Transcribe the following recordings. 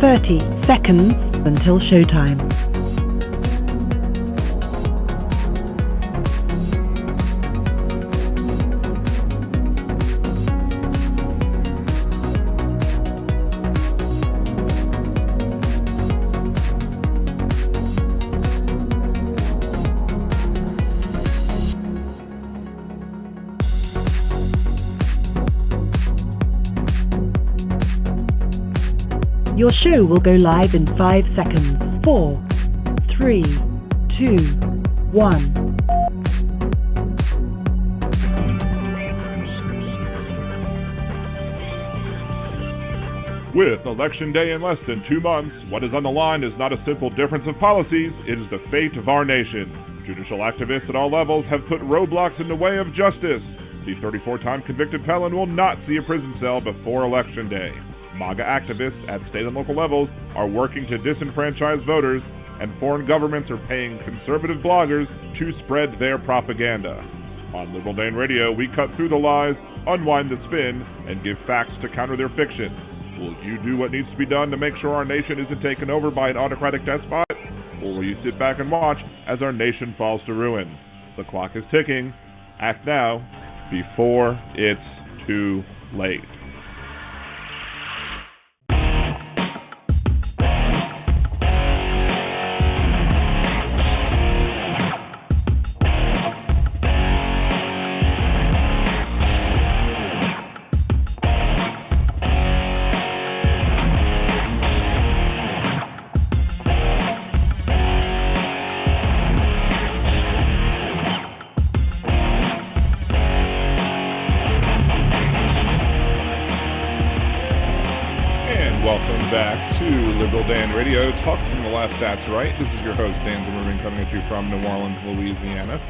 30 seconds until showtime. Your show will go live in 5 seconds. 4, 3, 2, 1. With Election Day in less than 2 months, what is on the line is not a simple difference of policies, it is the fate of our nation. Judicial activists at all levels have put roadblocks in the way of justice. The 34-time convicted felon will not see a prison cell before Election Day. MAGA activists at state and local levels are working to disenfranchise voters, and foreign governments are paying conservative bloggers to spread their propaganda. On Liberal Dan Radio, we cut through the lies, unwind the spin, and give facts to counter their fiction. Will you do what needs to be done to make sure our nation isn't taken over by an autocratic despot? Or will you sit back and watch as our nation falls to ruin? The clock is ticking. Act now, before it's too late. Back to Liberal Dan Radio, talk from the left, that's right. This is your host, Dan Zimmerman, coming at you from New Orleans, Louisiana.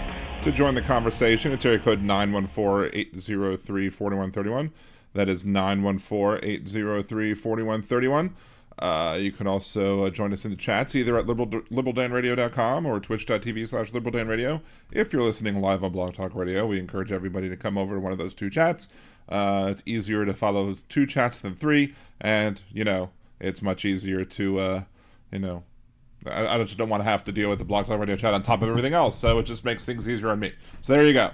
To join the conversation, it's area code 914-803-4131. That is 914-803-4131. You can also join us in the chats, either at liberaldanradio.com or twitch.tv/liberaldanradio. If you're listening live on Blog Talk Radio, we encourage everybody to come over to one of those two chats. It's easier to follow two chats than three, and, it's much easier to, I just don't want to have to deal with the Blog Talk Radio chat on top of everything else, so it just makes things easier on me. So there you go.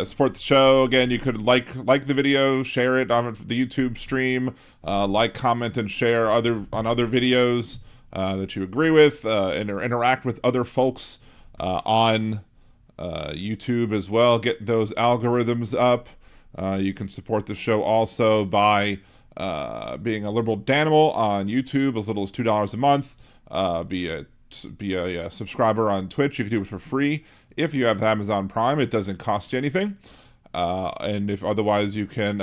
Support the show. Again, you could like the video, share it on the YouTube stream, comment, and share on other videos that you agree with, interact with other folks on YouTube as well. Get those algorithms up. You can support the show also by being a Liberal Danimal on YouTube, as little as $2 a month. Be a subscriber on Twitch. You can do it for free. If you have Amazon Prime, it doesn't cost you anything. And if otherwise, you can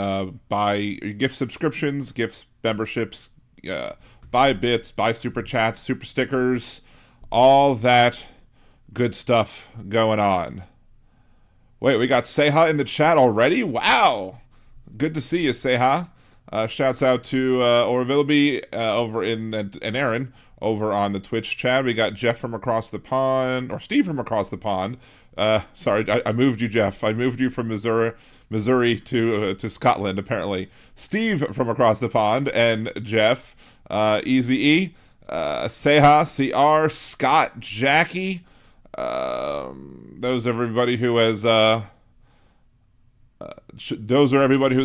buy gift subscriptions, gifts, memberships, buy bits, buy super chats, super stickers, all that good stuff going on. Wait, we got Seha in the chat already? Wow! Good to see you, Seha. Shouts out to Orvilby over and Aaron over on the Twitch chat. We got Jeff from across the pond, or Steve from across the pond. Sorry, I moved you, Jeff. I moved you from Missouri to Scotland, apparently. Steve from across the pond, and Jeff, Easy E, Seha, CR, Scott, Jackie. Those are everybody who has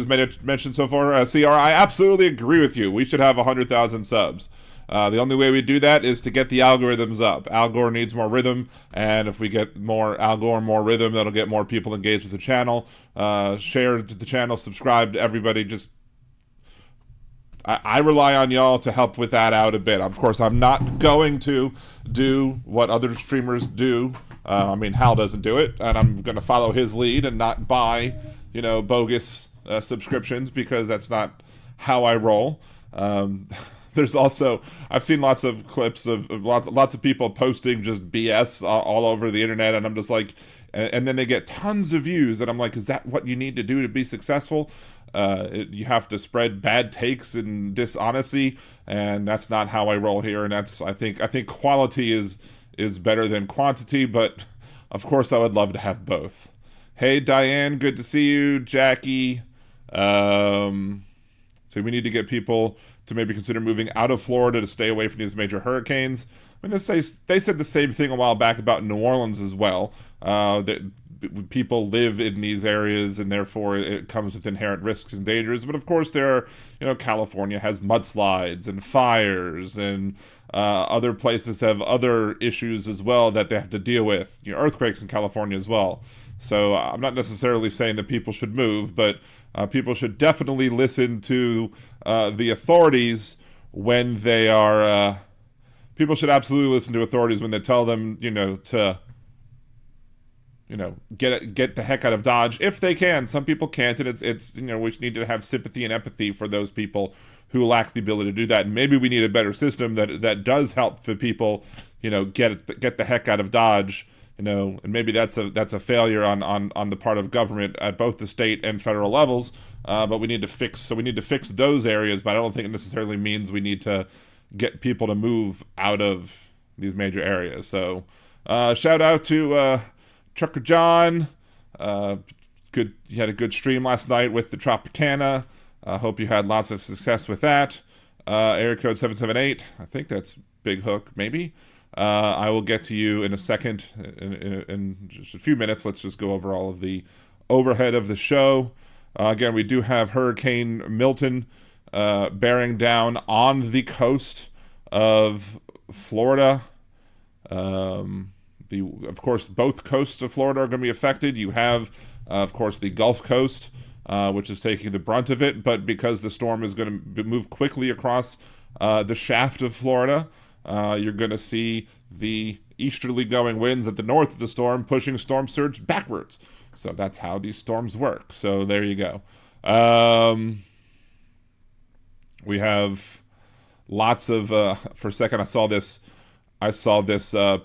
made a mention so far. CR, I absolutely agree with you. We should have 100,000 subs. The only way we do that is to get the algorithms up. Al Gore needs more rhythm, and if we get more Al Gore, more rhythm, that'll get more people engaged with the channel. Share the channel, subscribe to everybody. I rely on y'all to help with that out a bit. Of course, I'm not going to do what other streamers do. Hal doesn't do it, and I'm going to follow his lead and not buy, bogus subscriptions, because that's not how I roll. There's also, I've seen lots of clips of lots of people posting just BS all over the internet, and I'm just like, and then they get tons of views, and I'm like, is that what you need to do to be successful? You have to spread bad takes and dishonesty, and that's not how I roll here. And I think quality is better than quantity, but of course I would love to have both. Hey Diane, good to see you. Jackie, So we need to get people to maybe consider moving out of Florida to stay away from these major hurricanes. I mean, they said the same thing a while back about New Orleans as well. That people live in these areas and therefore it comes with inherent risks and dangers. But of course, California has mudslides and fires, and other places have other issues as well that they have to deal with. Earthquakes in California as well. So I'm not necessarily saying that people should move, but people should definitely listen to the authorities when they are. People should absolutely listen to authorities when they tell them, to get the heck out of Dodge if they can. Some people can't, and it's we need to have sympathy and empathy for those people who lack the ability to do that. And maybe we need a better system that does help the people, get the heck out of Dodge. And maybe that's a failure on the part of government at both the state and federal levels. But we need to fix those areas. But I don't think it necessarily means we need to get people to move out of these major areas. So shout out to Trucker John. You had a good stream last night with the Tropicana. Hope you had lots of success with that. Area code 778. I think that's Big Hook, maybe. I will get to you in a second, in just a few minutes. Let's just go over all of the overhead of the show. Again, we do have Hurricane Milton bearing down on the coast of Florida. Of course, both coasts of Florida are going to be affected. You have, of course, the Gulf Coast, which is taking the brunt of it. But because the storm is going to move quickly across the shaft of Florida, you're going to see the easterly going winds at the north of the storm pushing storm surge backwards. So that's how these storms work. So there you go. We have lots of, for a second I saw this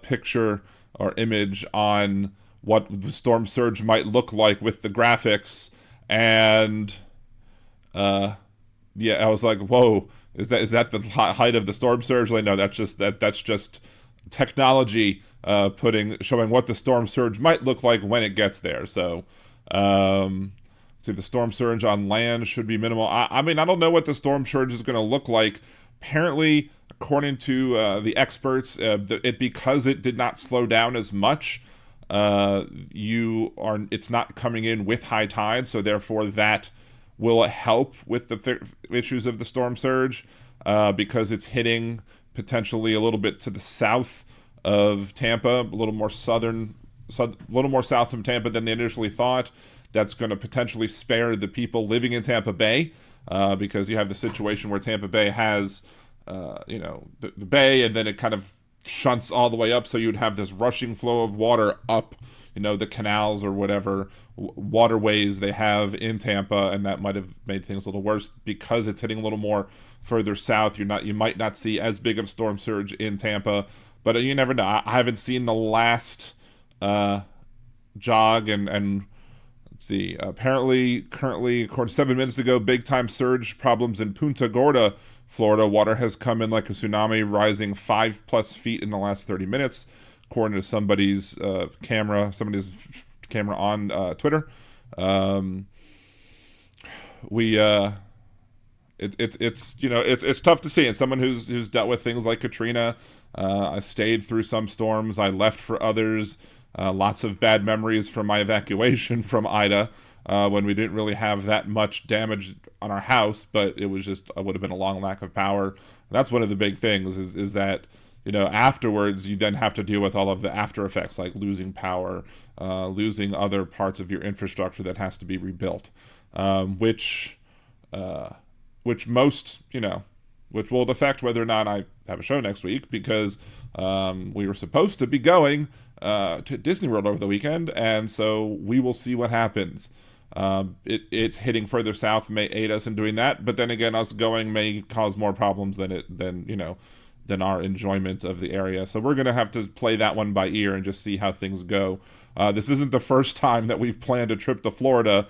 picture or image on what the storm surge might look like with the graphics, and I was like, whoa, is that the height of the storm surge? Like, no, that's just technology showing what the storm surge might look like when it gets there. So see, the storm surge on land should be minimal. I mean, I don't know what the storm surge is going to look like. Apparently, according to the experts, because it did not slow down as much, it's not coming in with high tide, so therefore that will help with the issues of the storm surge, because it's hitting potentially a little bit to the south of Tampa, a little more south from Tampa than they initially thought. That's going to potentially spare the people living in Tampa Bay, because you have the situation where Tampa Bay has, the bay, and then it kind of shunts all the way up, so you'd have this rushing flow of water up, the canals or whatever waterways they have in Tampa, and that might have made things a little worse because it's hitting a little more further south. You might not see as big of storm surge in Tampa, but you never know. I haven't seen the last jog, and let's see. Apparently, currently, according to 7 minutes ago, big time surge problems in Punta Gorda, Florida. Water has come in like a tsunami, rising 5+ feet in the last 30 minutes, according to somebody's camera on Twitter. It's tough to see. And someone who's dealt with things like Katrina, I stayed through some storms, I left for others. Lots of bad memories from my evacuation from Ida, when we didn't really have that much damage on our house, but it was just, would have been a long lack of power. And that's one of the big things is that, afterwards you then have to deal with all of the after effects, like losing power, losing other parts of your infrastructure that has to be rebuilt, which will affect whether or not I have a show next week, because we were supposed to be going to Disney World over the weekend, and so we will see what happens. It's hitting further south may aid us in doing that, but then again, us going may cause more problems than our enjoyment of the area. So we're gonna have to play that one by ear and just see how things go. This isn't the first time that we've planned a trip to Florida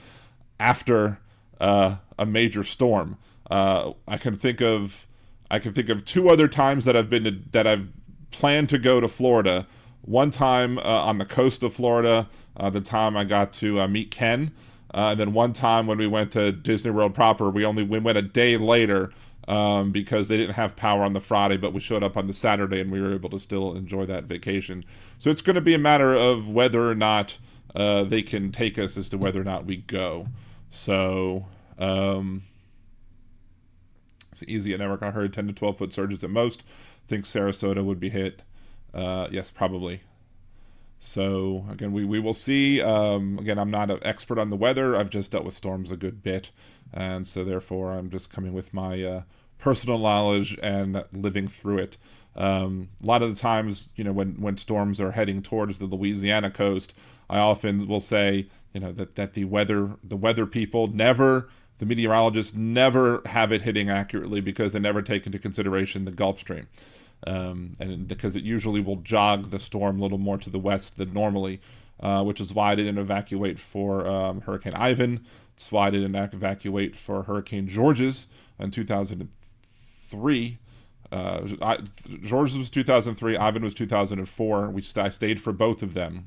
after a major storm. I can think of 2 other times that I've planned to go to Florida. One time on the coast of Florida, the time I got to meet Ken, And then one time when we went to Disney World proper, we went a day later because they didn't have power on the Friday, but we showed up on the Saturday and we were able to still enjoy that vacation. So it's going to be a matter of whether or not they can take us as to whether or not we go. So it's easy at network. I heard 10 to 12 foot surges at most. I think Sarasota would be hit. Yes, probably. So again, we will see. Again, I'm not an expert on the weather. I've just dealt with storms a good bit, and so therefore I'm just coming with my personal knowledge and living through it. A lot of the times, when storms are heading towards the Louisiana coast, I often will say, that the weather people the meteorologists never have it hitting accurately because they never take into consideration the Gulf Stream. And because it usually will jog the storm a little more to the west than normally, which is why I didn't evacuate for Hurricane Ivan. It's why I didn't evacuate for Hurricane Georges in 2003. Georges was 2003, Ivan was 2004. I stayed for both of them.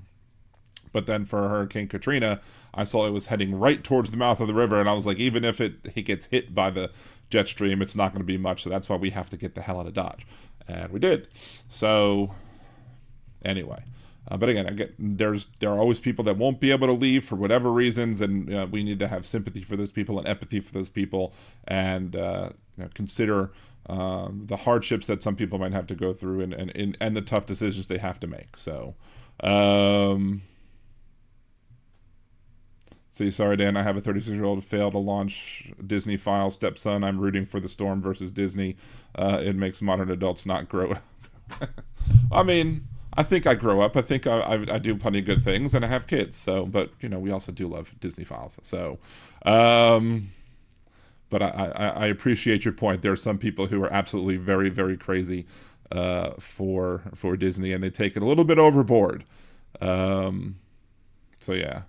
But then for Hurricane Katrina, I saw it was heading right towards the mouth of the river, and I was like, even if it gets hit by the jet stream, it's not going to be much, so that's why we have to get the hell out of Dodge. And we did. So, anyway. But again, there are always people that won't be able to leave for whatever reasons, and we need to have sympathy for those people and empathy for those people, and consider the hardships that some people might have to go through and the tough decisions they have to make. So, sorry, Dan, I have a 36-year-old who failed to launch Disney File stepson. I'm rooting for the storm versus Disney. It makes modern adults not grow up. I mean, I think I grow up. I think I do plenty of good things, and I have kids. So, but, we also do love Disney Files. So, but I appreciate your point. There are some people who are absolutely very, very crazy for Disney, and they take it a little bit overboard. So, yeah.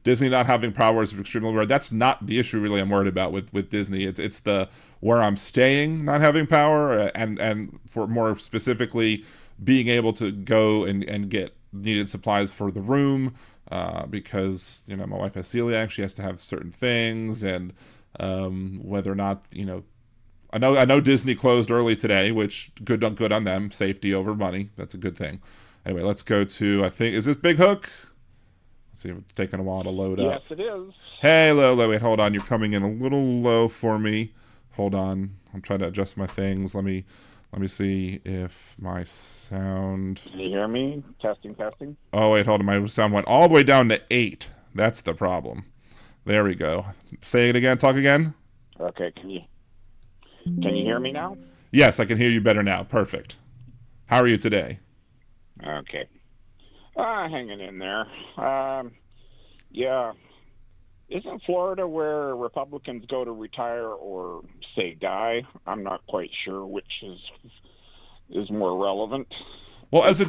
Disney not having power is extremely rare. That's not the issue really I'm worried about with Disney. It's the where I'm staying not having power, and for more specifically being able to go and get needed supplies for the room, because my wife has celiac. She has to have certain things, and whether or not I know Disney closed early today, which good on them. Safety over money. That's a good thing. Anyway, let's go to, I think, is this Big Hook? Let's see if it's taking a while to load up. Yes, it is. Hey, wait, hold on. You're coming in a little low for me. Hold on. I'm trying to adjust my things. Let me see if my sound... Can you hear me? Testing. Oh, wait, hold on. My sound went all the way down to 8. That's the problem. There we go. Say it again. Talk again. Okay, can you hear me now? Yes, I can hear you better now. Perfect. How are you today? Okay. Hanging in there. Yeah. Isn't Florida where Republicans go to retire or say die? I'm not quite sure which is more relevant. Well, as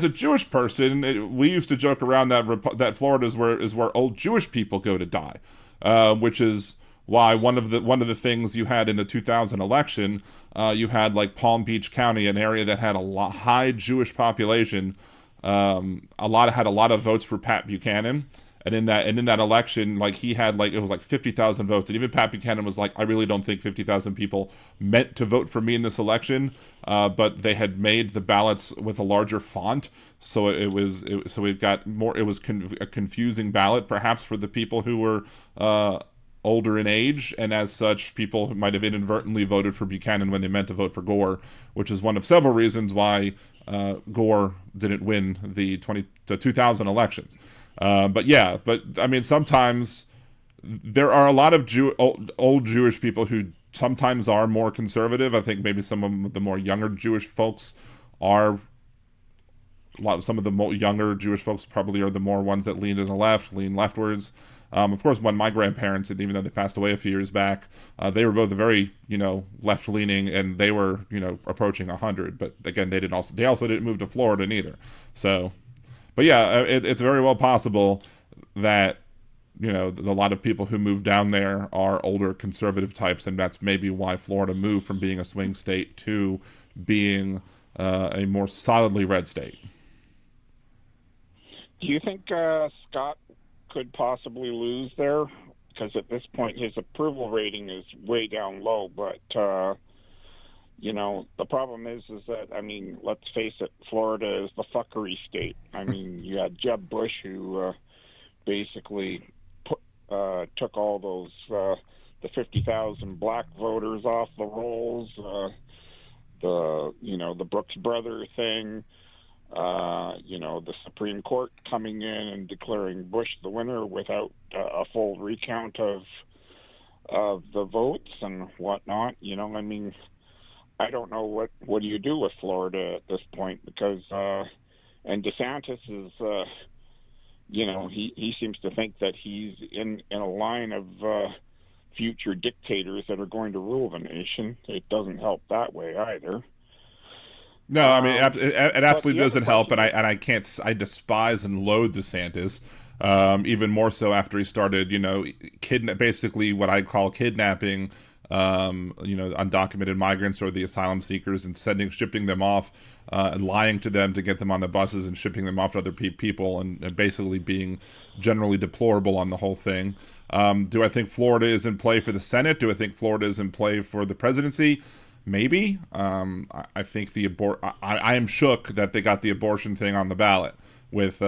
a Jewish person, we used to joke around that Florida is where old Jewish people go to die, which is why one of the things you had in the 2000 election, you had like Palm Beach County, an area that had a high Jewish population. Had a lot of votes for Pat Buchanan, and in that election, like he had it was like 50,000 votes, and even Pat Buchanan was like, I really don't think 50,000 people meant to vote for me in this election, but they had made the ballots with a larger font, so it was a confusing ballot perhaps for the people who were older in age, and as such, people might have inadvertently voted for Buchanan when they meant to vote for Gore, which is one of several reasons why Gore didn't win the 2000 elections. But I mean, sometimes there are a lot of old Jewish people who sometimes are more conservative. I think maybe some of the more younger Jewish folks are. Some of the younger Jewish folks probably are the more ones that lean to the left, lean leftwards. Of course, when my grandparents, and even though they passed away a few years back, they were both very, left-leaning, and they were, approaching 100. But again, they also didn't move to Florida neither. So, but yeah, it's very well possible that, a lot of people who move down there are older conservative types, and that's maybe why Florida moved from being a swing state to being a more solidly red state. Do you think Scott could possibly lose there, because at this point his approval rating is way down low. But the problem is that, I mean, let's face it, Florida is the fuckery state. I mean, you had Jeb Bush, who basically took all those the 50,000 black voters off the rolls. The Brooks Brother thing. The Supreme Court coming in and declaring Bush the winner without a full recount of the votes and whatnot. I mean, I don't know what do you do with Florida at this point, because and DeSantis is he seems to think that he's in a line of future dictators that are going to rule the nation. It doesn't help that way either. No, I mean, it absolutely doesn't help, and I despise and loathe DeSantis, even more so after he started, basically what I call kidnapping, undocumented migrants or the asylum seekers, and shipping them off, and lying to them to get them on the buses and shipping them off to other people, and basically being generally deplorable on the whole thing. Do I think Florida is in play for the Senate? Do I think Florida is in play for the presidency? Maybe. I think I am shook that they got the abortion thing on the ballot, with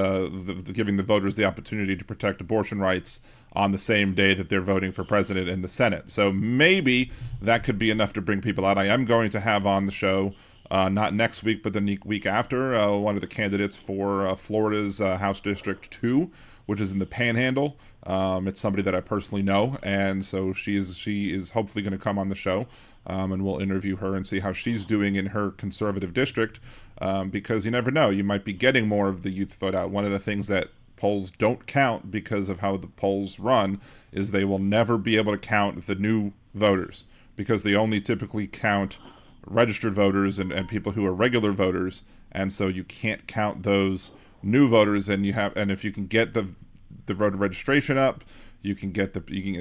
giving the voters the opportunity to protect abortion rights on the same day that they're voting for president in the Senate. So maybe that could be enough to bring people out. I am going to have on the show, not next week, but the week after, one of the candidates for Florida's House District 2, which is in the Panhandle. It's somebody that I personally know, and so she is hopefully going to come on the show, and we'll interview her and see how she's doing in her conservative district, because you never know, you might be getting more of the youth vote out. One of the things that polls don't count, because of how the polls run, is they will never be able to count the new voters, because they only typically count registered voters and people who are regular voters, and so you can't count those new voters. And if you can get the voter registration up, you can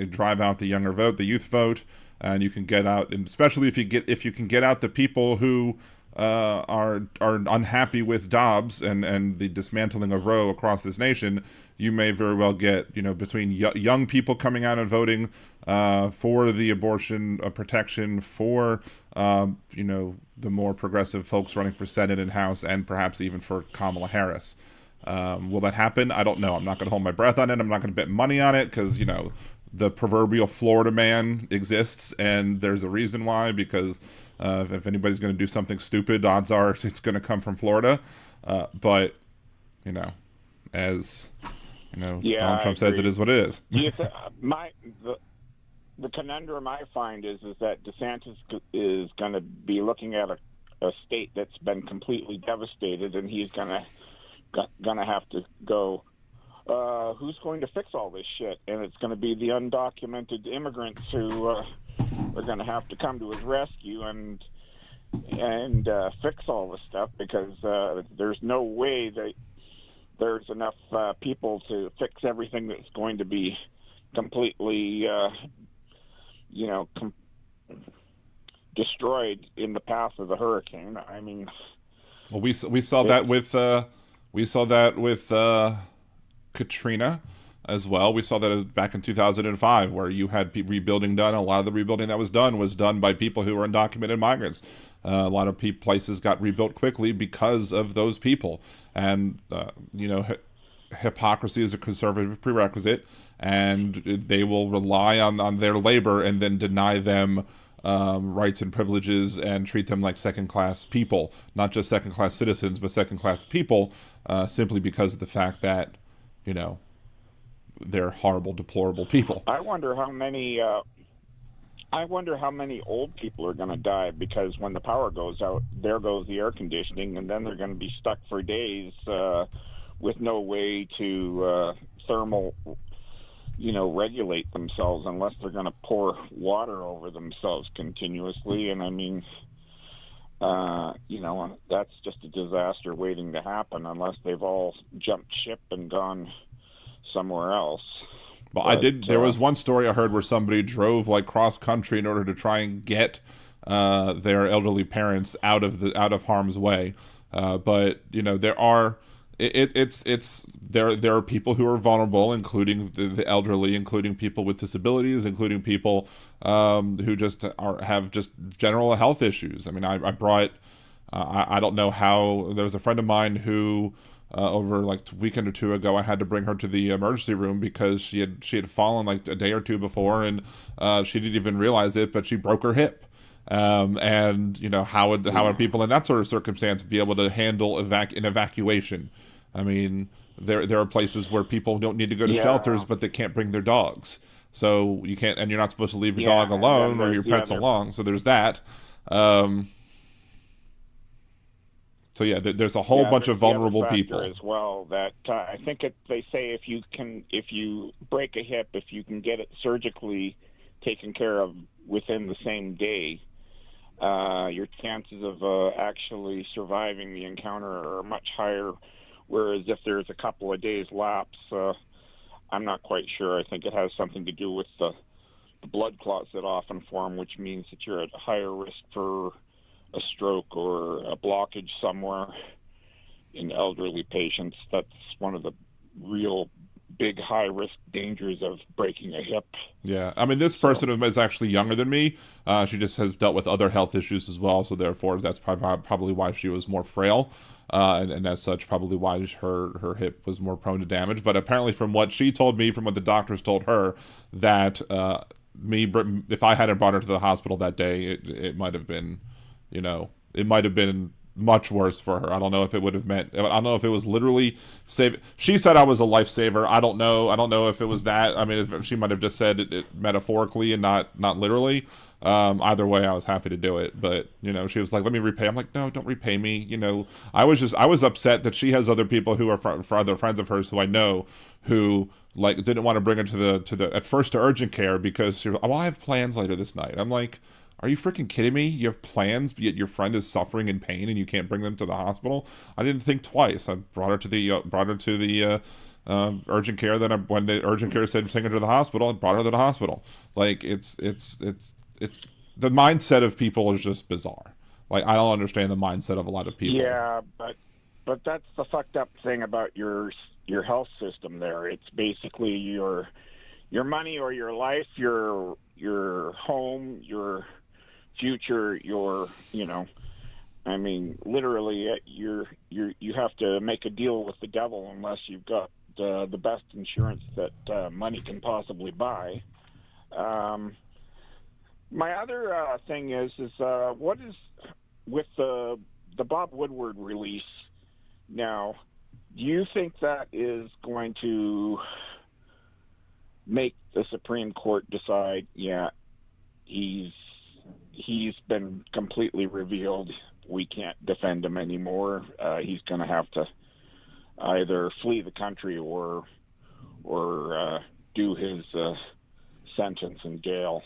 drive out the younger vote, the youth vote, and you can get out, and especially if you can get out the people who are unhappy with Dobbs and the dismantling of Roe across this nation, you may very well get, between young people coming out and voting for the abortion protection, for the more progressive folks running for Senate and House, and perhaps even for Kamala Harris. Will that happen? I don't know. I'm not going to hold my breath on it. I'm not going to bet money on it, because the proverbial Florida man exists, and there's a reason why, because if anybody's going to do something stupid, odds are it's going to come from Florida. But as Donald Trump says, it is what it is. The conundrum I find is that DeSantis is going to be looking at a state that's been completely devastated, and he's going to have to go, who's going to fix all this shit? And it's going to be the undocumented immigrants who are going to have to come to his rescue and fix all this stuff, because there's no way that there's enough people to fix everything that's going to be completely destroyed in the path of the hurricane. I mean, well, we saw that with Katrina as well. We saw that back in 2005, where you had rebuilding done. A lot of the rebuilding that was done by people who were undocumented migrants. A lot of places got rebuilt quickly because of those people. And hypocrisy is a conservative prerequisite, and they will rely on their labor and then deny them rights and privileges and treat them like second-class people, not just second-class citizens, but second-class people, simply because of the fact that they're horrible, deplorable people. I wonder how many old people are going to die, because when the power goes out, there goes the air conditioning, and then they're going to be stuck for days with no way to thermal, regulate themselves, unless they're going to pour water over themselves continuously. And I mean, that's just a disaster waiting to happen, unless they've all jumped ship and gone somewhere else. Well, there was one story I heard where somebody drove cross country in order to try and get their elderly parents out of harm's way. But there are it's there are people who are vulnerable, including the elderly, including people with disabilities, including people who just have just general health issues. I mean, I brought I don't know how, there was a friend of mine who over like a weekend or two ago, I had to bring her to the emergency room because she had fallen like a day or two before, and she didn't even realize it, but she broke her hip. And how would people in that sort of circumstance be able to handle an evacuation? I mean, there are places where people don't need to go to shelters, but they can't bring their dogs, so you can't, and you're not supposed to leave your dog alone or your pets along. So there's that. So yeah, there's a whole bunch of vulnerable people as well. That I think they say if you break a hip, if you can get it surgically taken care of within the same day, your chances of actually surviving the encounter are much higher. Whereas if there's a couple of days lapse, I'm not quite sure. I think it has something to do with the blood clots that often form, which means that you're at higher risk for a stroke or a blockage somewhere in elderly patients. That's one of the real big high risk dangers of breaking a hip. Yeah, I mean, this person is actually younger than me. She just has dealt with other health issues as well, so therefore that's probably why she was more frail, and as such probably why her hip was more prone to damage. But apparently, from what she told me, from what the doctors told her, that if I hadn't brought her to the hospital that day, it might have been, it might have been much worse for her. I don't know if it would have meant, I don't know if it was literally save. She said I was a lifesaver. I don't know if it was that. I mean, she might have just said it metaphorically and not literally. Either way, I was happy to do it. But she was like, "Let me repay." I'm like, "No, don't repay me." I was upset that she has other people who are for other friends of hers who I know who like didn't want to bring her to the at first to urgent care because she was, "Oh, I have plans later this night." I'm like, are you freaking kidding me? You have plans, yet your friend is suffering in pain, and you can't bring them to the hospital. I didn't think twice. I brought her to the urgent care. Then when the urgent care said take her to the hospital, I brought her to the hospital. Like it's the mindset of people is just bizarre. Like I don't understand the mindset of a lot of people. Yeah, but that's the fucked up thing about your health system. There, it's basically your money or your life, your home, your future, I mean, literally, you have to make a deal with the devil unless you've got the best insurance that money can possibly buy. My other thing is what is with the Bob Woodward release now? Do you think that is going to make the Supreme Court decide, yeah, he's been completely revealed, we can't defend him anymore, he's going to have to either flee the country or do his sentence in jail?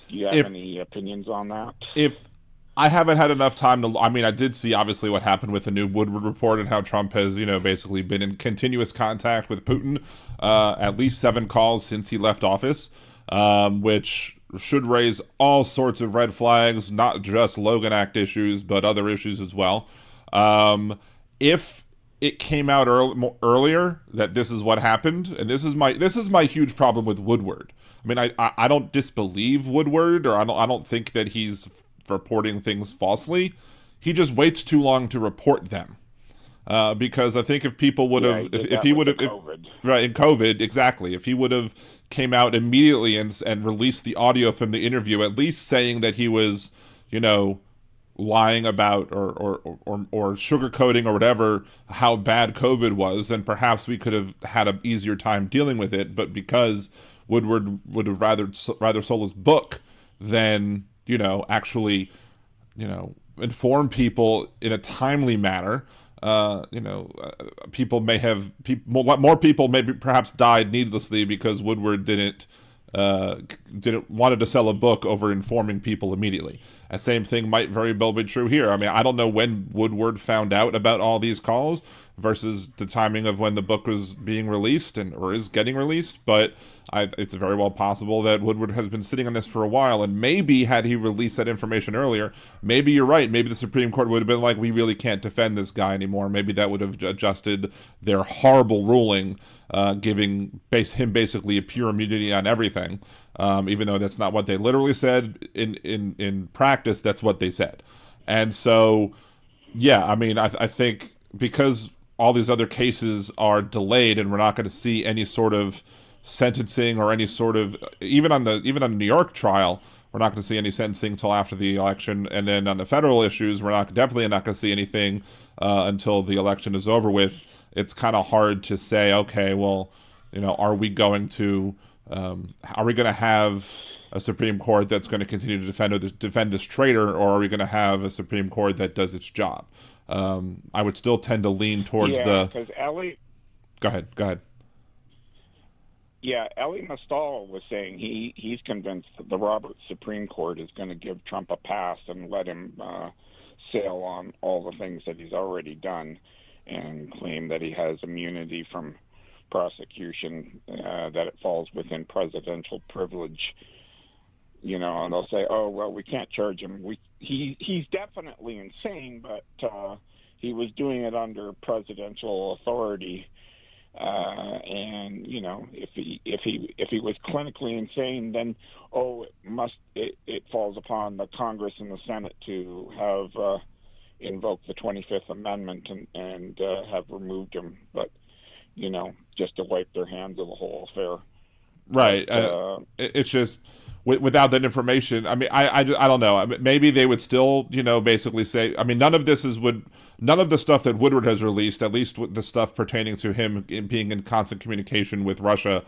Do you have any opinions on that? If I haven't had enough time to, I mean, I did see obviously what happened with the new Woodward report and how Trump has, basically been in continuous contact with Putin, at least 7 calls since he left office, which should raise all sorts of red flags, not just Logan Act issues, but other issues as well. If it came out earlier that this is what happened, and this is my huge problem with Woodward. I mean, I don't disbelieve Woodward, or I don't think that he's reporting things falsely. He just waits too long to report them. Because I think if people would have, if he would have, right, in COVID, exactly, if he would have came out immediately and released the audio from the interview, at least saying that he was, lying about or sugarcoating or whatever how bad COVID was, then perhaps we could have had an easier time dealing with it. But because Woodward would have rather sold his book than actually inform people in a timely manner. People may have more people maybe perhaps died needlessly because Woodward didn't wanted to sell a book over informing people immediately. The same thing might very well be true here. I mean, I don't know when Woodward found out about all these calls, versus the timing of when the book was being released or is getting released. But it's very well possible that Woodward has been sitting on this for a while, and maybe had he released that information earlier, maybe you're right. Maybe the Supreme Court would have been like, we really can't defend this guy anymore. Maybe that would have adjusted their horrible ruling, giving him basically a pure immunity on everything, even though that's not what they literally said. In practice, that's what they said. And so, yeah, I mean, I think because all these other cases are delayed and we're not going to see any sort of sentencing or any sort of, even on the New York trial, we're not going to see any sentencing until after the election. And then on the federal issues, we're definitely not going to see anything until the election is over with. It's kind of hard to say, okay, well, are we going to have a Supreme Court that's going to continue to defend this traitor, or are we going to have a Supreme Court that does its job? I would still tend to lean towards because Ellie. Go ahead. Yeah, Elie Mystal was saying he's convinced that the Roberts Supreme Court is going to give Trump a pass and let him sail on all the things that he's already done, and claim that he has immunity from prosecution, that it falls within presidential privilege. And they'll say, oh, well, we can't charge him. He's definitely insane, but he was doing it under presidential authority. And if he was clinically insane, then it falls upon the Congress and the Senate to have invoked the 25th Amendment and have removed him. But just to wipe their hands of the whole affair. Right. But, it's just without that information. I mean, I don't know. Maybe they would still, basically say. I mean, none of the stuff that Woodward has released, at least with the stuff pertaining to him being in constant communication with Russia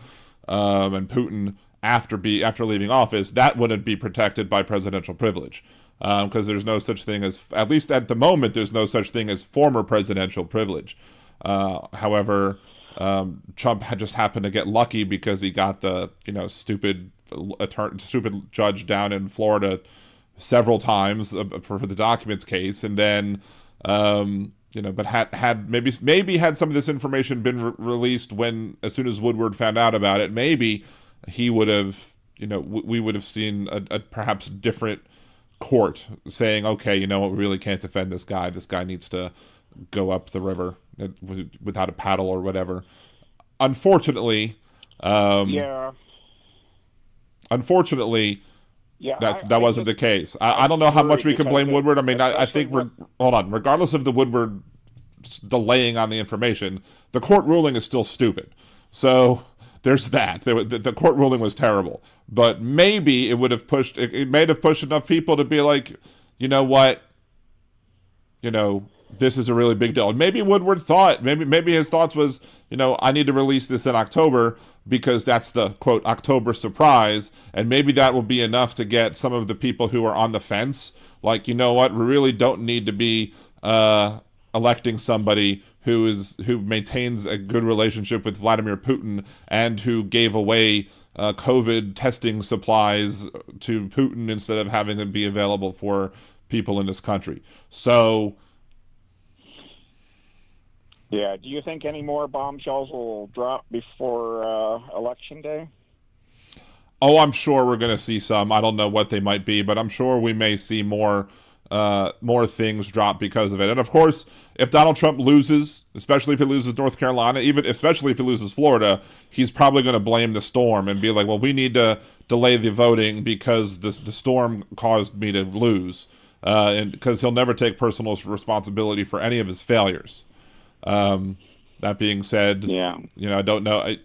and Putin after leaving office, that wouldn't be protected by presidential privilege, because there's no such thing as, at least at the moment, there's no such thing as former presidential privilege. However, Trump had just happened to get lucky because he got the stupid judge down in Florida several times for the documents case, and then but had maybe had some of this information been released as soon as Woodward found out about it, maybe he would have we would have seen a perhaps different court saying, okay, we really can't defend this guy. This guy needs to go up the river without a paddle or whatever. Unfortunately, that wasn't the case. I don't know how much we can blame Woodward. I mean, I think regardless of the Woodward delaying on the information, the court ruling is still stupid. So there's that. The court ruling was terrible, but maybe it would have pushed. It may have pushed enough people to be like, you know what, this is a really big deal. And maybe Woodward thought, maybe his thoughts was, I need to release this in October because that's the, quote, October surprise. And maybe that will be enough to get some of the people who are on the fence, like, we really don't need to be electing somebody who maintains a good relationship with Vladimir Putin and who gave away COVID testing supplies to Putin instead of having them be available for people in this country. So... yeah, do you think any more bombshells will drop before Election Day? Oh, I'm sure we're going to see some. I don't know what they might be, but I'm sure we may see more things drop because of it. And of course, if Donald Trump loses, especially if he loses North Carolina, especially if he loses Florida, he's probably going to blame the storm and be like, well, we need to delay the voting because the storm caused me to lose. And because he'll never take personal responsibility for any of his failures. That being said, I don't know,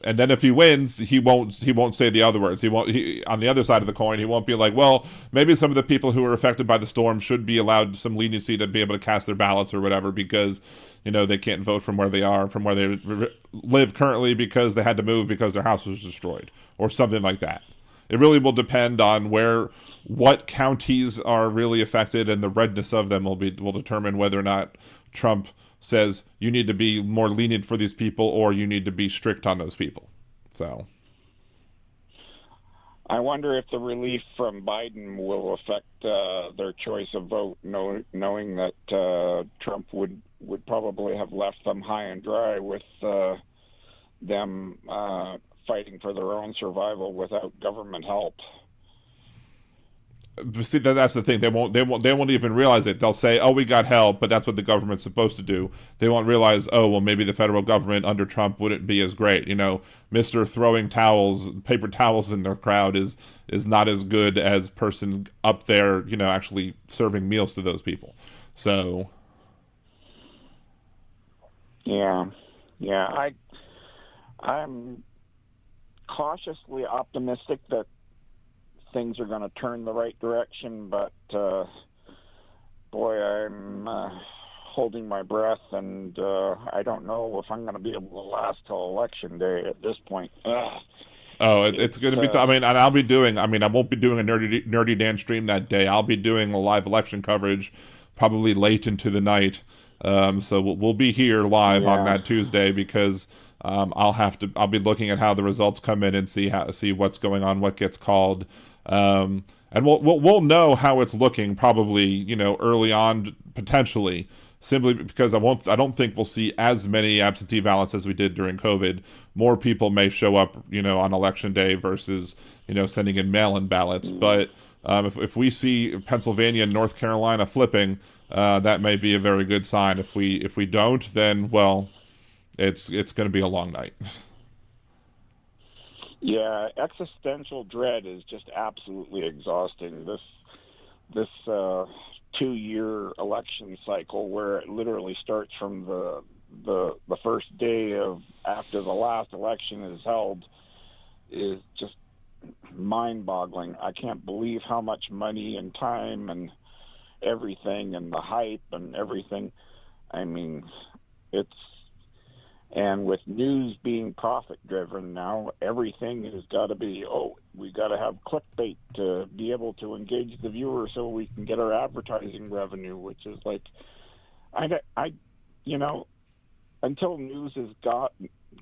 and then if he wins, he won't say the other words. On the other side of the coin, he won't be like, well, maybe some of the people who were affected by the storm should be allowed some leniency to be able to cast their ballots or whatever, because, they can't vote from where they live currently because they had to move because their house was destroyed or something like that. It really will depend on what counties are really affected, and the redness of them will determine whether or not Trump says you need to be more lenient for these people or you need to be strict on those people. So I wonder if the relief from Biden will affect their choice of vote, knowing that Trump would would probably have left them high and dry with them fighting for their own survival without government help. See, that's the thing. They won't even realize it. They'll say, "Oh, we got help," but that's what the government's supposed to do. They won't realize, "Oh, well, maybe the federal government under Trump wouldn't be as great." Mister throwing paper towels in their crowd is not as good as person up there, actually serving meals to those people. So, yeah, I'm cautiously optimistic that things are going to turn the right direction, but boy, I'm holding my breath, and I don't know if I'm going to be able to last till election day at this point. Oh, it's going to be. And I'll be doing. I won't be doing a nerdy Dan stream that day. I'll be doing a live election coverage, probably late into the night. So we'll be here live on that Tuesday because I'll be looking at how the results come in and see what's going on, what gets called. And we'll know how it's looking probably, early on potentially, simply because I don't think we'll see as many absentee ballots as we did during COVID. More people may show up, on election day versus, sending in mail-in ballots. But if we see Pennsylvania and North Carolina flipping, that may be a very good sign. If we don't, then well, it's going to be a long night. Yeah, existential dread is just absolutely exhausting. This 2-year election cycle, where it literally starts from the first day of after the last election is held, is just mind-boggling. I can't believe how much money and time and everything and the hype and everything. And with news being profit-driven now, everything has got to be, we got to have clickbait to be able to engage the viewer so we can get our advertising revenue, which is like, until news has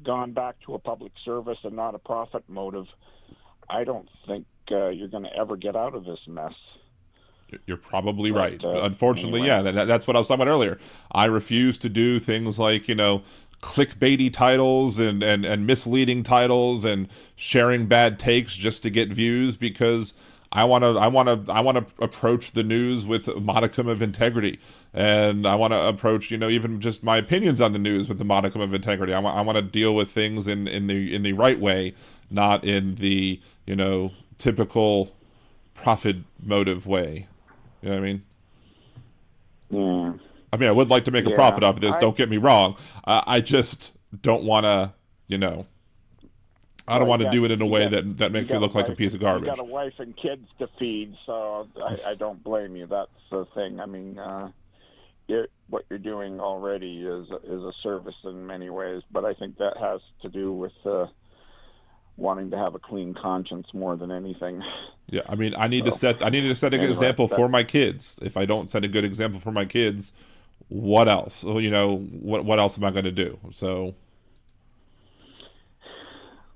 gone back to a public service and not a profit motive, I don't think you're going to ever get out of this mess. You're probably right. Unfortunately, anyway. That's what I was talking about earlier. I refuse to do things like, clickbaity titles and misleading titles and sharing bad takes just to get views, because I want to approach the news with a modicum of integrity, and I want to approach even just my opinions on the news with a modicum of integrity. I want to deal with things in the right way, not in the typical profit motive way. You know what I mean? Yeah. I would like to make a profit off of this. Don't get me wrong. I just don't want to, I don't want to do it in a way that makes me look like a piece of garbage. You got a wife and kids to feed, so I don't blame you. That's the thing. What you're doing already is a service in many ways, but I think that has to do with wanting to have a clean conscience more than anything. Yeah, I need to set a good example for my kids. If I don't set a good example for my kids, what else? What else am I going to do? So,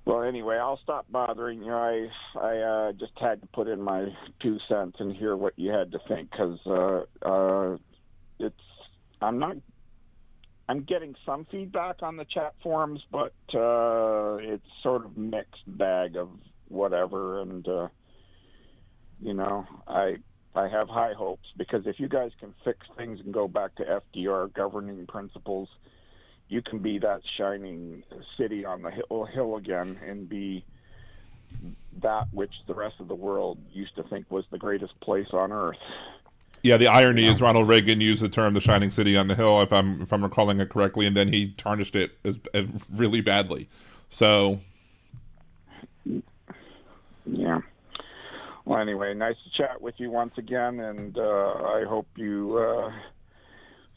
well, anyway, I'll stop bothering you. I just had to put in my 2 cents and hear what you had to think, because I'm getting some feedback on the chat forums, but it's sort of mixed bag of whatever, and I have high hopes, because if you guys can fix things and go back to FDR governing principles, you can be that shining city on the hill again and be that which the rest of the world used to think was the greatest place on earth. Yeah, the irony is Ronald Reagan used the term "the shining city on the hill," if I'm recalling it correctly, and then he tarnished it as really badly. So, yeah. Well, anyway, nice to chat with you once again, and I hope you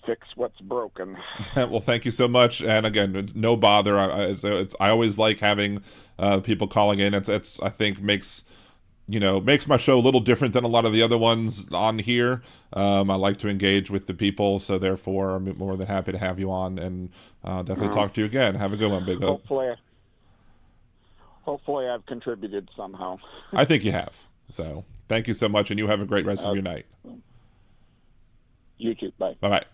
fix what's broken. Well, thank you so much, and again, it's no bother. I always like having people calling in. It's I think makes my show a little different than a lot of the other ones on here. I like to engage with the people, so therefore I'm more than happy to have you on, and definitely talk to you again. Have a good one, Big Hope. Hopefully I've contributed somehow. I think you have. So thank you so much, and you have a great rest of your night. You too. Bye. Bye-bye.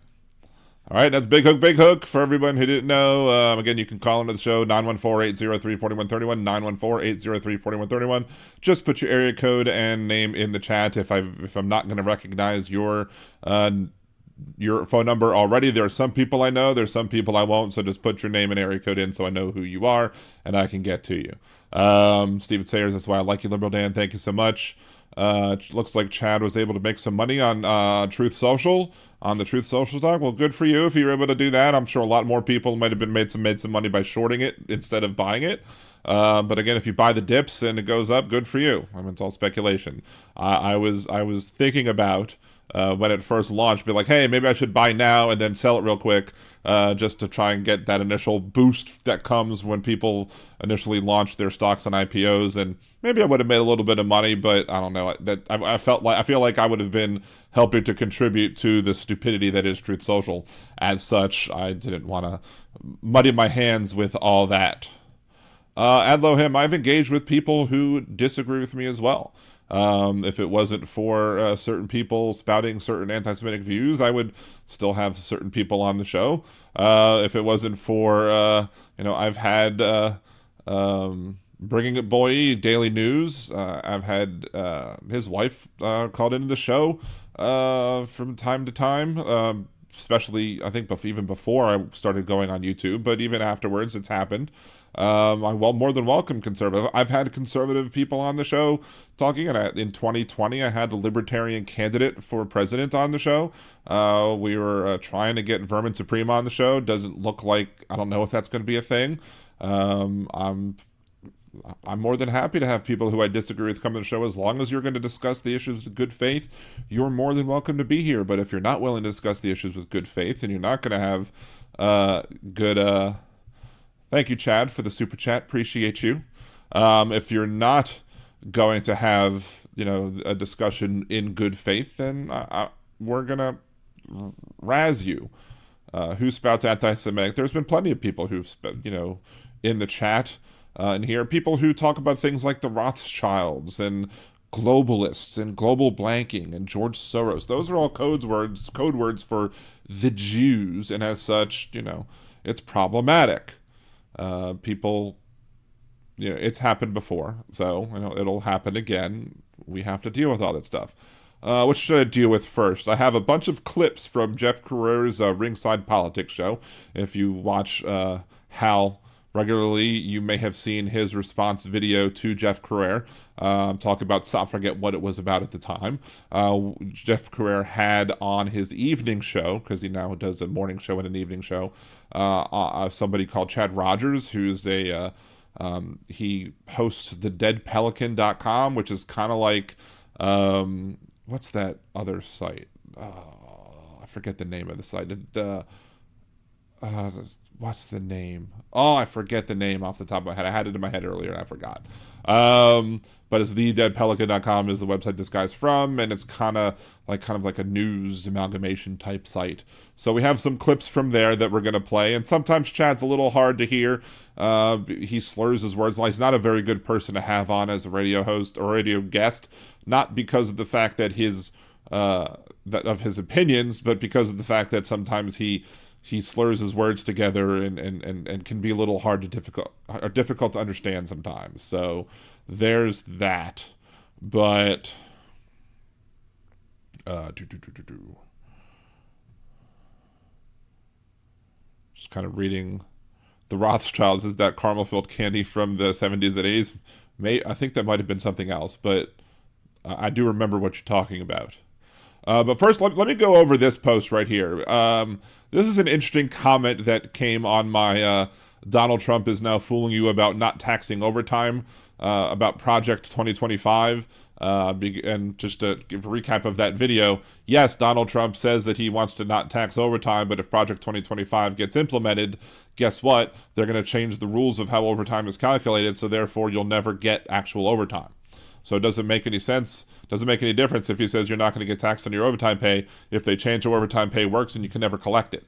All right, that's Big Hook, Big Hook. For everyone who didn't know, again, you can call into the show, 914-803-4131, 914-803-4131. Just put your area code and name in the chat. If I'm not going to recognize your phone number already, there are some people I know, there's some people I won't, so just put your name and area code in so I know who you are, and I can get to you. Steven Sayers, that's why I like you, Liberal Dan. Thank you so much. Looks like Chad was able to make some money on Truth Social, on the Truth Social stock. Well, good for you if you were able to do that. I'm sure a lot more people might have made some money by shorting it instead of buying it. But again, if you buy the dips and it goes up, good for you. I mean, it's all speculation. I was thinking about when it first launched, be like, hey, maybe I should buy now and then sell it real quick, just to try and get that initial boost that comes when people initially launch their stocks on IPOs. And maybe I would have made a little bit of money, but I don't know. I feel like I would have been helping to contribute to the stupidity that is Truth Social. As such, I didn't want to muddy my hands with all that. Adlohim, I've engaged with people who disagree with me as well. If it wasn't for certain people spouting certain anti-Semitic views, I would still have certain people on the show. If it wasn't for, I've had Bringing It Boy Daily News. I've had his wife called into the show from time to time, especially, I think, even before I started going on YouTube, but even afterwards, it's happened. I'm more than welcome conservative. I've had conservative people on the show talking, and in 2020, I had a libertarian candidate for president on the show. We were trying to get Vermin Supreme on the show. Doesn't look like, I don't know if that's going to be a thing. I'm more than happy to have people who I disagree with come to the show. As long as you're going to discuss the issues with good faith, you're more than welcome to be here. But if you're not willing to discuss the issues with good faith, and you're not going to have good... Thank you, Chad, for the super chat. Appreciate you. If you're not going to have, a discussion in good faith, then we're going to razz you. Who spouts anti-Semitic? There's been plenty of people who've, in the chat and here, people who talk about things like the Rothschilds and globalists and global blanking and George Soros. Those are all code words for the Jews, and as such, it's problematic. People, it's happened before, so it'll happen again. We have to deal with all that stuff. What should I deal with first? I have a bunch of clips from Jeff Crouere's Ringside Politics show. If you watch Hal regularly, you may have seen his response video to Jeff Crouere, talk about, I forget what it was about at the time. Jeff Crouere had on his evening show, because he now does a morning show and an evening show, somebody called Chad Rogers, who's he hosts the deadpelican.com, which is kind of like, what's that other site? I forget the name of the site. What's the name? Oh, I forget the name off the top of my head. I had it in my head earlier and I forgot. But it's thedeadpelican.com is the website this guy's from, and it's kind of like a news amalgamation type site. So we have some clips from there that we're going to play, and sometimes Chad's a little hard to hear. He slurs his words. He's not a very good person to have on as a radio host or radio guest, not because of the fact that of his opinions, but because of the fact that sometimes he slurs his words together and can be a little difficult to understand sometimes. So there's that. But just kind of reading the Rothschilds. Is that caramel filled candy from the 70s and 80s? I think that might have been something else, but I do remember what you're talking about. But first, let me go over this post right here. This is an interesting comment that came on my Donald Trump is now fooling you about not taxing overtime, about Project 2025. And just to give a recap of that video, yes, Donald Trump says that he wants to not tax overtime, but if Project 2025 gets implemented, guess what? They're going to change the rules of how overtime is calculated, so therefore you'll never get actual overtime. So it doesn't make any sense, doesn't make any difference if he says you're not going to get taxed on your overtime pay if they change how overtime pay works and you can never collect it.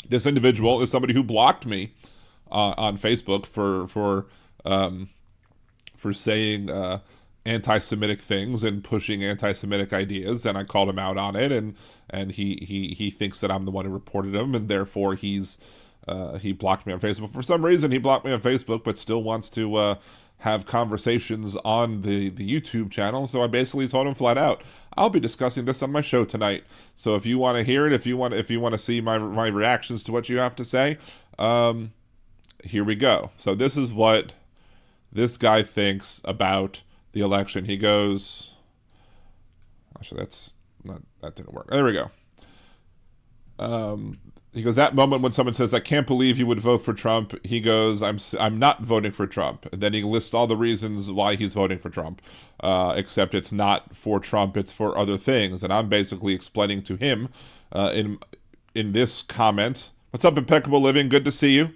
This individual is somebody who blocked me on Facebook for saying anti-Semitic things and pushing anti-Semitic ideas, and I called him out on it, and he thinks that I'm the one who reported him, and therefore he blocked me on Facebook. For some reason, he blocked me on Facebook, but still wants to have conversations on the YouTube channel. So I basically told him flat out, I'll be discussing this on my show tonight. So if you want to hear it, if you want to see my reactions to what you have to say, here we go. So this is what this guy thinks about the election. He goes, actually, that didn't work. There we go. He goes, that moment when someone says, I can't believe you would vote for Trump, he goes, I'm not voting for Trump. And then he lists all the reasons why he's voting for Trump, except it's not for Trump, it's for other things. And I'm basically explaining to him in this comment, what's up, Impeccable Living? Good to see you.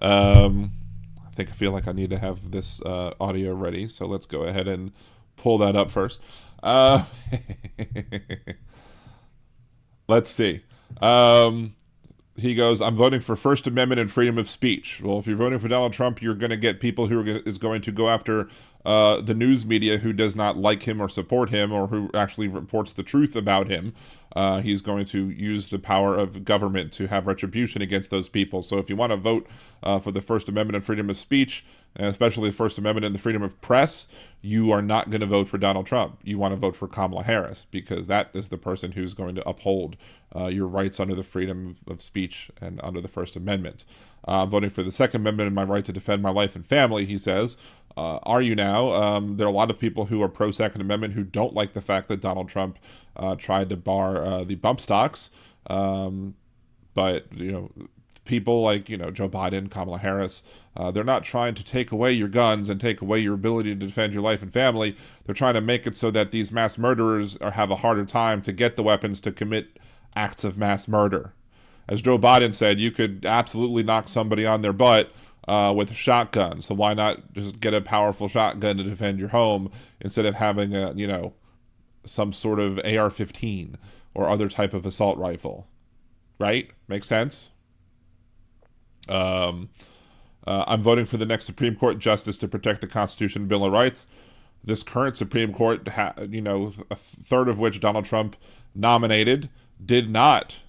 I feel like I need to have this audio ready, so let's go ahead and pull that up first. Let's see. He goes, I'm voting for First Amendment and freedom of speech. Well, if you're voting for Donald Trump, you're going to get people who is going to go after the news media who does not like him or support him or who actually reports the truth about him. He's going to use the power of government to have retribution against those people. So if you want to vote for the First Amendment and freedom of speech, and especially the First Amendment and the freedom of press, you are not going to vote for Donald Trump. You want to vote for Kamala Harris, because that is the person who's going to uphold your rights under the freedom of speech and under the First Amendment. Voting for the Second Amendment and my right to defend my life and family, he says. Are you now? There are a lot of people who are pro-Second Amendment who don't like the fact that Donald Trump tried to bar the bump stocks. But, people like, Joe Biden, Kamala Harris, they're not trying to take away your guns and take away your ability to defend your life and family. They're trying to make it so that these mass murderers have a harder time to get the weapons to commit acts of mass murder. As Joe Biden said, you could absolutely knock somebody on their butt with a shotgun. So why not just get a powerful shotgun to defend your home instead of having some sort of AR-15 or other type of assault rifle? Right? Makes sense? I'm voting for the next Supreme Court justice to protect the Constitution and Bill of Rights. This current Supreme Court, a third of which Donald Trump nominated, did not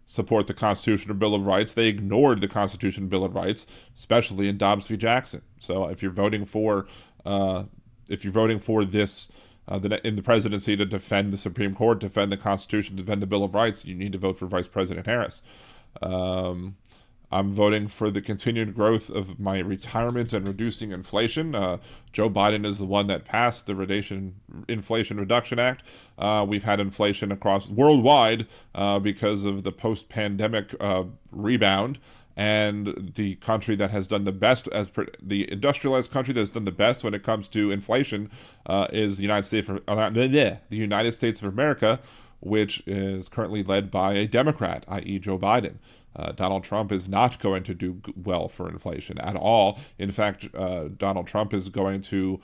support the Constitution or Bill of Rights. They ignored the Constitution and Bill of Rights, especially in Dobbs v. Jackson. So if you're voting for this in the presidency to defend the Supreme Court, defend the Constitution, defend the Bill of Rights, you need to vote for Vice President Harris. I'm voting for the continued growth of my retirement and reducing inflation. Joe Biden is the one that passed the Inflation Reduction Act. We've had inflation across worldwide because of the post-pandemic rebound. And the country that has done the best, the industrialized country that has done the best when it comes to inflation, is the United States of America, which is currently led by a Democrat, i.e. Joe Biden. Donald Trump is not going to do well for inflation at all. In fact, Donald Trump is going to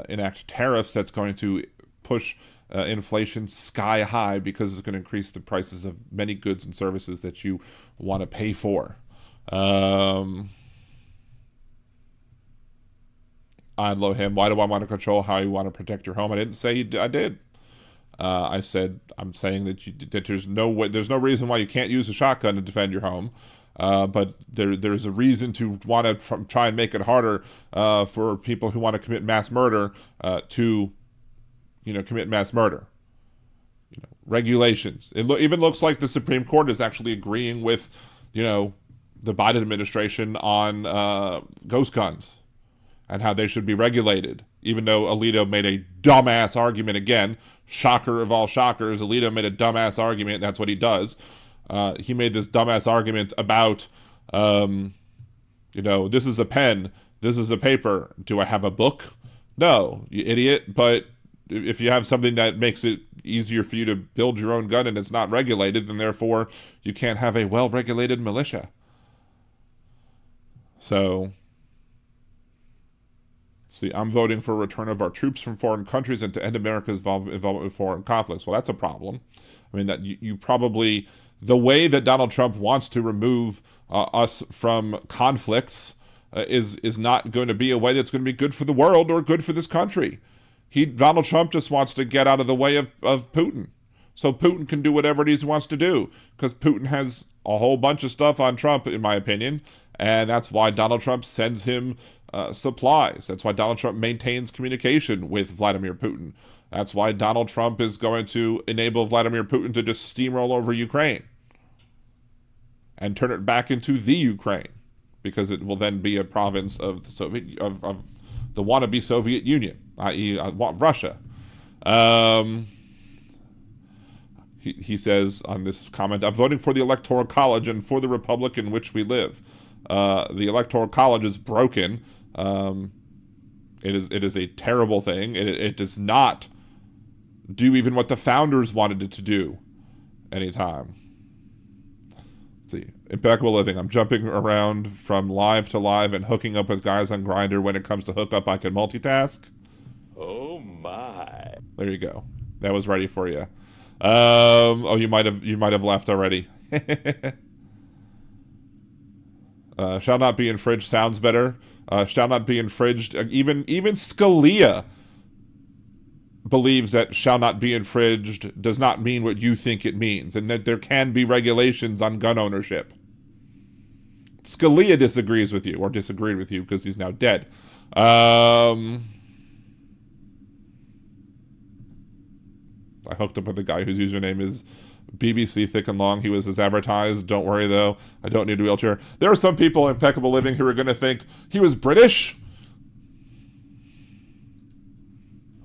enact tariffs that's going to push inflation sky high, because it's going to increase the prices of many goods and services that you want to pay for. I love him. Why do I want to control how you want to protect your home? I didn't say I did. I'm saying that there's no reason why you can't use a shotgun to defend your home, but there's a reason to want to try and make it harder for people who want to commit mass murder to commit mass murder. Regulations. It even looks like the Supreme Court is actually agreeing with the Biden administration on ghost guns and how they should be regulated. Even though Alito made a dumbass argument again, shocker of all shockers, Alito made a dumbass argument. That's what he does. He made this dumbass argument about, this is a pen, this is a paper. Do I have a book? No, you idiot. But if you have something that makes it easier for you to build your own gun and it's not regulated, then therefore you can't have a well-regulated militia. So, see, I'm voting for a return of our troops from foreign countries and to end America's involvement with foreign conflicts. Well, that's a problem. I mean, that you probably, the way that Donald Trump wants to remove us from conflicts is not going to be a way that's going to be good for the world or good for this country. Donald Trump just wants to get out of the way of Putin, so Putin can do whatever it is he wants to do, because Putin has a whole bunch of stuff on Trump, in my opinion, and that's why Donald Trump sends him supplies. That's why Donald Trump maintains communication with Vladimir Putin. That's why Donald Trump is going to enable Vladimir Putin to just steamroll over Ukraine and turn it back into the Ukraine, because it will then be a province of the of the wannabe Soviet Union, i.e., Russia. He says on this comment, I'm voting for the Electoral College and for the republic in which we live. The Electoral College is broken. It is a terrible thing. It does not do even what the founders wanted it to do anytime. Let's see. Impeccable living. I'm jumping around from live to live and hooking up with guys on Grindr. When it comes to hookup, I can multitask. Oh my. There you go. That was ready for you. Oh, you might have left already. Shall not be infringed sounds better. Shall not be infringed. Even Scalia believes that shall not be infringed does not mean what you think it means, and that there can be regulations on gun ownership. Scalia disagrees with you, or disagreed with you, because he's now dead. I hooked up with a guy whose username is BBC Thick and Long. He was as advertised. Don't worry, though. I don't need a wheelchair. There are some people in Impeccable Living who are going to think he was British.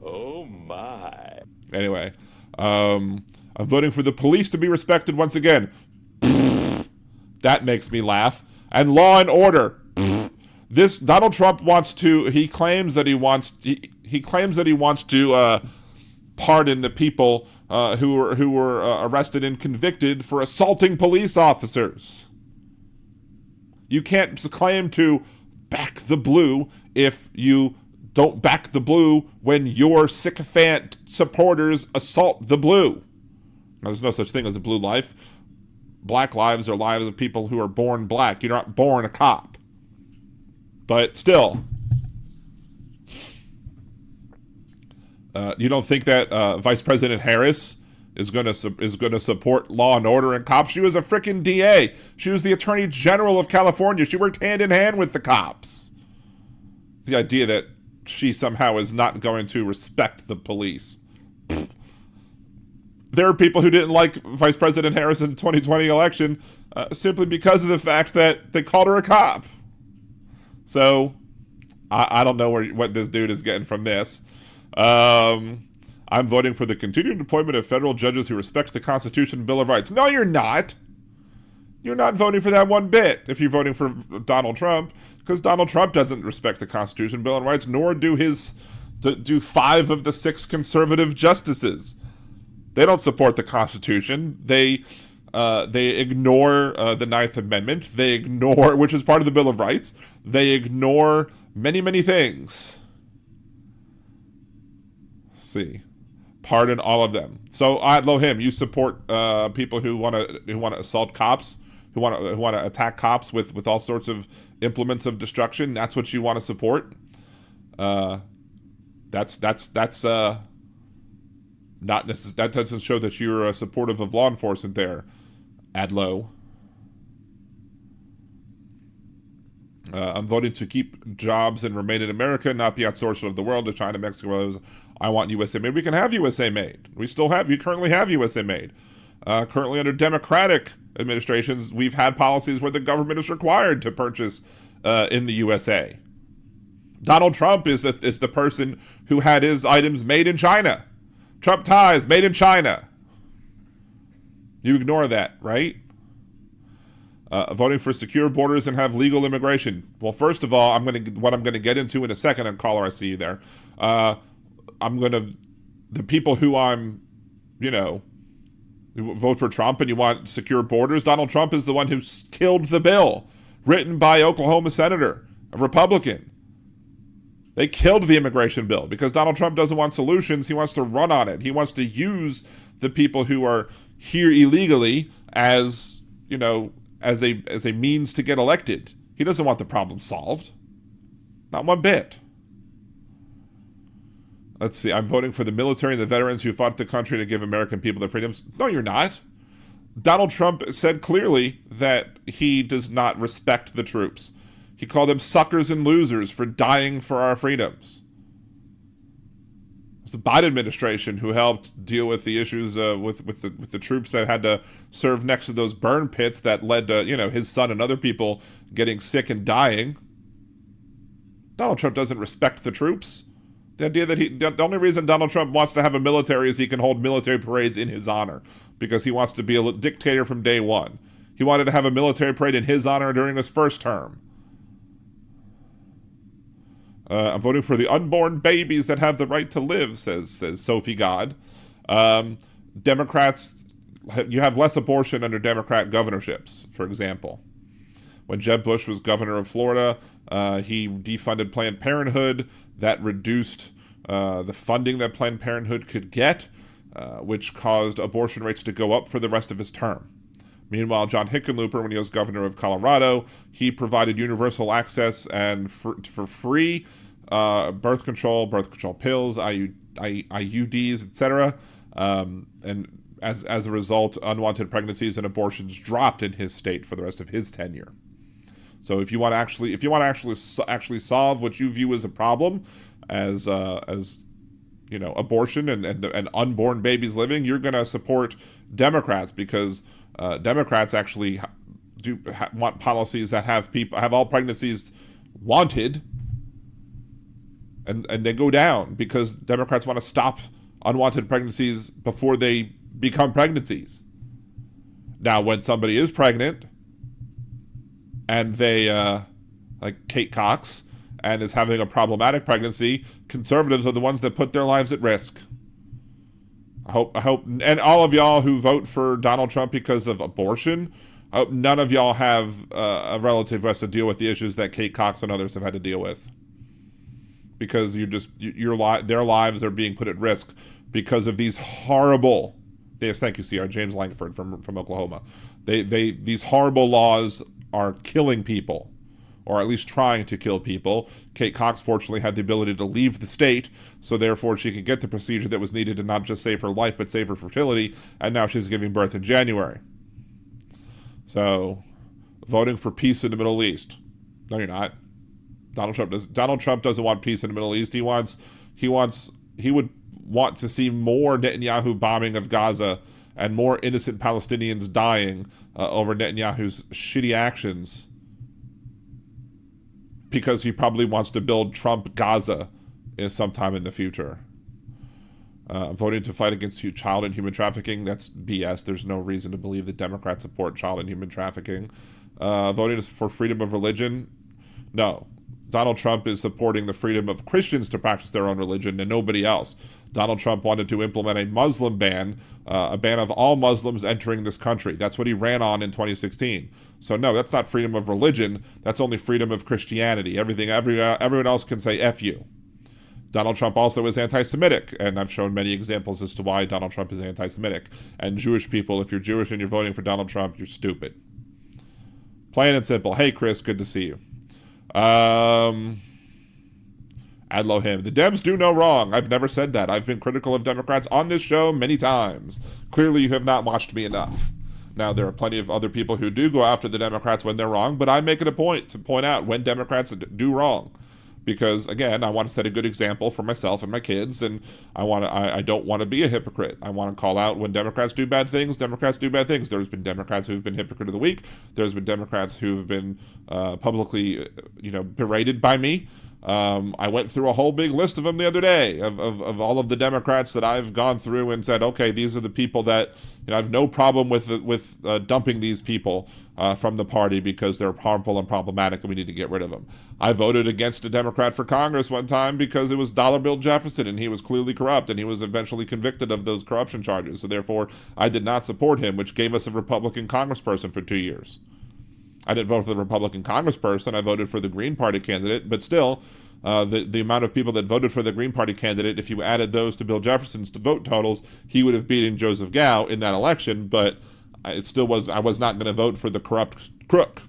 Oh, my. Anyway, I'm voting for the police to be respected once again. That makes me laugh. And law and order. This Donald Trump wants to. He claims that he wants to pardon the people who were arrested and convicted for assaulting police officers. You can't claim to back the blue if you don't back the blue when your sycophant supporters assault the blue. Now, there's no such thing as a blue life. Black lives are lives of people who are born black. You're not born a cop. But still, you don't think that Vice President Harris is going to support law and order and cops? She was a freaking DA. She was the Attorney General of California. She worked hand in hand with the cops. The idea that she somehow is not going to respect the police. There are people who didn't like Vice President Harris in the 2020 election simply because of the fact that they called her a cop. So, I don't know what this dude is getting from this. I'm voting for the continued deployment of federal judges who respect the Constitution and Bill of Rights. No, you're not. You're not voting for that one bit if you're voting for Donald Trump, because Donald Trump doesn't respect the Constitution, Bill of Rights, nor do 5 of the 6 conservative justices. They don't support the Constitution. They ignore the Ninth Amendment. They ignore, which is part of the Bill of Rights. They ignore many, many things. Let's see, pardon all of them. So, Lohim, you support people who want to assault cops, who want to attack cops with all sorts of implements of destruction. That's what you want to support. That's not necessarily, that doesn't show that you're supportive of law enforcement there, Adlo. I'm voting to keep jobs and remain in America, not be outsourced of the world to China, Mexico. I want USA made. We can have USA made. We currently have USA made. Currently under Democratic administrations, we've had policies where the government is required to purchase in the USA. Donald Trump is the person who had his items made in China. Trump ties made in China. You ignore that, right? Voting for secure borders and have legal immigration. Well, first of all, what I'm gonna get into in a second. And caller, I see you there. The people who who vote for Trump and you want secure borders. Donald Trump is the one who killed the bill written by Oklahoma senator, a Republican. They killed the immigration bill because Donald Trump doesn't want solutions. He wants to run on it. He wants to use the people who are here illegally as a means to get elected. He doesn't want the problem solved. Not one bit. Let's see. I'm voting for the military and the veterans who fought the country to give American people their freedoms. No, you're not. Donald Trump said clearly that he does not respect the troops. He called them suckers and losers for dying for our freedoms. It's the Biden administration who helped deal with the issues with the troops that had to serve next to those burn pits that led to, his son and other people getting sick and dying. Donald Trump doesn't respect the troops. The idea that the only reason Donald Trump wants to have a military is he can hold military parades in his honor because he wants to be a dictator from day one. He wanted to have a military parade in his honor during his first term. I'm voting for the unborn babies that have the right to live, says Sophie God. Democrats, you have less abortion under Democrat governorships, for example. When Jeb Bush was governor of Florida, he defunded Planned Parenthood. That reduced the funding that Planned Parenthood could get, which caused abortion rates to go up for the rest of his term. Meanwhile, John Hickenlooper, when he was governor of Colorado, he provided universal access and for free birth control pills, IUDs, etc. And as a result, unwanted pregnancies and abortions dropped in his state for the rest of his tenure. So if you want to actually solve what you view as a problem, as abortion and unborn babies living, you're going to support Democrats because Democrats actually want policies that have all pregnancies wanted, and they go down because Democrats want to stop unwanted pregnancies before they become pregnancies. Now, when somebody is pregnant and they, like Kate Cox, and is having a problematic pregnancy, conservatives are the ones that put their lives at risk. I hope, and all of y'all who vote for Donald Trump because of abortion, I hope none of y'all have a relative who has to deal with the issues that Kate Cox and others have had to deal with. Because their lives are being put at risk because of these horrible, yes, thank you, CR, James Langford from Oklahoma. These horrible laws are killing people, or at least trying to kill people. Kate Cox fortunately had the ability to leave the state, so therefore she could get the procedure that was needed to not just save her life, but save her fertility, and now she's giving birth in January. So, voting for peace in the Middle East. No, you're not. Donald Trump doesn't want peace in the Middle East. He would want to see more Netanyahu bombing of Gaza and more innocent Palestinians dying over Netanyahu's shitty actions, because he probably wants to build Trump Gaza sometime in the future. Voting to fight against child and human trafficking, that's BS. There's no reason to believe that Democrats support child and human trafficking. Voting for freedom of religion, no. Donald Trump is supporting the freedom of Christians to practice their own religion and nobody else. Donald Trump wanted to implement a Muslim ban, a ban of all Muslims entering this country. That's what he ran on in 2016. So no, that's not freedom of religion. That's only freedom of Christianity. Everyone else can say F you. Donald Trump also is anti-Semitic, and I've shown many examples as to why Donald Trump is anti-Semitic. And Jewish people, if you're Jewish and you're voting for Donald Trump, you're stupid. Plain and simple. Hey, Chris, good to see you. Adlohim. The Dems do no wrong. I've never said that. I've been critical of Democrats on this show many times. Clearly, you have not watched me enough. Now, there are plenty of other people who do go after the Democrats when they're wrong, but I make it a point to point out when Democrats do wrong. Because, again, I want to set a good example for myself and my kids, and I don't want to be a hypocrite. I want to call out when Democrats do bad things, Democrats do bad things. There's been Democrats who've been hypocrite of the week. There's been Democrats who've been publicly, berated by me. I went through a whole big list of them the other day of all of the Democrats that I've gone through and said, okay, these are the people that I have no problem with dumping these people from the party because they're harmful and problematic and we need to get rid of them. I voted against a Democrat for Congress one time because it was Dollar Bill Jefferson and he was clearly corrupt and he was eventually convicted of those corruption charges. So therefore, I did not support him, which gave us a Republican congressperson for 2 years. I didn't vote for the Republican congressperson. I voted for the Green Party candidate, but still, the amount of people that voted for the Green Party candidate, if you added those to Bill Jefferson's vote totals, he would have beaten Joseph Gow in that election, but I was not going to vote for the corrupt crook.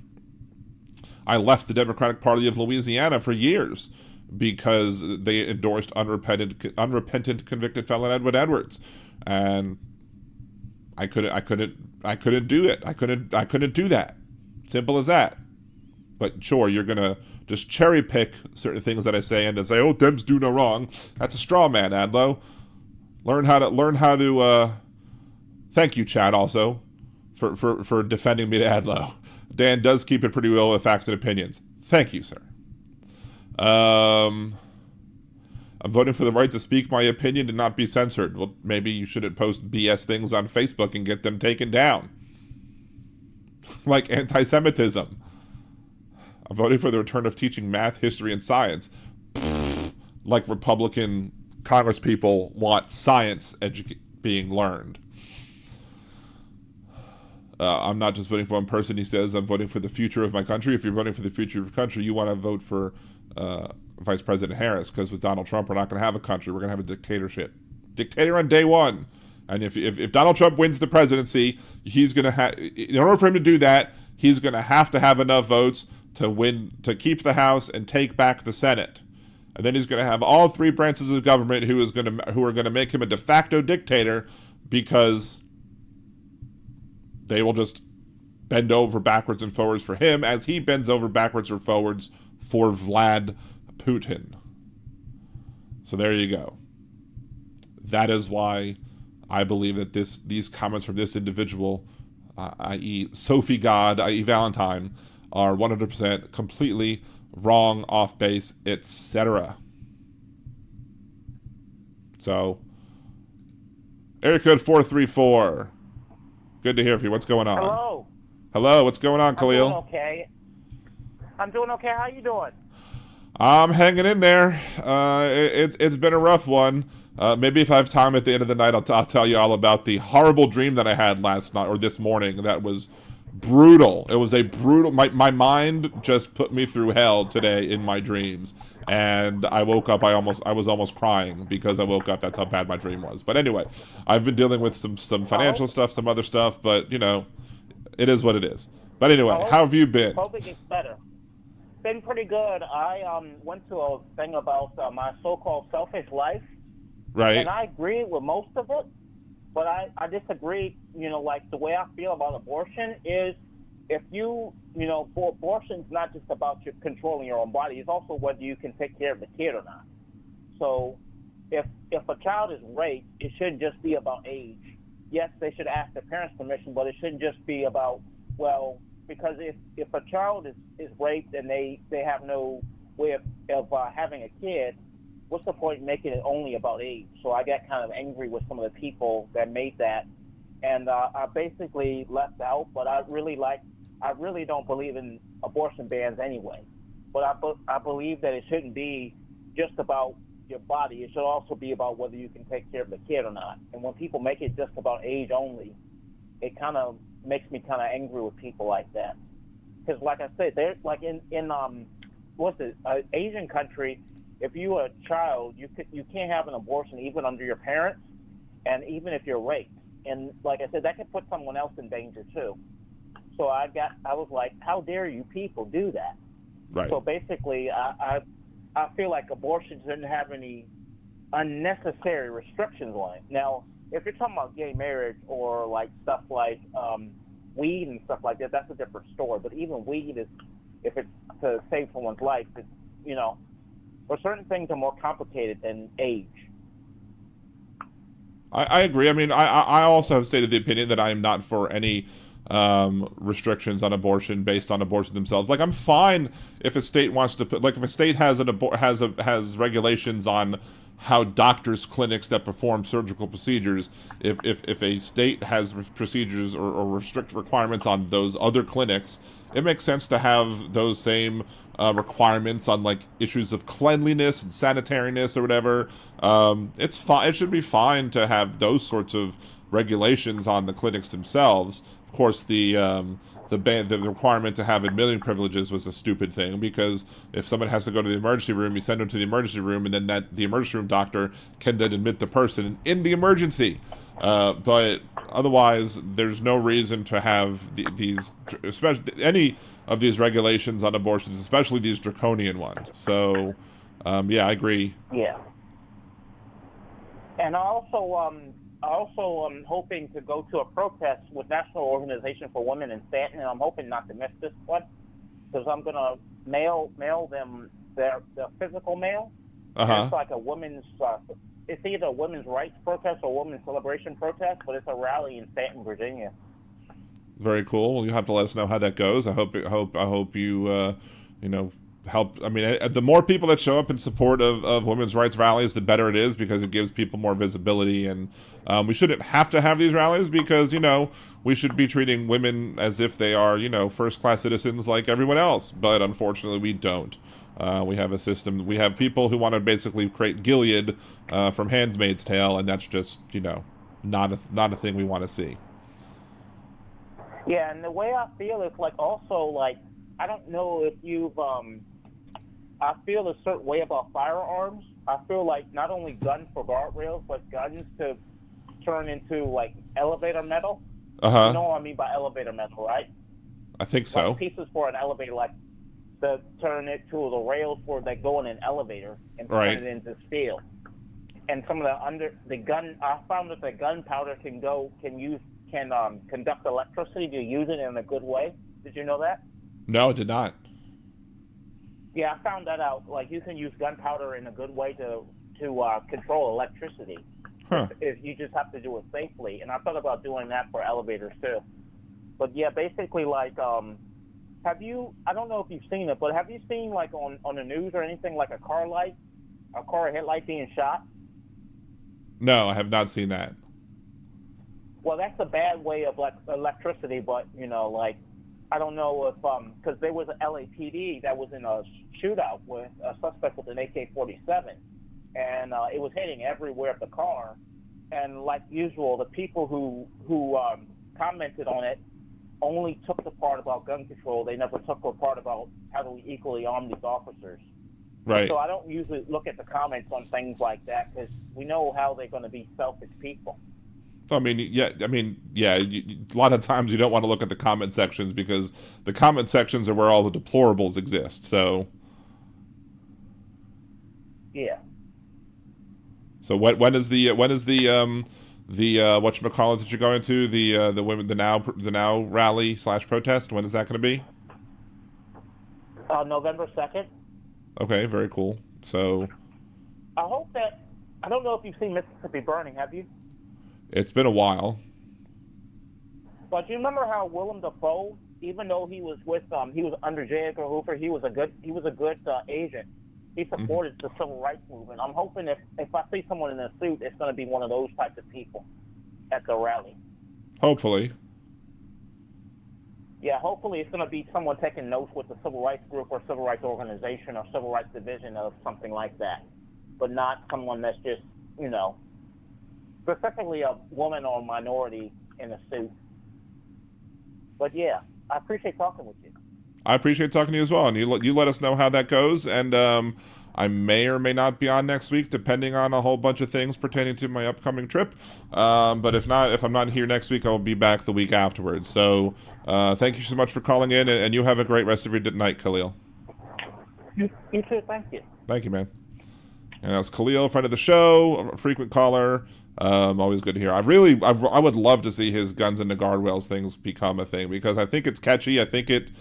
I left the Democratic Party of Louisiana for years because they endorsed unrepentant convicted felon Edwin Edwards, and I couldn't do it. I couldn't do that. Simple as that. But sure, you're gonna just cherry pick certain things that I say and then say, "Oh, Dems do no wrong." That's a straw man, Adlo. Learn how to. Thank you, Chad, also for defending me to Adlo. Dan does keep it pretty well with facts and opinions. Thank you, sir. I'm voting for the right to speak my opinion and not be censored. Well, maybe you shouldn't post BS things on Facebook and get them taken down. Like anti-Semitism. I'm voting for the return of teaching math, history, and science. Like Republican Congress people want science being learned. I'm not just voting for one person, he says. I'm voting for the future of my country. If you're voting for the future of your country, you want to vote for Vice President Harris, because with Donald Trump, we're not going to have a country. We're going to have a dictatorship. Dictator on day one. And if Donald Trump wins the presidency, he's going to have, in order for him to do that, he's going to have enough votes to keep the House and take back the Senate. And then he's going to have all three branches of government who are going to make him a de facto dictator, because they will just bend over backwards and forwards for him as he bends over backwards or forwards for Vlad Putin. So there you go. That is why I believe that these comments from this individual, i.e. Sophie God, i.e. Valentine, are 100% completely wrong, off base, etc. So, area code 434. Good to hear from you. What's going on? Hello. Hello. What's going on, Khalil? I'm doing okay. How you doing? I'm hanging in there. It's been a rough one. Maybe if I have time at the end of the night, I'll tell you all about the horrible dream that I had last night or this morning. That was brutal. It was a brutal. My mind just put me through hell today in my dreams, and I woke up. I was almost crying because I woke up. That's how bad my dream was. But anyway, I've been dealing with some financial stuff, some other stuff. But you know, it is what it is. But anyway, how have you been? Hope it gets better. Been pretty good. I went to a thing about my so-called selfish life, right? And I agree with most of it, but I disagree. You know, like the way I feel about abortion is, if for abortion's not just about you controlling your own body; it's also whether you can take care of the kid or not. So, if a child is raped, it shouldn't just be about age. Yes, they should ask their parents' permission, but it shouldn't just be about, well, because if a child is raped and they have no way of having a kid, what's the point in making it only about age? So I got kind of angry with some of the people that made that, and I basically left out. But I really don't believe in abortion bans anyway. But I believe that it shouldn't be just about your body. It should also be about whether you can take care of the kid or not. And when people make it just about age only, it kind of makes me kind of angry with people like that. Because like I said, they're like in Asian country, if you're a child, you can't have an abortion even under your parents, and even if you're raped. And like I said, that could put someone else in danger too. So I was like, how dare you people do that? Right. So basically, I feel like abortion shouldn't have any unnecessary restrictions on it. Now, if you're talking about gay marriage or like stuff like weed and stuff like that, that's a different story. But even weed is, if it's to save someone's life, it's, or certain things are more complicated than age. I agree. I mean, I also have stated the opinion that I am not for any restrictions on abortion based on abortion themselves. Like, I'm fine if a state wants to put, like, if a state has has regulations on how doctors' clinics that perform surgical procedures, if a state has procedures or restrict requirements on those other clinics, it makes sense to have those same requirements on like issues of cleanliness and sanitariness or whatever. It's fine. It should be fine to have those sorts of regulations on the clinics themselves. Of course, the requirement to have admitting privileges was a stupid thing, because if someone has to go to the emergency room, you send them to the emergency room, and then the emergency room doctor can then admit the person in the emergency. But otherwise, there's no reason to have these, especially any of these regulations on abortions, especially these draconian ones. So Yeah, I agree. Yeah. And I also am hoping to go to a protest with National Organization for Women in Stanton, and I'm hoping not to miss this one because I'm gonna mail them their physical mail. It's like a women's. It's either a women's rights protest or women's celebration protest, but it's a rally in Stanton, Virginia. Very cool. Well, you have to let us know how that goes. I hope you help. I mean, the more people that show up in support of women's rights rallies, the better it is, because it gives people more visibility. And we shouldn't have to have these rallies because, we should be treating women as if they are, first-class citizens like everyone else. But unfortunately, we don't. We have a system. We have people who want to basically create Gilead from Handmaid's Tale, and that's just, not a thing we want to see. Yeah, and the way I feel is also I don't know if you've I feel a certain way about firearms. I feel like not only guns for guardrails, but guns to turn into elevator metal. You know what I mean by elevator metal, right? I think so. Pieces for an elevator, to turn it to the rails where they go in an elevator and turn it into steel. And some of the gun, I found that the gunpowder can conduct electricity to use it in a good way. Did you know that? No, I did not. Yeah, I found that out. You can use gunpowder in a good way to control electricity. If you just have to do it safely. And I thought about doing that for elevators too. But yeah, basically have you, I don't know if you've seen it, but have you seen on the news or anything a car headlight being shot? No, I have not seen that. Well, that's a bad way of electricity, but I don't know if because there was an LAPD that was in a shootout with a suspect with an AK-47, and it was hitting everywhere of the car. And like usual, the people who commented on it only took the part about gun control. They never took the part about how do we equally arm these officers. Right. So I don't usually look at the comments on things like that because we know how they're going to be selfish people. A lot of times you don't want to look at the comment sections because the comment sections are where all the deplorables exist. So. Yeah. So when is the whatchamacallit that you're going to, the women, the now rally / protest? When is that going to be? November 2nd. Okay, very cool. So. I hope that, I don't know if you've seen Mississippi Burning, have you? It's been a while. But do you remember how Willem Dafoe, even though he was he was under J. Edgar Hoover, he was a good agent. He supported the civil rights movement. I'm hoping if I see someone in a suit, it's going to be one of those types of people at the rally. Hopefully. Yeah, hopefully it's going to be someone taking notes with the civil rights group or civil rights organization or civil rights division of something like that, but not someone that's just, specifically a woman or a minority in a suit. But yeah, I appreciate talking with you. I appreciate talking to you as well, and you let us know how that goes, and I may or may not be on next week, depending on a whole bunch of things pertaining to my upcoming trip. But if I'm not here next week, I'll be back the week afterwards. So thank you so much for calling in, and you have a great rest of your night, Khalil. You too, thank you. Thank you, man. And that's Khalil, friend of the show, a frequent caller. Always good to hear. I would love to see his guns and the guardrails things become a thing, because I think it's catchy. I think it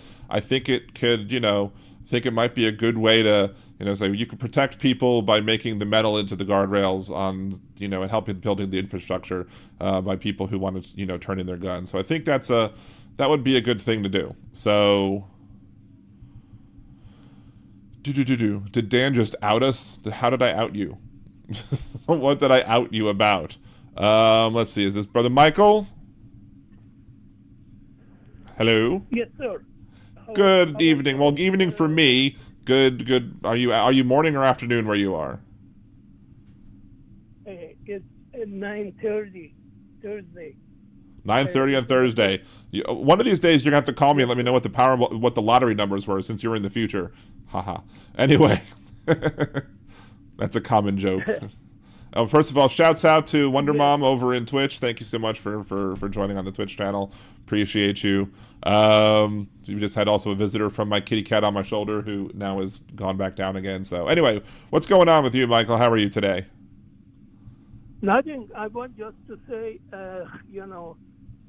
could, I think it might be a good way to, say you can protect people by making the metal into the guardrails on, and helping building the infrastructure by people who want to, turn in their guns. So I think that would be a good thing to do. So, did Dan just out us? How did I out you? What did I out you about? Let's see. Is this Brother Michael? Hello? Yes, sir. Good evening. Well, evening for me. Good. Are you morning or afternoon where you are? It's at 9:30 Thursday. 9:30 on Thursday. One of these days you're gonna have to call me and let me know what the lottery numbers were, since you're in the future. Haha. Anyway, that's a common joke. First of all, shouts out to Wonder Mom over in Twitch. Thank you so much for joining on the Twitch channel. Appreciate you. We just had also a visitor from my kitty cat on my shoulder who now has gone back down again. So anyway, what's going on with you, Michael? How are you today? Nothing. I want just to say,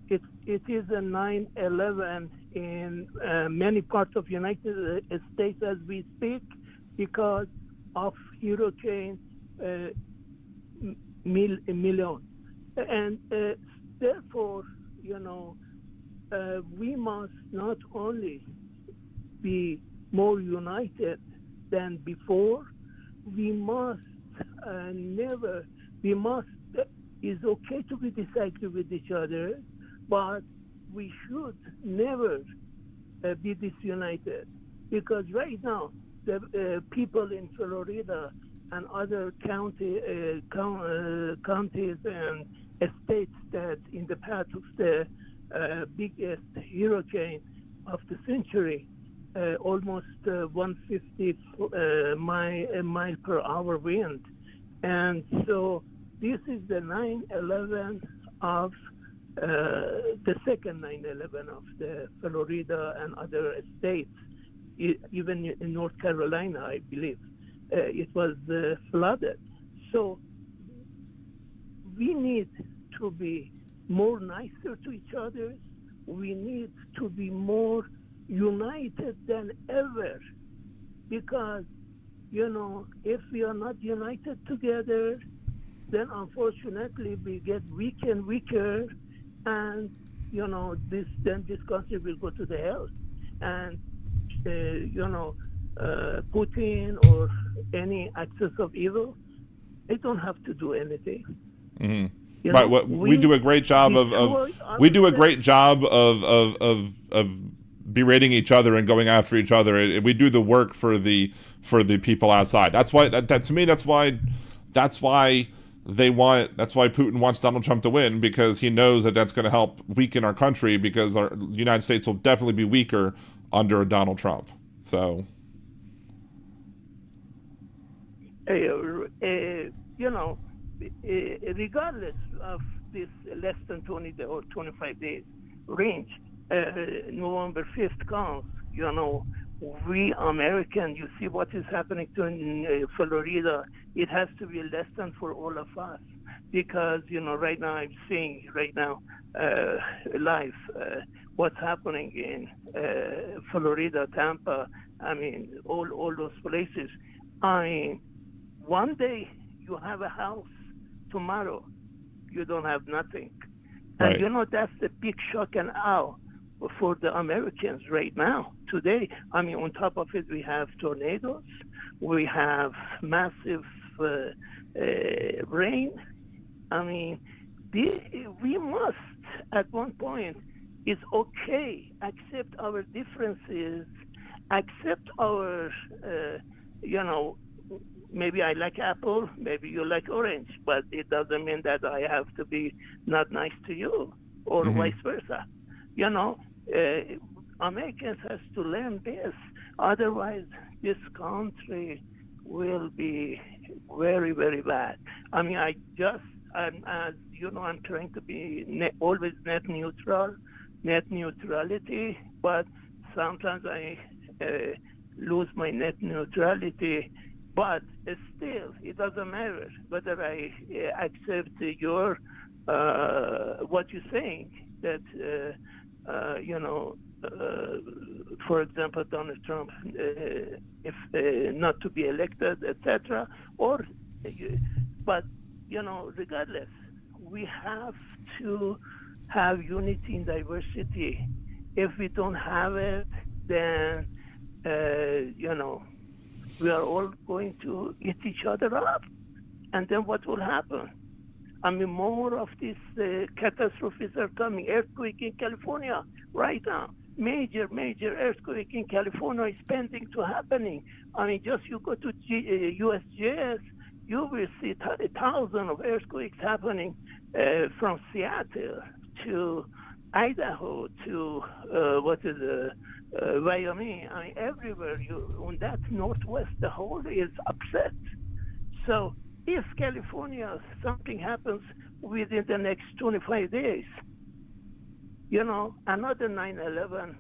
it is a 9/11 in many parts of United States as we speak because of Hurricane Million, and therefore, we must not only be more united than before, we must it's okay to be disagree with each other, but we should never be disunited, because right now the people in Florida and other counties and states that in the path of the biggest hurricane of the century, almost 150 mile per hour wind, and so this is the 9/11 of the second 9/11 of the Florida and other states, even in North Carolina, I believe. It was flooded. So we need to be more nicer to each other. We need to be more united than ever, because, if we are not united together, then unfortunately we get weaker and weaker, and this country will go to the hell. And Putin or any axis of evil, they don't have to do anything. Mm-hmm. Right. We do a great job of berating each other and going after each other. We do the work for the people outside. That's why to me that's why Putin wants Donald Trump to win, because he knows that that's going to help weaken our country, because the United States will definitely be weaker under Donald Trump. So, regardless of this less than 20 or 25 days range, November 5th comes, we Americans, you see what is happening in Florida, it has to be a lesson for all of us, because, right now I'm seeing live what's happening in Florida, Tampa, all those places. One day you have a house, tomorrow you don't have nothing. Right. And that's the big shock and awe for the Americans right now, today. On top of it, we have tornadoes, we have massive rain. We must, at one point, it's okay, accept our differences, accept our, maybe I like apple, maybe you like orange, but it doesn't mean that I have to be not nice to you, or vice versa. Americans has to learn this. Otherwise, this country will be very, very bad. I'm trying to be always net neutrality, but sometimes I lose my net neutrality. But still, it doesn't matter whether I accept your what you're saying, that for example, Donald Trump, if not to be elected, etc. But regardless, we have to have unity in diversity. If we don't have it, then we are all going to eat each other up, and then what will happen? More of these catastrophes are coming. Earthquake in California right now. Major earthquake in California is pending to happening. Just you go to USGS, you will see thousands of earthquakes happening from Seattle to Idaho to Wyoming. Everywhere on that northwest, the whole is upset. So if California, something happens within the next 25 days, another 9/11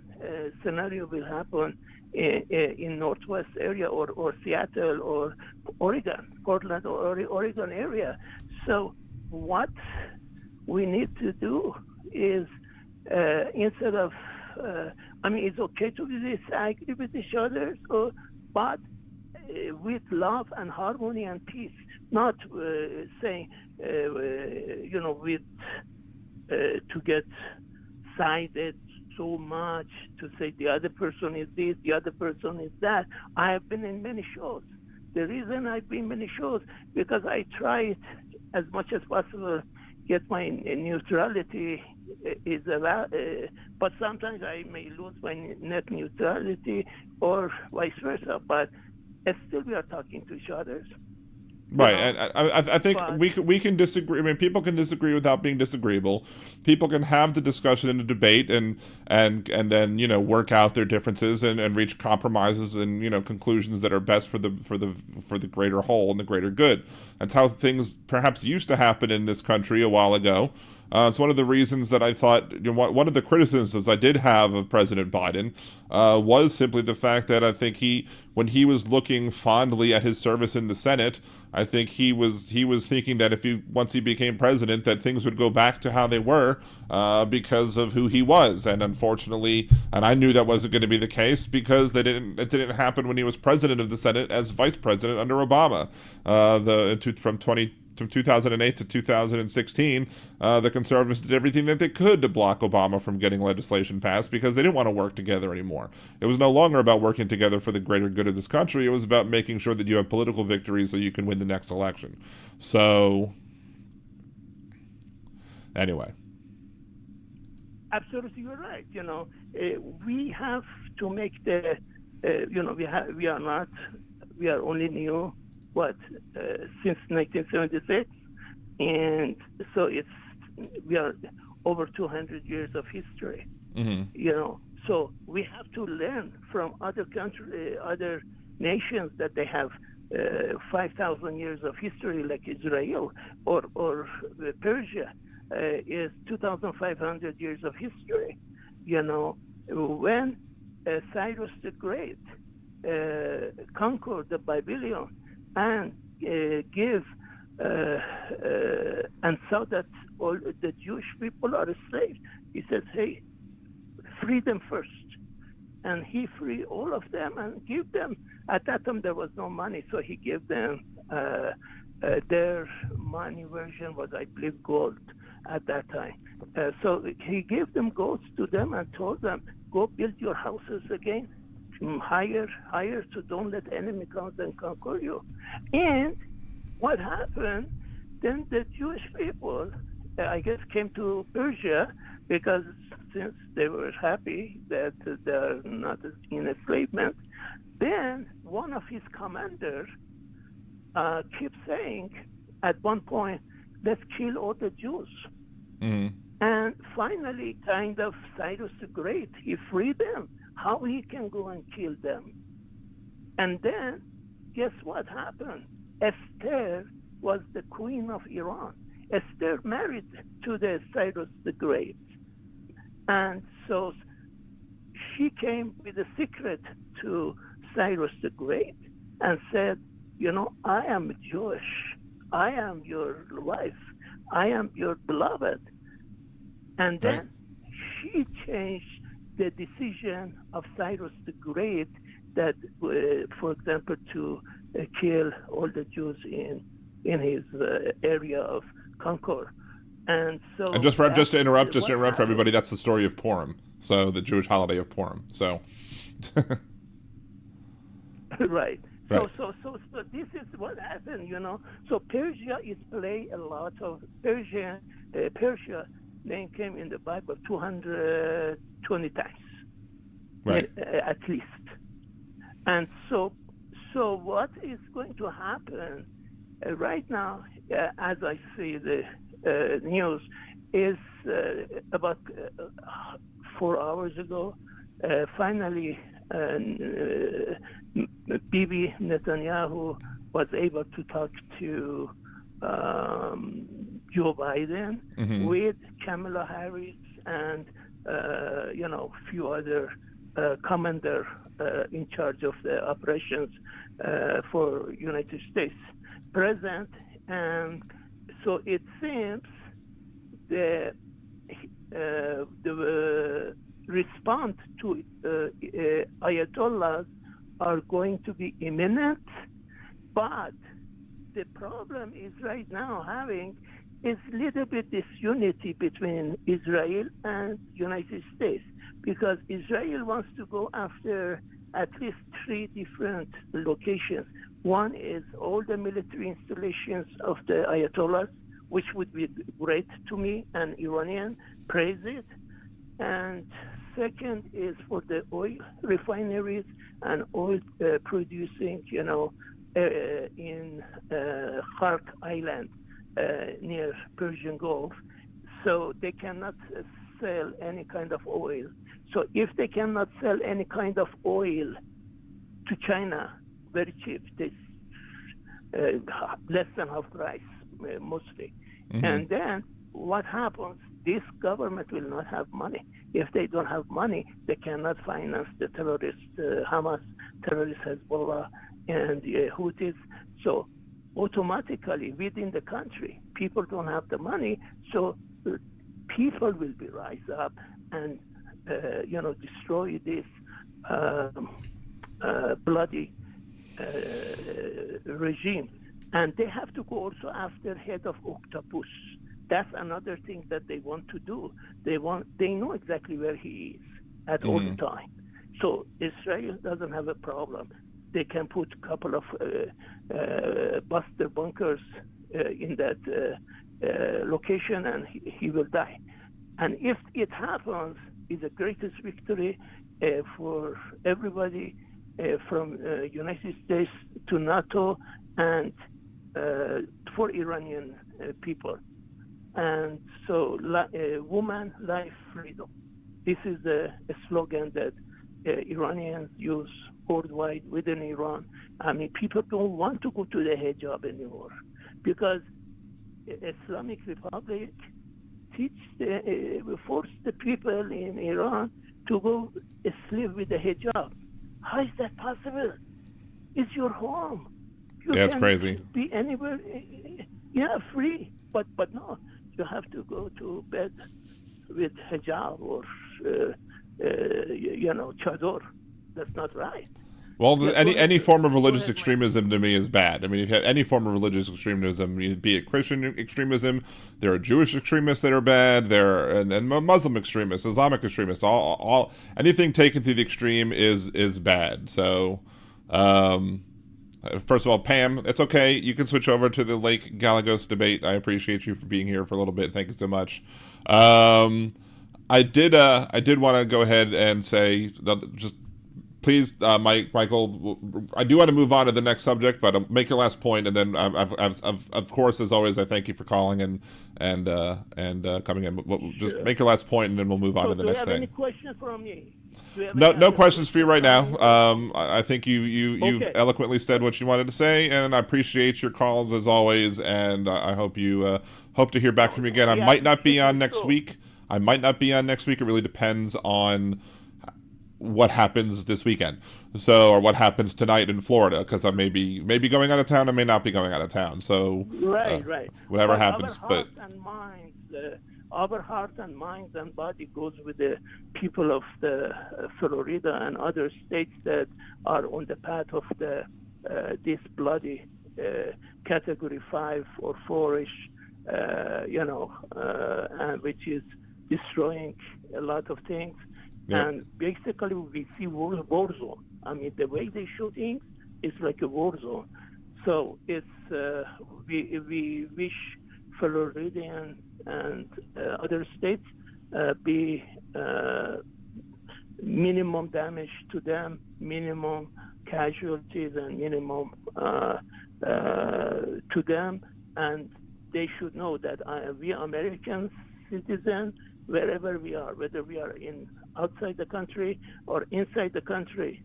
scenario will happen in Northwest area or Seattle or Oregon, Portland or Oregon area. So what we need to do is instead of, it's okay to disagree with each other, but with love and harmony and peace, not saying, with to get sided so much, to say the other person is this, the other person is that. I have been in many shows. The reason I've been in many shows because I try as much as possible get my neutrality is allowed, but sometimes I may lose my net neutrality or vice versa. But still, we are talking to each other. Right, and I think we can disagree. I mean, people can disagree without being disagreeable. People can have the discussion and the debate, and then work out their differences and reach compromises and conclusions that are best for the greater whole and the greater good. That's how things perhaps used to happen in this country a while ago. It's one of the reasons that I thought one of the criticisms I did have of President Biden was simply the fact that I think when he was looking fondly at his service in the Senate, I think he was thinking that once he became president, that things would go back to how they were because of who he was. And unfortunately, and I knew that wasn't going to be the case because it didn't happen when he was president of the Senate as vice president under Obama. From 2008 to 2016, the conservatives did everything that they could to block Obama from getting legislation passed because they didn't want to work together anymore. It was no longer about working together for the greater good of this country. It was about making sure that you have political victories so you can win the next election. So, anyway. Absolutely, you're right. We have to make we are only new. Since 1976, and so we are over 200 years of history. Mm-hmm. So we have to learn from other countries, other nations that they have 5,000 years of history, like Israel or Persia is 2,500 years of history. When Cyrus the Great conquered the Babylon and give and saw that all the Jewish people are slaves, he says, hey, free them first. And he freed all of them and give them. At that time, there was no money, so he gave them their money version was, I believe, gold at that time. So he gave them gold to them and told them, go build your houses again, higher, so don't let enemy come and conquer you. And what happened, then the Jewish people, I guess, came to Persia because since they were happy that they're not in enslavement, then one of his commanders kept saying at one point, let's kill all the Jews. Mm-hmm. And finally, kind of, Cyrus the Great, he freed them. How he can go and kill them? And then, guess what happened? Esther was the queen of Iran. Esther married to the Cyrus the Great. And so she came with a secret to Cyrus the Great and said, I am Jewish. I am your wife. I am your beloved. And then she changed the decision of Cyrus the Great that, for example, to kill all the Jews in his area of Concord. And so, and just to interrupt for everybody, that's the story of Purim, so the Jewish holiday of Purim. So, right. So this is what happened, So Persia is play a lot of Persia name came in the Bible 220 times, right? At least. And so what is going to happen right now, as I see the news, is about 4 hours ago, finally Bibi Netanyahu was able to talk to Joe Biden with Kamala Harris and few other commander in charge of the operations for United States present, and so it seems the response to Ayatollahs are going to be imminent, but the problem is right now having is little bit disunity between Israel and United States, because Israel wants to go after at least 3 different locations. One is all the military installations of the Ayatollahs, which would be great to me, and Iranian praise it. And second is for the oil refineries and oil producing, in Khark Island near Persian Gulf. So they cannot sell any kind of oil. So if they cannot sell any kind of oil to China, very cheap, this less than half price mostly. And then what happens? This government will not have money. If they don't have money, they cannot finance the terrorists, Hamas, terrorists, Hezbollah, and Houthis. So automatically within the country, people don't have the money. So people will be rise up and destroy this bloody regime. And they have to go also after head of octopus. That's another thing that they want to do. They know exactly where he is at all the time. So Israel doesn't have a problem. They can put a couple of buster bunkers in that location, and he will die. And if it happens, it's the greatest victory for everybody from United States to NATO and for Iranian people. And so, woman, life, freedom. This is a slogan that Iranians use worldwide within Iran. I mean, people don't want to go to the hijab anymore because Islamic Republic force the people in Iran to go sleep with the hijab. How is that possible? It's your home. You it's crazy. Be anywhere, free. But no, you have to go to bed with hijab or chador. That's not right. Well, any form of religious extremism to me is bad. I mean, if you have any form of religious extremism, be it Christian extremism, there are Jewish extremists that are bad. And Muslim extremists, Islamic extremists. All anything taken to the extreme is bad. So, first of all, Pam, it's okay. You can switch over to the Lake Galagos debate. I appreciate you for being here for a little bit. Thank you so much. I did want to go ahead and say just. Please, Michael, I do want to move on to the next subject, but make your last point, and then of course, as always, I thank you for calling and coming in. Just make your last point, and then we'll move on to the next thing. Do you have any questions from me? No questions for you right now. I think you've eloquently said what you wanted to say, and I appreciate your calls as always, and I hope you hope to hear back from you again. I might not be on next week. It really depends on what happens this weekend, or what happens tonight in Florida, because I may be going out of town, I may not be going out of town. So right. Whatever happens, but our heart and minds and body goes with the people of the Florida and other states that are on the path of the this bloody category 5 or 4-ish, and which is destroying a lot of things. Yeah. And basically, we see war zone. I mean, the way they show things is like a war zone. So it's we wish Floridian and other states be minimum damage to them, minimum casualties, and minimum to them. And they should know that we American citizens, wherever we are, whether we are outside the country or inside the country,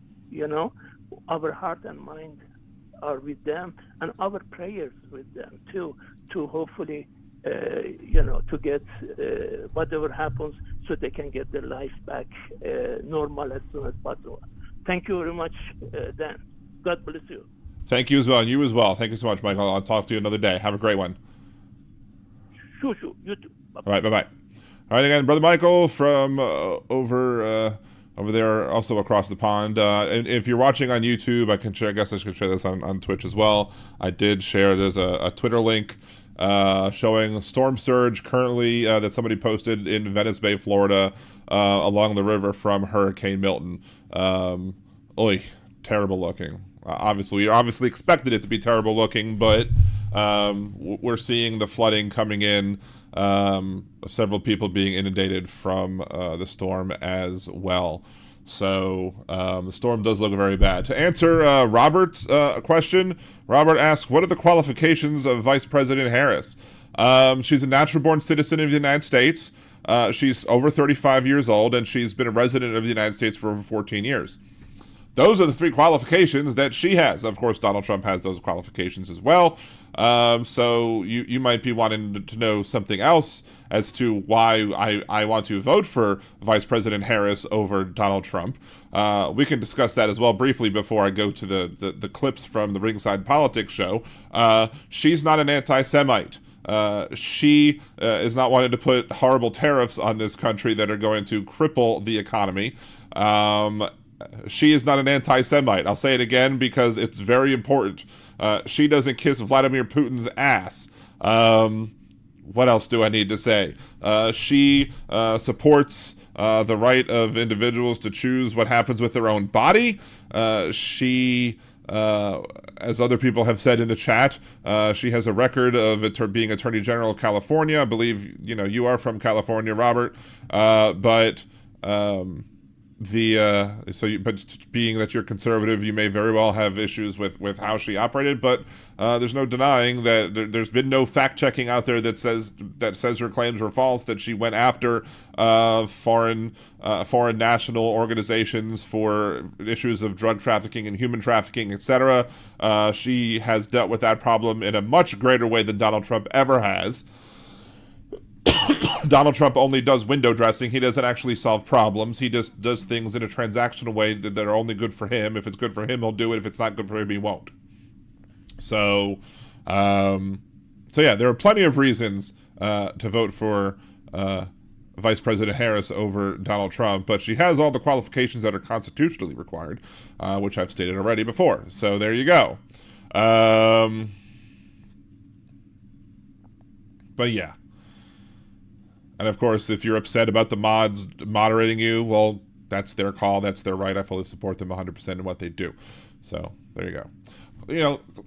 our heart and mind are with them, and our prayers with them too, to hopefully, to get whatever happens, so they can get their life back normal as soon as possible. Thank you very much, Dan. God bless you. Thank you as well, and you as well. Thank you so much, Michael. I'll talk to you another day. Have a great one. Sure. You too. Bye-bye. All right, bye-bye. All right, again, Brother Michael from over there, also across the pond. And if you're watching on YouTube, I guess I should share this on Twitch as well. I did share, there's a Twitter link showing storm surge currently that somebody posted in Venice Bay, Florida, along the river from Hurricane Milton. Terrible looking. We obviously expected it to be terrible looking, but we're seeing the flooding coming in, several people being inundated from the storm as well. So the storm does look very bad. To answer Robert's question, Robert asks, what are the qualifications of Vice President Harris? She's a natural-born citizen of the United States. She's over 35 years old, and she's been a resident of the United States for over 14 years. Those are the three qualifications that she has. Of course, Donald Trump has those qualifications as well. So you might be wanting to know something else as to why I want to vote for Vice President Harris over Donald Trump. We can discuss that as well briefly before I go to the clips from the Ringside Politics show. She's not an anti-Semite. She is not wanting to put horrible tariffs on this country that are going to cripple the economy. She is not an anti-Semite. I'll say it again because it's very important. She doesn't kiss Vladimir Putin's ass. What else do I need to say? She supports the right of individuals to choose what happens with their own body. She, as other people have said in the chat, she has a record of being Attorney General of California. I believe, you are from California, Robert. But being that you're conservative, you may very well have issues with how she operated, but there's no denying that there's been no fact checking out there that says her claims were false, that she went after foreign national organizations for issues of drug trafficking and human trafficking, etc. She has dealt with that problem in a much greater way than Donald Trump ever has. Donald Trump only does window dressing. He doesn't actually solve problems. He just does things in a transactional way that are only good for him. If it's good for him, he'll do it. If it's not good for him, he won't. So yeah, there are plenty of reasons to vote for Vice President Harris over Donald Trump, but she has all the qualifications that are constitutionally required, which I've stated already before. So there you go. But yeah. And of course, if you're upset about the mods moderating you, well, that's their call, that's their right. I fully support them 100% in what they do. So there you go.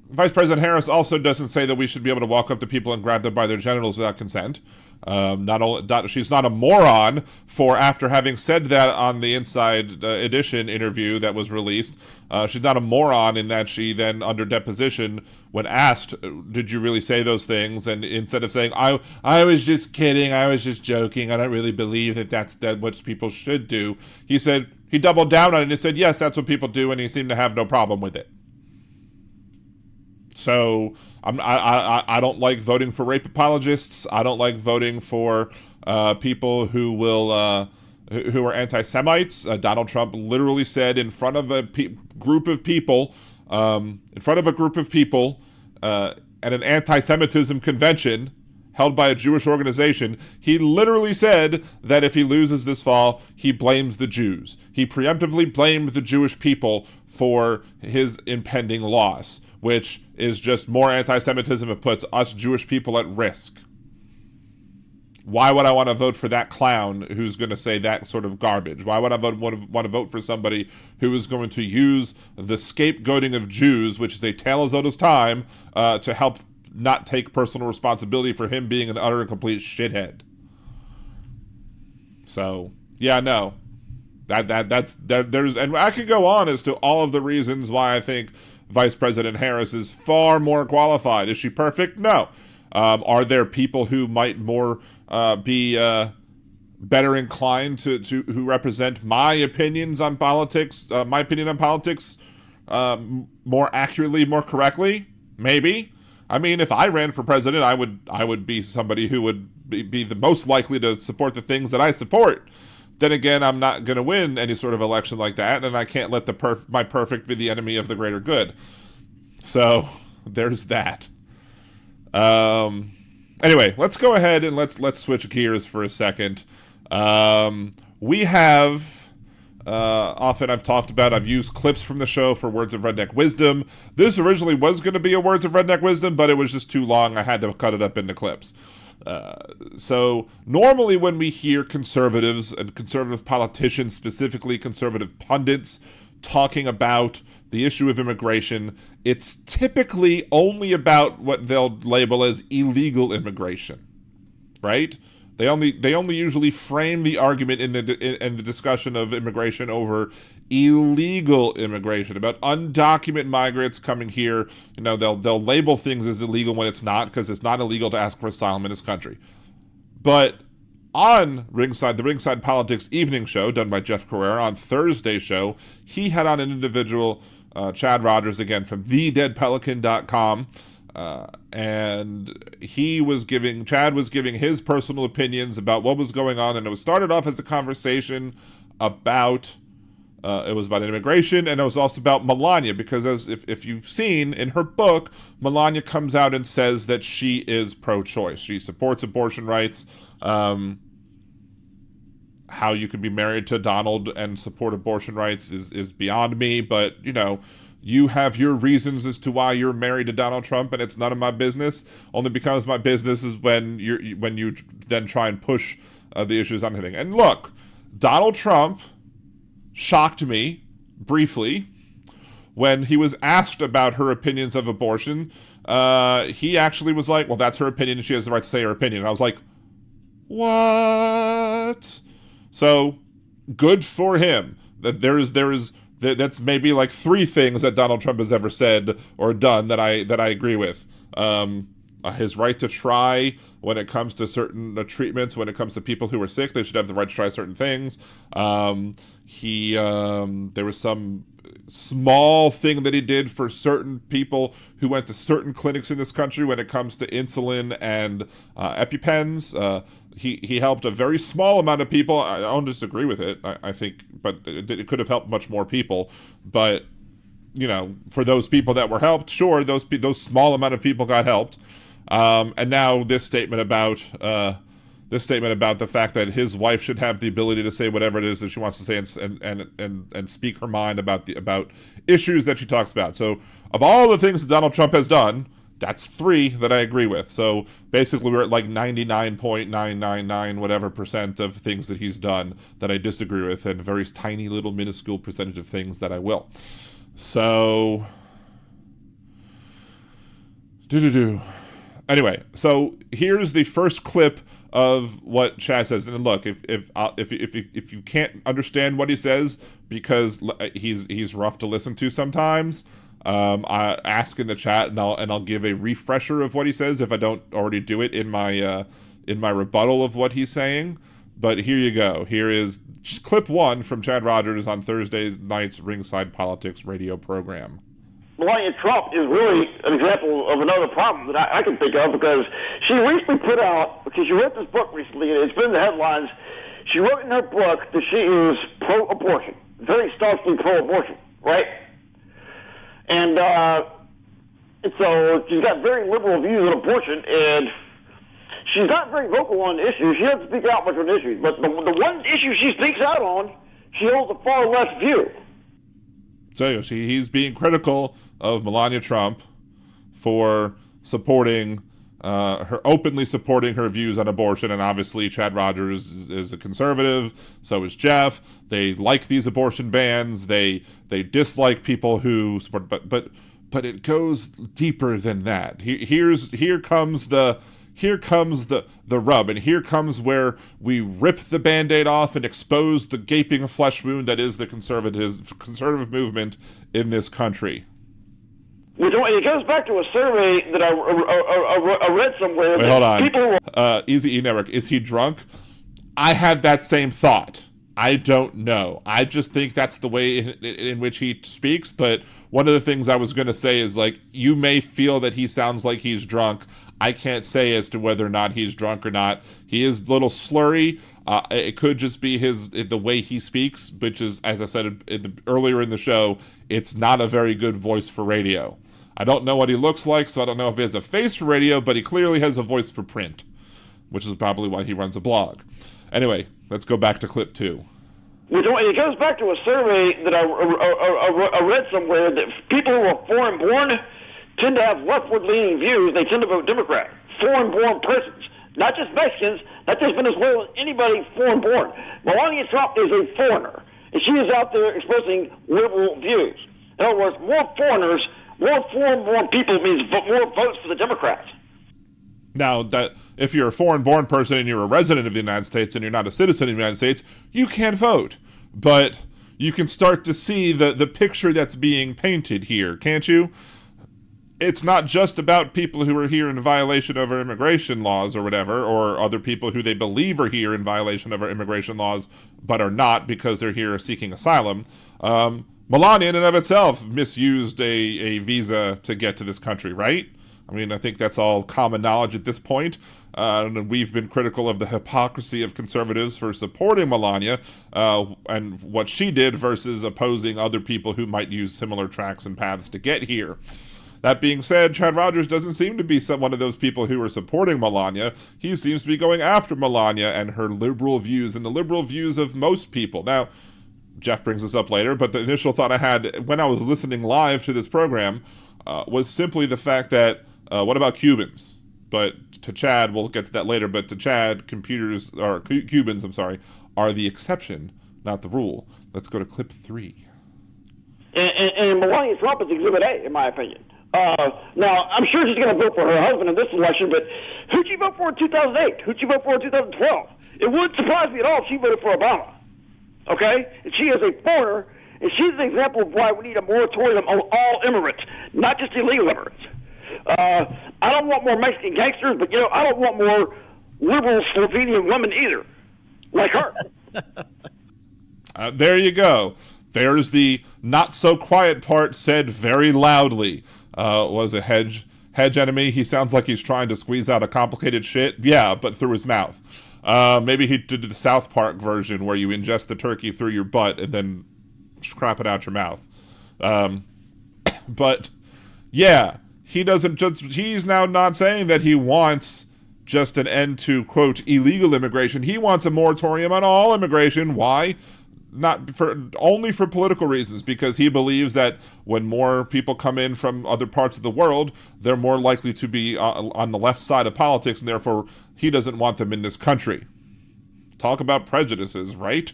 Vice President Harris also doesn't say that we should be able to walk up to people and grab them by their genitals without consent. She's not a moron for, after having said that on the Inside Edition interview that was released, she's not a moron in that she then, under deposition, when asked, did you really say those things? And instead of saying, I was just kidding, I was just joking, I don't really believe that's what people should do, he said, he doubled down on it and he said, yes, that's what people do, and he seemed to have no problem with it. So I don't like voting for rape apologists. I don't like voting for people who will who are anti-Semites. Donald Trump literally said in front of a group of people, at an anti-Semitism convention held by a Jewish organization, he literally said that if he loses this fall, he blames the Jews. He preemptively blamed the Jewish people for his impending loss, which is just more anti-Semitism. It puts us Jewish people at risk. Why would I want to vote for that clown who's going to say that sort of garbage? Why would I want to vote for somebody who is going to use the scapegoating of Jews, which is a tale as old as time, to help not take personal responsibility for him being an utter and complete shithead? So, yeah, no. There's, and I could go on as to all of the reasons why I think Vice President Harris is far more qualified. Is she perfect? No. Are there people who might more be better inclined to who represent my opinions on politics? My opinion on politics? more accurately, more correctly? Maybe. I mean, if I ran for president, I would be somebody who would be the most likely to support the things that I support. Then again, I'm not going to win any sort of election like that, and I can't let my perfect be the enemy of the greater good. So there's that. Anyway, let's go ahead and let's switch gears for a second. We have often I've used clips from the show for Words of Redneck Wisdom. This originally was going to be a Words of Redneck Wisdom, but it was just too long. I had to cut it up into clips. So normally when we hear conservatives and conservative politicians, specifically conservative pundits, talking about the issue of immigration, it's typically only about what they'll label as illegal immigration, right? They only usually frame the argument in the discussion of immigration over illegal immigration, about undocumented migrants coming here. You know, they'll label things as illegal when it's not, because it's not illegal to ask for asylum in this country. But on the Ringside Politics evening show done by Jeff Crouere, on Thursday's show, he had on an individual, Chad Rogers, again from thedeadpelican.com. And Chad was giving his personal opinions about what was going on, and it was started off as a conversation about it was about immigration, and it was also about Melania, because if you've seen in her book, Melania comes out and says that she is pro-choice. She supports abortion rights. How you could be married to Donald and support abortion rights is beyond me, but you have your reasons as to why you're married to Donald Trump, and it's none of my business. Only becomes my business is when you then try and push the issues on anything. And look, Donald Trump shocked me briefly when he was asked about her opinions of abortion. He actually was like, "Well, that's her opinion, and she has the right to say her opinion." And I was like, "What?" So good for him. That that's maybe like 3 things that Donald Trump has ever said or done that I agree with. His right to try when it comes to certain treatments, when it comes to people who are sick, they should have the right to try certain things. There was some small thing that he did for certain people who went to certain clinics in this country when it comes to insulin and EpiPens. He helped a very small amount of people. I don't disagree with it, I think, but it could have helped much more people. But for those people that were helped, sure, those small amount of people got helped. And now this statement about the fact that his wife should have the ability to say whatever it is that she wants to say and speak her mind about issues that she talks about. So of all the things that Donald Trump has done, that's 3 that I agree with. So basically we're at like 99.999 whatever % of things that he's done that I disagree with, and a very tiny little minuscule percentage of things that I will. So anyway, so here's the first clip of what Chad says. And look, if you can't understand what he says because he's rough to listen to sometimes, I ask in the chat, and I'll give a refresher of what he says if I don't already do it in my rebuttal of what he's saying. But here you go. Here is clip 1 from Chad Rogers on Thursday night's Ringside Politics radio program. Melania Trump is really an example of another problem that I can think of, because she recently put out, because she wrote this book recently, and it's been in the headlines. She wrote in her book that she is pro-abortion, very staunchly pro-abortion, right? And so she's got very liberal views on abortion, and she's not very vocal on issues. She doesn't speak out much on issues, but the one issue she speaks out on, she holds a far left view. So he's being critical of Melania Trump for openly supporting her views on abortion, and obviously Chad Rogers is a conservative. So is Jeff. They like these abortion bans. They dislike people who support, but it goes deeper than that. Here comes the rub, and here comes where we rip the Band-Aid off and expose the gaping flesh wound that is the conservative movement in this country. It goes back to a survey that I read somewhere. Wait, hold on. Easy E Network, is he drunk? I had that same thought. I don't know. I just think that's the way in which he speaks. But one of the things I was going to say is, like, you may feel that he sounds like he's drunk. I can't say as to whether or not he's drunk or not. He is a little slurry. It could just be the way he speaks, which is, as I said earlier in the show, it's not a very good voice for radio. I don't know what he looks like, so I don't know if he has a face for radio, but he clearly has a voice for print, which is probably why he runs a blog. Anyway, let's go back to clip 2. It goes back to a survey that I read somewhere that people who are foreign-born tend to have leftward-leaning views. They tend to vote Democrat. Foreign-born persons, not just Mexicans, not just Venezuelans, anybody foreign-born. Melania Trump is a foreigner, and she is out there expressing liberal views. In other words, more foreigners, more foreign-born people means more votes for the Democrats. Now, that if you're a foreign-born person and you're a resident of the United States and you're not a citizen of the United States, you can't vote. But you can start to see the picture that's being painted here, can't you? It's not just about people who are here in violation of our immigration laws or whatever, or other people who they believe are here in violation of our immigration laws, but are not because they're here seeking asylum. Melania in and of itself misused a visa to get to this country, right? I mean, I think that's all common knowledge at this point. And we've been critical of the hypocrisy of conservatives for supporting Melania and what she did versus opposing other people who might use similar tracks and paths to get here. That being said, Chad Rogers doesn't seem to be one of those people who are supporting Melania. He seems to be going after Melania and her liberal views and the liberal views of most people. Now, Jeff brings this up later, but the initial thought I had when I was listening live to this program was simply the fact that what about Cubans? But to Chad, we'll get to that later, but to Chad, Cubans, are the exception, not the rule. Let's go to clip 3. And Melania Trump is Exhibit A, in my opinion. Now, I'm sure she's going to vote for her husband in this election, but who'd she vote for in 2008? Who'd she vote for in 2012? It wouldn't surprise me at all if she voted for Obama. Okay? And she is a foreigner, and she's an example of why we need a moratorium on all immigrants, not just illegal immigrants. I don't want more Mexican gangsters, but, I don't want more liberal Slovenian women either, like her. There you go. There's the not-so-quiet part said very loudly. Was a hedge enemy? He sounds like he's trying to squeeze out a complicated shit. Yeah, but through his mouth. Maybe he did the South Park version where you ingest the turkey through your butt and then crap it out your mouth. But, yeah, he's now not saying that he wants just an end to, quote, illegal immigration. He wants a moratorium on all immigration. Why? Only for political reasons, because he believes that when more people come in from other parts of the world, they're more likely to be on the left side of politics, and therefore he doesn't want them in this country. Talk about prejudices, right?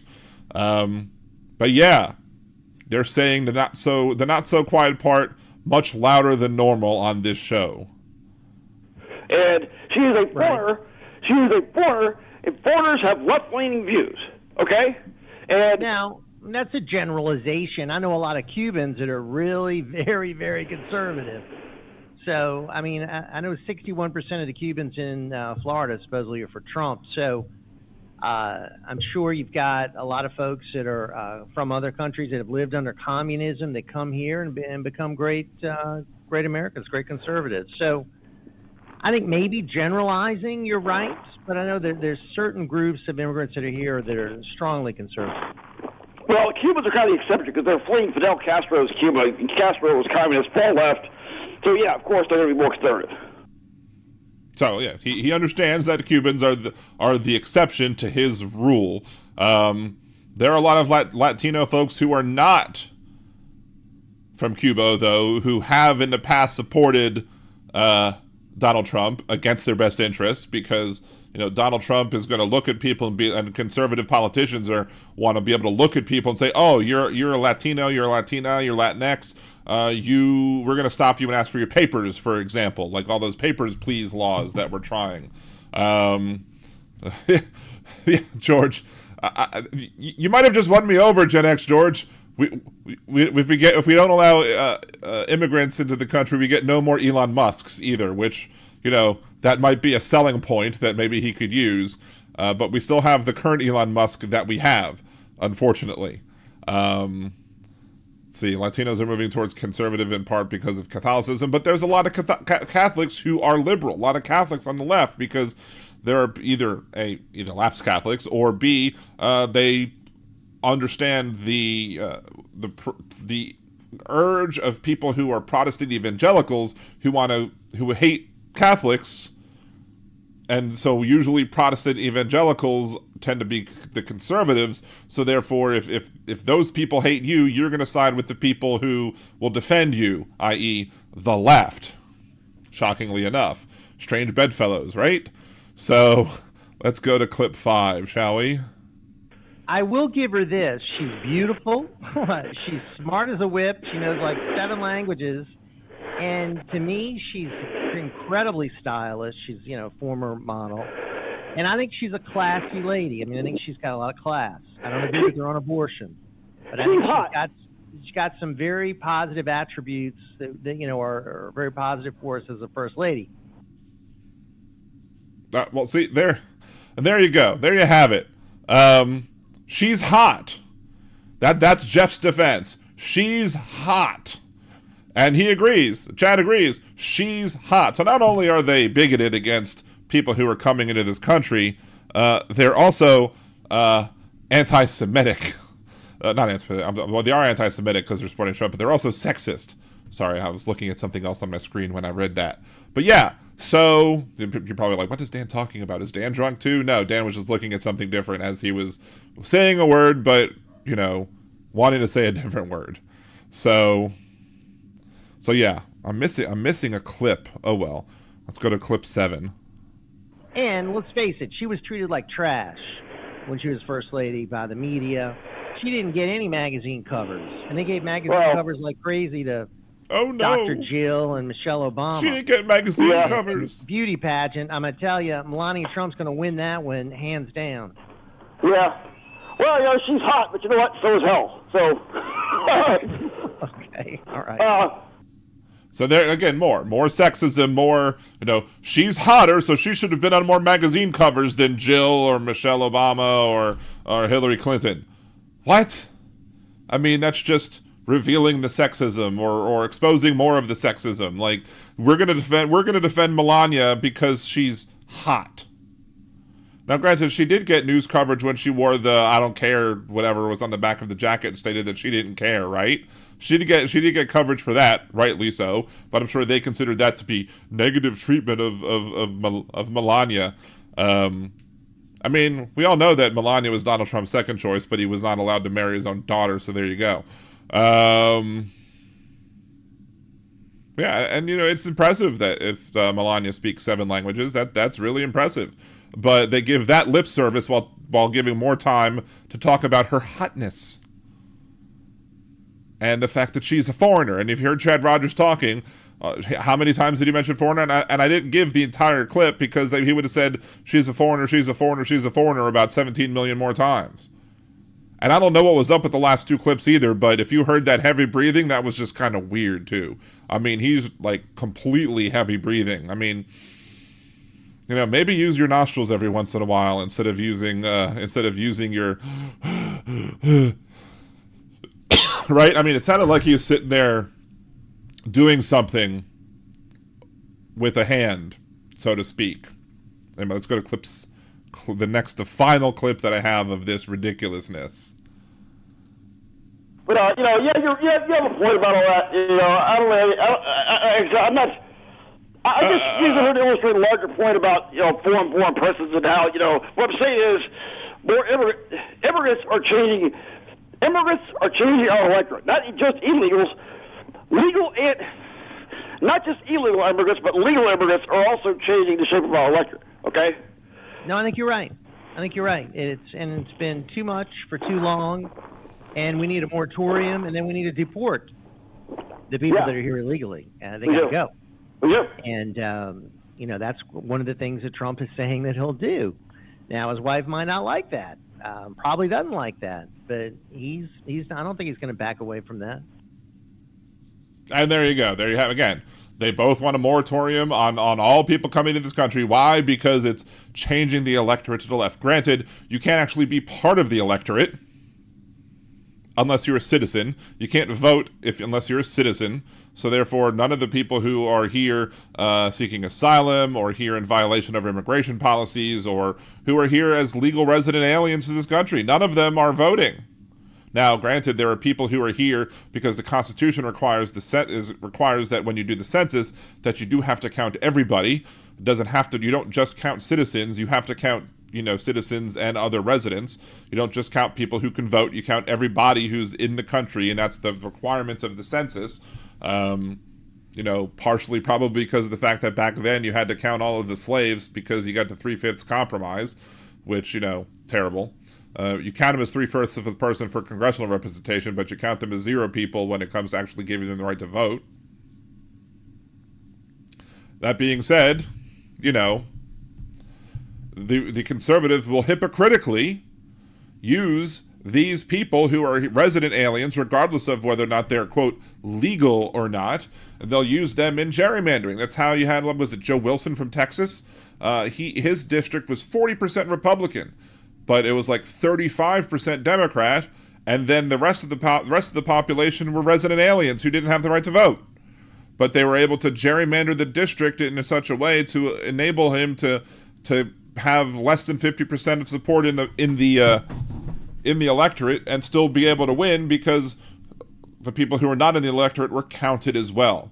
But yeah, they're saying the not so quiet part much louder than normal on this show. And she is a foreigner. She is a foreigner, and foreigners have left-leaning views. Okay. And now, that's a generalization. I know a lot of Cubans that are really very, very conservative. So, I mean, I know 61% of the Cubans in Florida supposedly are for Trump. So, I'm sure you've got a lot of folks that are from other countries that have lived under communism that come here and become great Americans, great conservatives. So, I think maybe generalizing, you're right. But I know that there's certain groups of immigrants that are here that are strongly conservative. Well, Cubans are kind of the exception because they're fleeing Fidel Castro's Cuba. Castro was communist, far left. So, yeah, of course, they're going to be more conservative. So, yeah, he understands that Cubans are the exception to his rule. There are a lot of Latino folks who are not from Cuba, though, who have in the past supported Donald Trump against their best interests because Donald Trump is going to look at people and conservative politicians want to be able to look at people and say, oh, you're a Latino, you're a Latina, you're Latinx. We're going to stop you and ask for your papers, for example, like all those papers, please laws that we're trying. Yeah, George, you might have just won me over, Gen X, George. If we don't allow immigrants into the country, we get no more Elon Musks either, which, that might be a selling point that maybe he could use. But we still have the current Elon Musk that we have. unfortunately. See, Latinos are moving towards conservative in part because of Catholicism, but there's a lot of Catholics who are liberal. A lot of Catholics on the left because there are either lapsed Catholics or B, they understand the urge of people who are Protestant evangelicals who hate Catholics, and so usually Protestant evangelicals tend to be the conservatives. So therefore, if those people hate you, you're going to side with the people who will defend you, i.e., the left. Shockingly enough, strange bedfellows, right? So let's go to clip 5, shall we? I will give her this. She's beautiful. She's smart as a whip. She knows like 7 languages. And to me, she's incredibly stylish. She's, former model. And I think she's a classy lady. I mean, I think she's got a lot of class. I don't agree with her on abortion. But I think she's got some very positive attributes that are very positive for us as a first lady. Well, see, there you go. There you have it. She's hot. That's Jeff's defense. She's hot. And he agrees. Chad agrees. She's hot. So not only are they bigoted against people who are coming into this country, they're also anti-Semitic. Not anti-Semitic. Well, they are anti-Semitic because they're supporting Trump, but they're also sexist. Sorry, I was looking at something else on my screen when I read that. But yeah, so you're probably like, what is Dan talking about? Is Dan drunk too? No, Dan was just looking at something different as he was saying a word, but, wanting to say a different word. So yeah, I'm missing a clip. Oh well. Let's go to clip 7. And let's face it, she was treated like trash when she was first lady by the media. She didn't get any magazine covers, and they gave magazine covers like crazy to Dr. Jill and Michelle Obama. She didn't get magazine covers. Beauty pageant. I'm gonna tell you, Melania Trump's gonna win that one hands down. Yeah. Well, she's hot, but you know what? So is hell. So. Okay. All right. So there again, more sexism, more, she's hotter, so she should have been on more magazine covers than Jill or Michelle Obama or Hillary Clinton. What? I mean, that's just revealing the sexism or exposing more of the sexism. Like, we're gonna defend Melania because she's hot. Now, granted, she did get news coverage when she wore the "I don't care" whatever was on the back of the jacket and stated that she didn't care, right? She did get coverage for that, rightly so. But I'm sure they considered that to be negative treatment of Melania. I mean, we all know that Melania was Donald Trump's second choice, but he was not allowed to marry his own daughter. So there you go. Yeah, and it's impressive that if Melania speaks 7 languages, that's really impressive. But they give that lip service while giving more time to talk about her hotness and the fact that she's a foreigner. And if you heard Chad Rogers talking, how many times did he mention foreigner? And I didn't give the entire clip because he would have said she's a foreigner, she's a foreigner, she's a foreigner about 17 million more times. And I don't know what was up with the last 2 clips either, but if you heard that heavy breathing, that was just kind of weird too. I mean, he's like completely heavy breathing. I mean, maybe use your nostrils every once in a while instead of using your right. I mean, it sounded like he was sitting there doing something with a hand, so to speak. Anyway, let's go to clips. The final clip that I have of this ridiculousness. But you have a point about all that. I'm not. I just use it to illustrate a larger point about foreign-born persons and how what I'm saying is more immigrants are changing. Immigrants are changing our electorate, not just illegals, legal and not just illegal immigrants, but legal immigrants are also changing the shape of our electorate. Okay. No, I think you're right. It's been too much for too long, and we need a moratorium, and then we need to deport the people that are here illegally. They got to go. Yeah. And that's one of the things that Trump is saying that he'll do. Now, his wife might not like that. Probably doesn't like that, but he's. I don't think he's going to back away from that. And there you go. There you have it again. They both want a moratorium on all people coming to this country. Why? Because it's changing the electorate to the left. Granted, you can't actually be part of the electorate unless you're a citizen. You can't vote unless you're a citizen. So therefore, none of the people who are here seeking asylum or here in violation of immigration policies or who are here as legal resident aliens to this country, none of them are voting. Now, granted, there are people who are here because the Constitution requires that when you do the census that you do have to count everybody. It doesn't have to. You don't just count citizens. You have to count, citizens and other residents. You don't just count people who can vote. You count everybody who's in the country, and that's the requirement of the census. Partially probably because of the fact that back then you had to count all of the slaves because you got the 3/5 compromise, which, terrible. You count them as 3/5 of a person for congressional representation, but you count them as 0 people when it comes to actually giving them the right to vote. That being said, the conservatives will hypocritically use these people who are resident aliens, regardless of whether or not they're, quote, legal or not, and they'll use them in gerrymandering. That's how you had, was it Joe Wilson from Texas? His district was 40% Republican, but it was like 35% Democrat, and then the rest of the population were resident aliens who didn't have the right to vote. But they were able to gerrymander the district in such a way to enable him to have less than 50% of support in the electorate and still be able to win because the people who are not in the electorate were counted as well.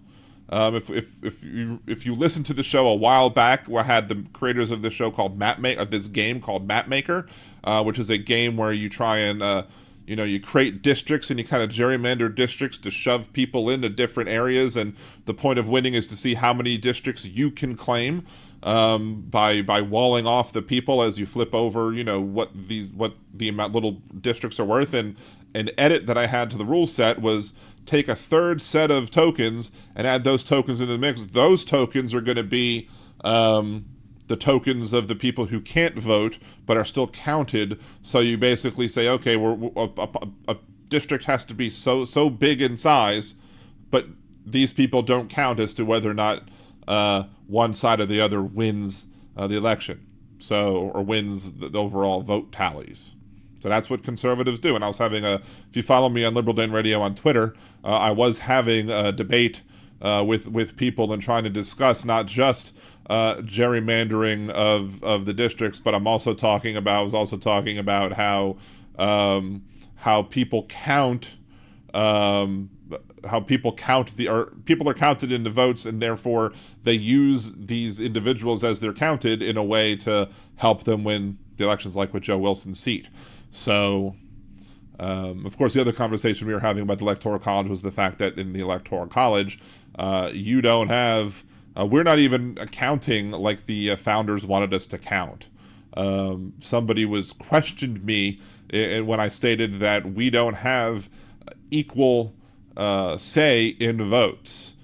If you listen to the show a while back, I had the creators of this show called this game called Map Maker, which is a game where you try and you create districts and you kind of gerrymander districts to shove people into different areas, and the point of winning is to see how many districts you can claim by walling off the people as you flip over, what the amount little districts are worth. And an edit that I had to the rule set was take a third set of tokens and add those tokens into the mix. Those tokens are going to be the tokens of the people who can't vote but are still counted. So you basically say, okay, a district has to be so big in size, but these people don't count as to whether or not one side or the other wins the election, or wins the overall vote tallies. So that's what conservatives do. And I was having if you follow me on Liberal Dan Radio on Twitter, I was having a debate with people and trying to discuss not just gerrymandering of the districts, but I was also talking about how people count. People are counted in the votes, and therefore they use these individuals as they're counted in a way to help them win the elections, like with Joe Wilson's seat. So, of course, the other conversation we were having about the Electoral College was the fact that in the Electoral College, you don't have, we're not even counting like the founders wanted us to count. Somebody questioned me when I stated that we don't have equal say in votes.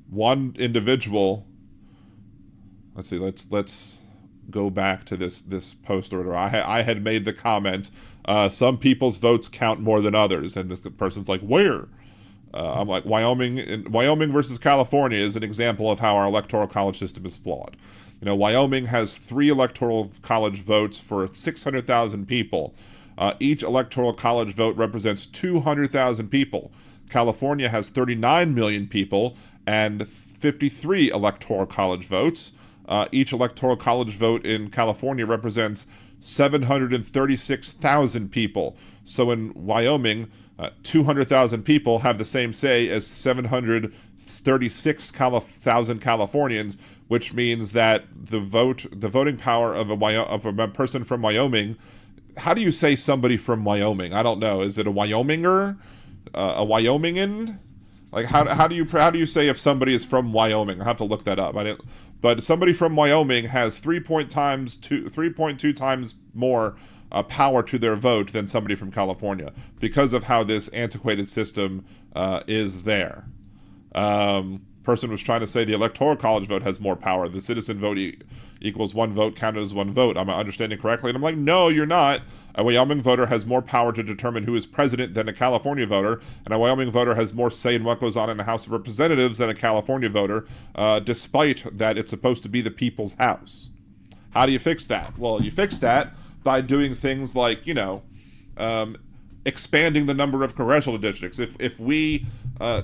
One individual, let's go back to this post order. I had made the comment, some people's votes count more than others, and this person's like, where? I'm like, Wyoming versus California is an example of how our electoral college system is flawed. Wyoming has 3 electoral college votes for 600,000 people. Each electoral college vote represents 200,000 people. California has 39 million people and 53 electoral college votes. Each electoral college vote in California represents 736,000 people. So in Wyoming, 200,000 people have the same say as 736,000 Californians, which means that the voting power of a person from Wyoming. How do you say somebody from Wyoming? I don't know. Is it a Wyominger? A Wyomingan? Like how do you say if somebody is from Wyoming? I have to look that up. But somebody from Wyoming has 3.2 times more power to their vote than somebody from California because of how this antiquated system is there. Person was trying to say the electoral college vote has more power. The citizen vote equals one vote counted as one vote. Am I understanding correctly? And I'm like, no, you're not. A Wyoming voter has more power to determine who is president than a California voter, and a Wyoming voter has more say in what goes on in the House of Representatives than a California voter, despite that it's supposed to be the people's house. How do you fix that? Well, you fix that by doing things like, expanding the number of congressional districts. If we, I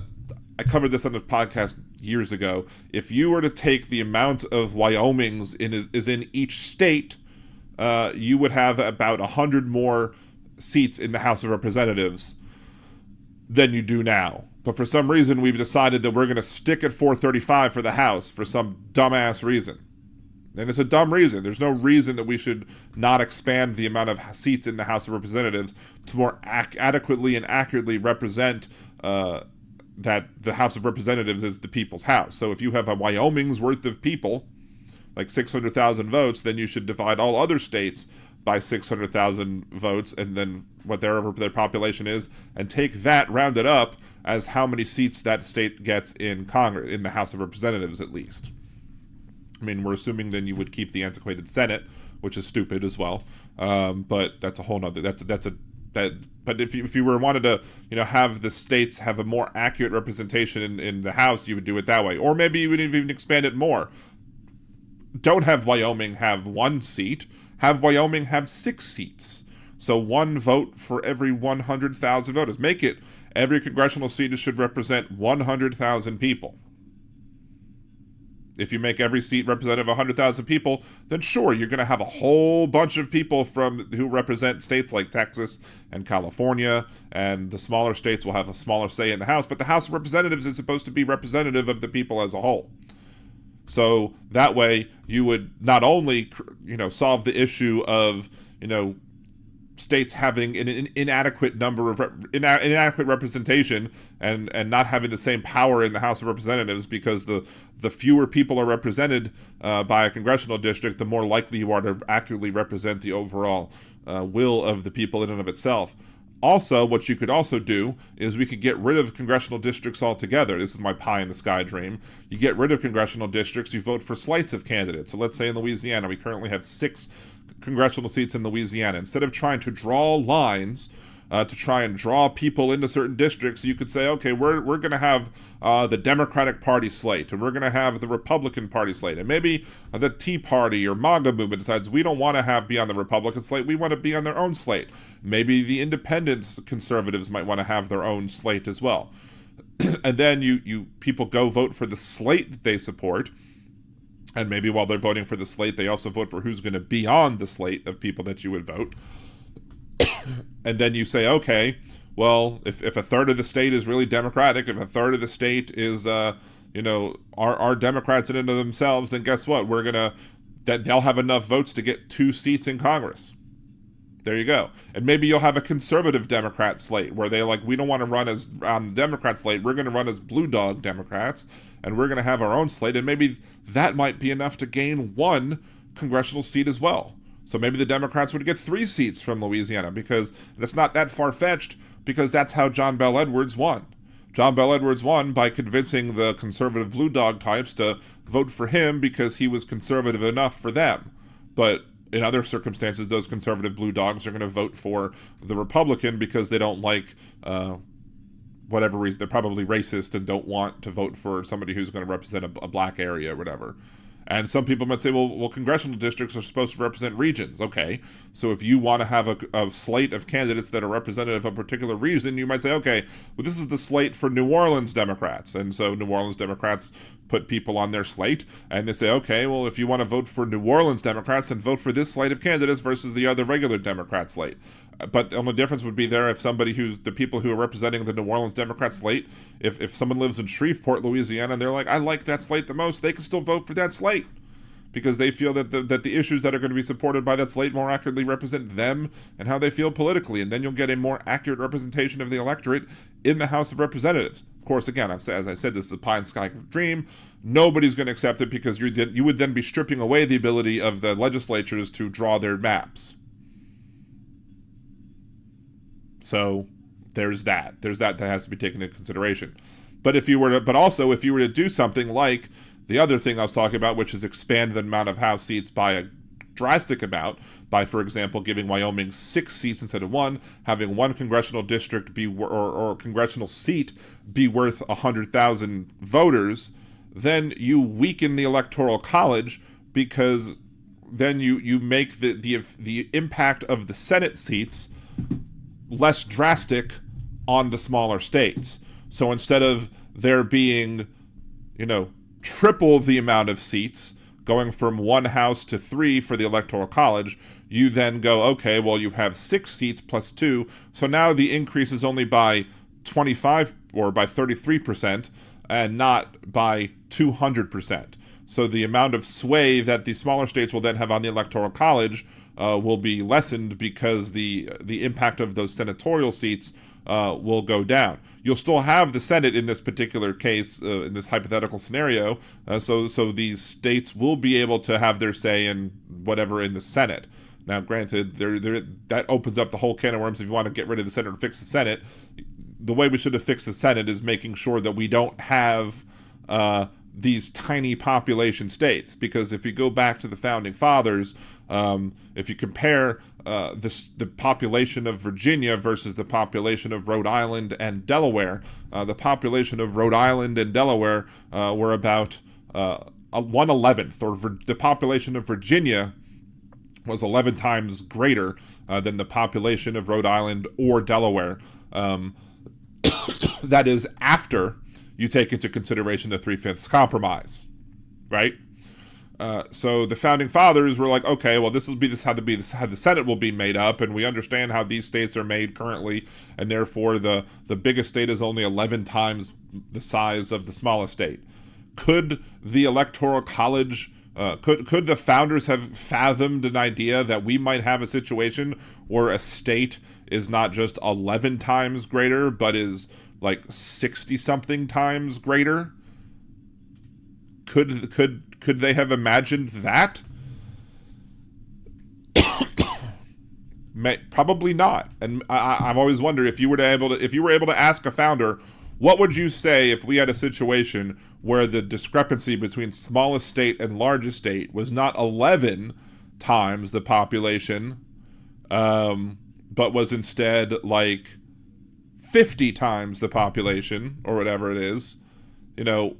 covered this on the podcast years ago. If you were to take the amount of Wyoming's is in each state, you would have about 100 more seats in the House of Representatives than you do now. But for some reason, we've decided that we're going to stick at 435 for the House for some dumbass reason. And it's a dumb reason. There's no reason that we should not expand the amount of seats in the House of Representatives to more adequately and accurately represent that the House of Representatives is the people's house. So if you have a Wyoming's worth of people, like 600,000 votes, then you should divide all other states by 600,000 votes, and then whatever their population is, and take that, round it up as how many seats that state gets in Congress, in the House of Representatives at least. I mean, we're assuming then you would keep the antiquated Senate, which is stupid as well. But that's a whole nother. But if you were wanted to, have the states have a more accurate representation in the House, you would do it that way. Or maybe you would even expand it more. Don't have Wyoming have 1 seat. Have Wyoming have 6 seats. So 1 vote for every 100,000 voters. Make it every congressional seat should represent 100,000 people. If you make every seat representative of 100,000 people, then sure, you're going to have a whole bunch of people who represent states like Texas and California, and the smaller states will have a smaller say in the House, but the House of Representatives is supposed to be representative of the people as a whole. So that way, you would not only, solve the issue of, states having an inadequate number of inadequate representation and not having the same power in the House of Representatives, because the fewer people are represented by a congressional district, the more likely you are to accurately represent the overall will of the people in and of itself. Also, what you could also do is we could get rid of congressional districts altogether. This is my pie in the sky dream. You get rid of congressional districts, you vote for slates of candidates. So let's say in Louisiana, we currently have 6 congressional seats in Louisiana. Instead of trying to draw lines to try and draw people into certain districts, you could say, okay, we're going to have the Democratic Party slate, and we're going to have the Republican Party slate, and maybe the Tea Party or MAGA movement decides we don't want to be on the Republican slate, we want to be on their own slate. Maybe the independent conservatives might want to have their own slate as well. And then you people go vote for the slate that they support, and maybe while they're voting for the slate, they also vote for who's going to be on the slate of people that you would vote. And then you say, okay, well, if a third of the state is really Democratic, if a third of the state is, are Democrats in and of themselves, then guess what? They'll have enough votes to get 2 seats in Congress. There you go. And maybe you'll have a conservative Democrat slate where we don't want to run as on the Democrat slate. We're going to run as blue dog Democrats, and we're going to have our own slate. And maybe that might be enough to gain 1 congressional seat as well. So maybe the Democrats would get 3 seats from Louisiana, because it's not that far-fetched, because that's how John Bel Edwards won. John Bel Edwards won by convincing the conservative blue dog types to vote for him because he was conservative enough for them. But in other circumstances, those conservative blue dogs are going to vote for the Republican because they don't like whatever reason. They're probably racist and don't want to vote for somebody who's going to represent a black area or whatever. And some people might say, well, congressional districts are supposed to represent regions. Okay, so if you want to have a slate of candidates that are representative of a particular region, you might say, okay, well, this is the slate for New Orleans Democrats. And so New Orleans Democrats put people on their slate, and they say, okay, well, if you want to vote for New Orleans Democrats, then vote for this slate of candidates versus the other regular Democrat slate. But the only difference would be there if the people who are representing the New Orleans Democrat slate, if someone lives in Shreveport, Louisiana, and they're like, I like that slate the most, they can still vote for that slate, because they feel that the issues that are going to be supported by that slate more accurately represent them and how they feel politically. And then you'll get a more accurate representation of the electorate in the House of Representatives. Of course, again, as I said, this is a pie in the sky dream. Nobody's going to accept it, because you would then be stripping away the ability of the legislatures to draw their maps. So there's that has to be taken into consideration. But if you were to do something like the other thing I was talking about, which is expand the amount of House seats by a drastic amount, by, for example, giving Wyoming 6 seats instead of 1, having 1 congressional district or congressional seat be worth 100,000 voters, then you weaken the Electoral College, because then you make the impact of the Senate seats less drastic on the smaller states. So instead of there being, triple the amount of seats, going from 1 house to 3 for the Electoral College, you then go, okay, well, you have 6 seats plus 2, so now the increase is only by 25 or by 33% and not by 200%. So the amount of sway that the smaller states will then have on the Electoral College will be lessened because the impact of those senatorial seats will go down. You'll still have the Senate in this particular case, in this hypothetical scenario, so these states will be able to have their say in whatever in the Senate. Now, granted, that opens up the whole can of worms. If you want to get rid of the Senate or fix the Senate, the way we should have fixed the Senate is making sure that we don't have these tiny population states, because if you go back to the Founding Fathers, if you compare the population of Virginia versus the population of Rhode Island and Delaware, the population of Rhode Island and Delaware were about 1/11th, or the population of Virginia was 11 times greater than the population of Rhode Island or Delaware. That is after you take into consideration the 3/5 compromise, right? So the Founding Fathers were like, okay, well, this will be how the Senate will be made up, and we understand how these states are made currently, and therefore the biggest state is only 11 times the size of the smallest state. Could the Electoral College, could the founders have fathomed an idea that we might have a situation where a state is not just 11 times greater, but is like 60-something times greater? Could they have imagined that? Probably not. And I've always wondered, if you were able to ask a founder, what would you say if we had a situation where the discrepancy between smallest state and largest state was not 11 times the population, but was instead like 50 times the population, or whatever it is?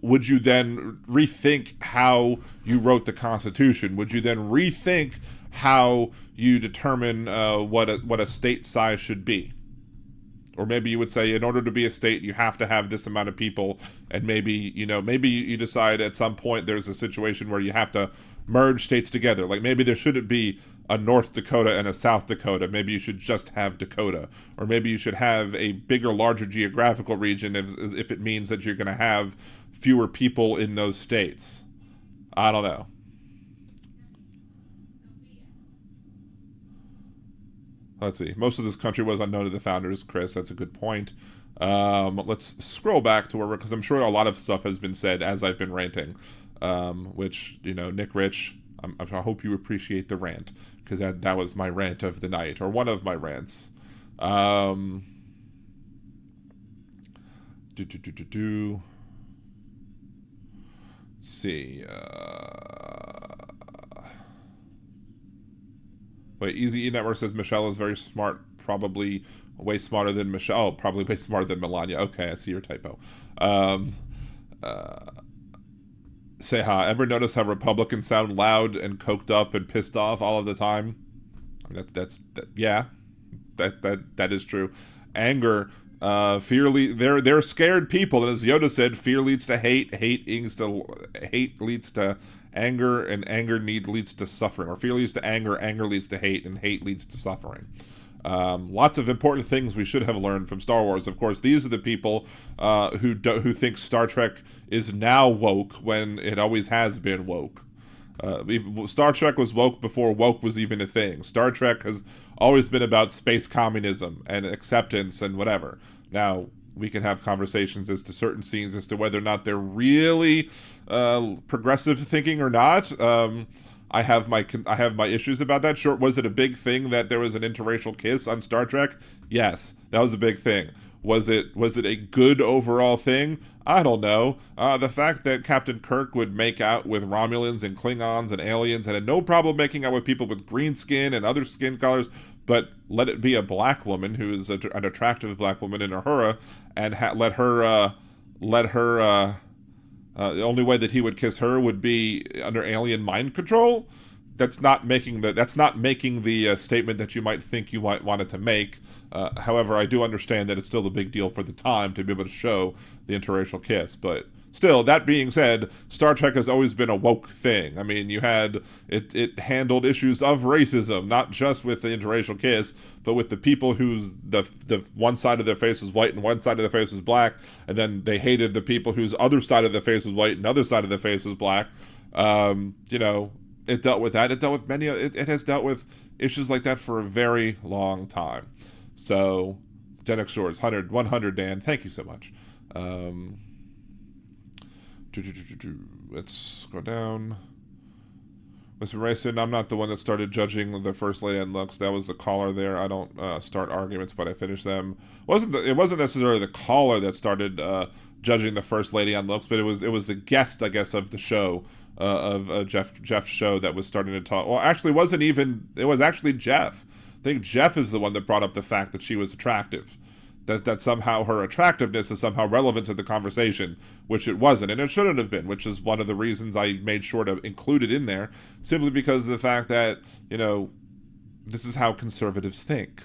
Would you then rethink how you wrote the Constitution? Would you then rethink how you determine what a state size should be? Or maybe you would say, in order to be a state, you have to have this amount of people, and maybe you decide at some point there's a situation where you have to merge states together. Like maybe there shouldn't be a North Dakota and a South Dakota. Maybe you should just have Dakota. Or maybe you should have a bigger, larger geographical region if it means that you're going to have fewer people in those states. I don't know. Let's see. Most of this country was unknown to the founders, Chris. That's a good point. Let's scroll back to because I'm sure a lot of stuff has been said as I've been ranting, which, Nick Rich, I hope you appreciate the rant, because that was my rant of the night, or one of my rants. See. Wait, Easy E Network says Michelle is very smart, probably way smarter than Michelle. Oh, probably way smarter than Melania. Okay, I see your typo. Say hi. Ever notice how Republicans sound loud and coked up and pissed off all of the time? Yeah, that is true. Anger, fear. They're scared people, and as Yoda said, fear leads to hate. Hate leads to anger, and anger leads to suffering. Or fear leads to anger. Anger leads to hate, and hate leads to suffering. Lots of important things we should have learned from Star Wars. Of course, these are the people who think Star Trek is now woke when it always has been woke. Star Trek was woke before woke was even a thing. Star Trek has always been about space communism and acceptance and whatever. Now, we can have conversations as to certain scenes as to whether or not they're really progressive thinking or not. I have my issues about that. Sure, was it a big thing that there was an interracial kiss on Star Trek? Yes, that was a big thing. Was it a good overall thing? I don't know. The fact that Captain Kirk would make out with Romulans and Klingons and aliens and had no problem making out with people with green skin and other skin colors, but let it be a black woman who is an attractive black woman in Uhura, and let her the only way that he would kiss her would be under alien mind control. that's not making the statement that you might think you might want it to make. However, I do understand that it's still a big deal for the time to be able to show the interracial kiss. But still, that being said, Star Trek has always been a woke thing. I mean, you had it handled issues of racism, not just with the interracial kiss, but with the people whose the one side of their face was white and one side of their face was black, and then they hated the people whose other side of their face was white and other side of their face was black. It dealt with that. It dealt with many. It has dealt with issues like that for a very long time. So, Genex Shores, 100, Dan. Thank you so much. Let's go down. Mr. Rayson, I'm not the one that started judging the First Lady on looks. That was the caller there. I don't start arguments, but I finish them. It wasn't necessarily the caller that started judging the First Lady on looks, but it was the guest, I guess, of the show, of Jeff's show that was starting to talk. Well, actually, it was actually Jeff. I think Jeff is the one that brought up the fact that she was attractive. That somehow her attractiveness is somehow relevant to the conversation, which it wasn't, and it shouldn't have been, which is one of the reasons I made sure to include it in there, simply because of the fact that, this is how conservatives think.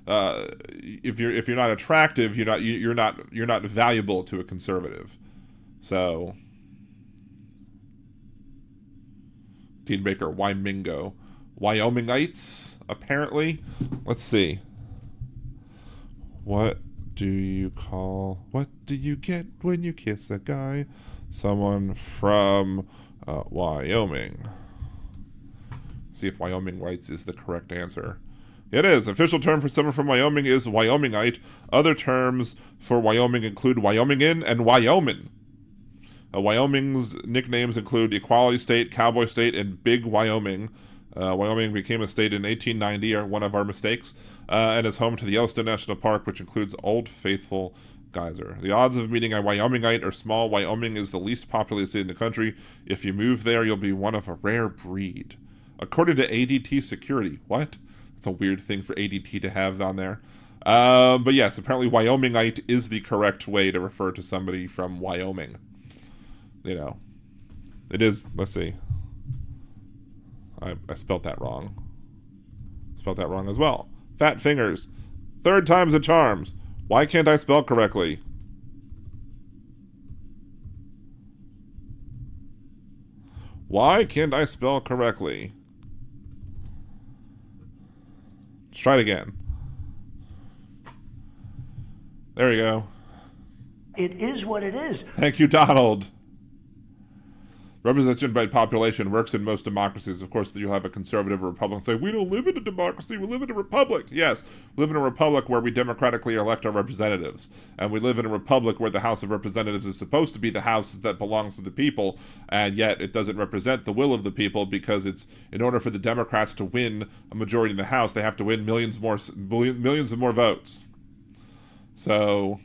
If you're not attractive, you're not valuable to a conservative. So, Dean Baker, Wyomingites, apparently. Let's see. What do you get when you kiss a guy? Someone from Wyoming. See if Wyomingites is the correct answer. It is. Official term for someone from Wyoming is Wyomingite. Other terms for Wyoming include Wyomingan and Wyoming. Wyoming's nicknames include Equality State, Cowboy State, and Big Wyoming. Wyoming became a state in 1890, one of our mistakes, and is home to the Yellowstone National Park, which includes Old Faithful Geyser. The odds of meeting a Wyomingite are small. Wyoming is the least populated state in the country. If you move there, you'll be one of a rare breed. According to ADT Security. What? That's a weird thing for ADT to have on there. But yes, apparently Wyomingite is the correct way to refer to somebody from Wyoming. It is, let's see. I spelt that wrong. Spelt that wrong as well. Fat fingers. Third time's a charms. Why can't I spell correctly? Why can't I spell correctly? Let's try it again. There you go. It is what it is. Thank you, Donald. Representation by population works in most democracies. Of course, you'll have a conservative or Republican say, we don't live in a democracy, we live in a republic. Yes, we live in a republic where we democratically elect our representatives. And we live in a republic where the House of Representatives is supposed to be the house that belongs to the people, and yet it doesn't represent the will of the people, because it's, in order for the Democrats to win a majority in the House, they have to win millions of more votes. So,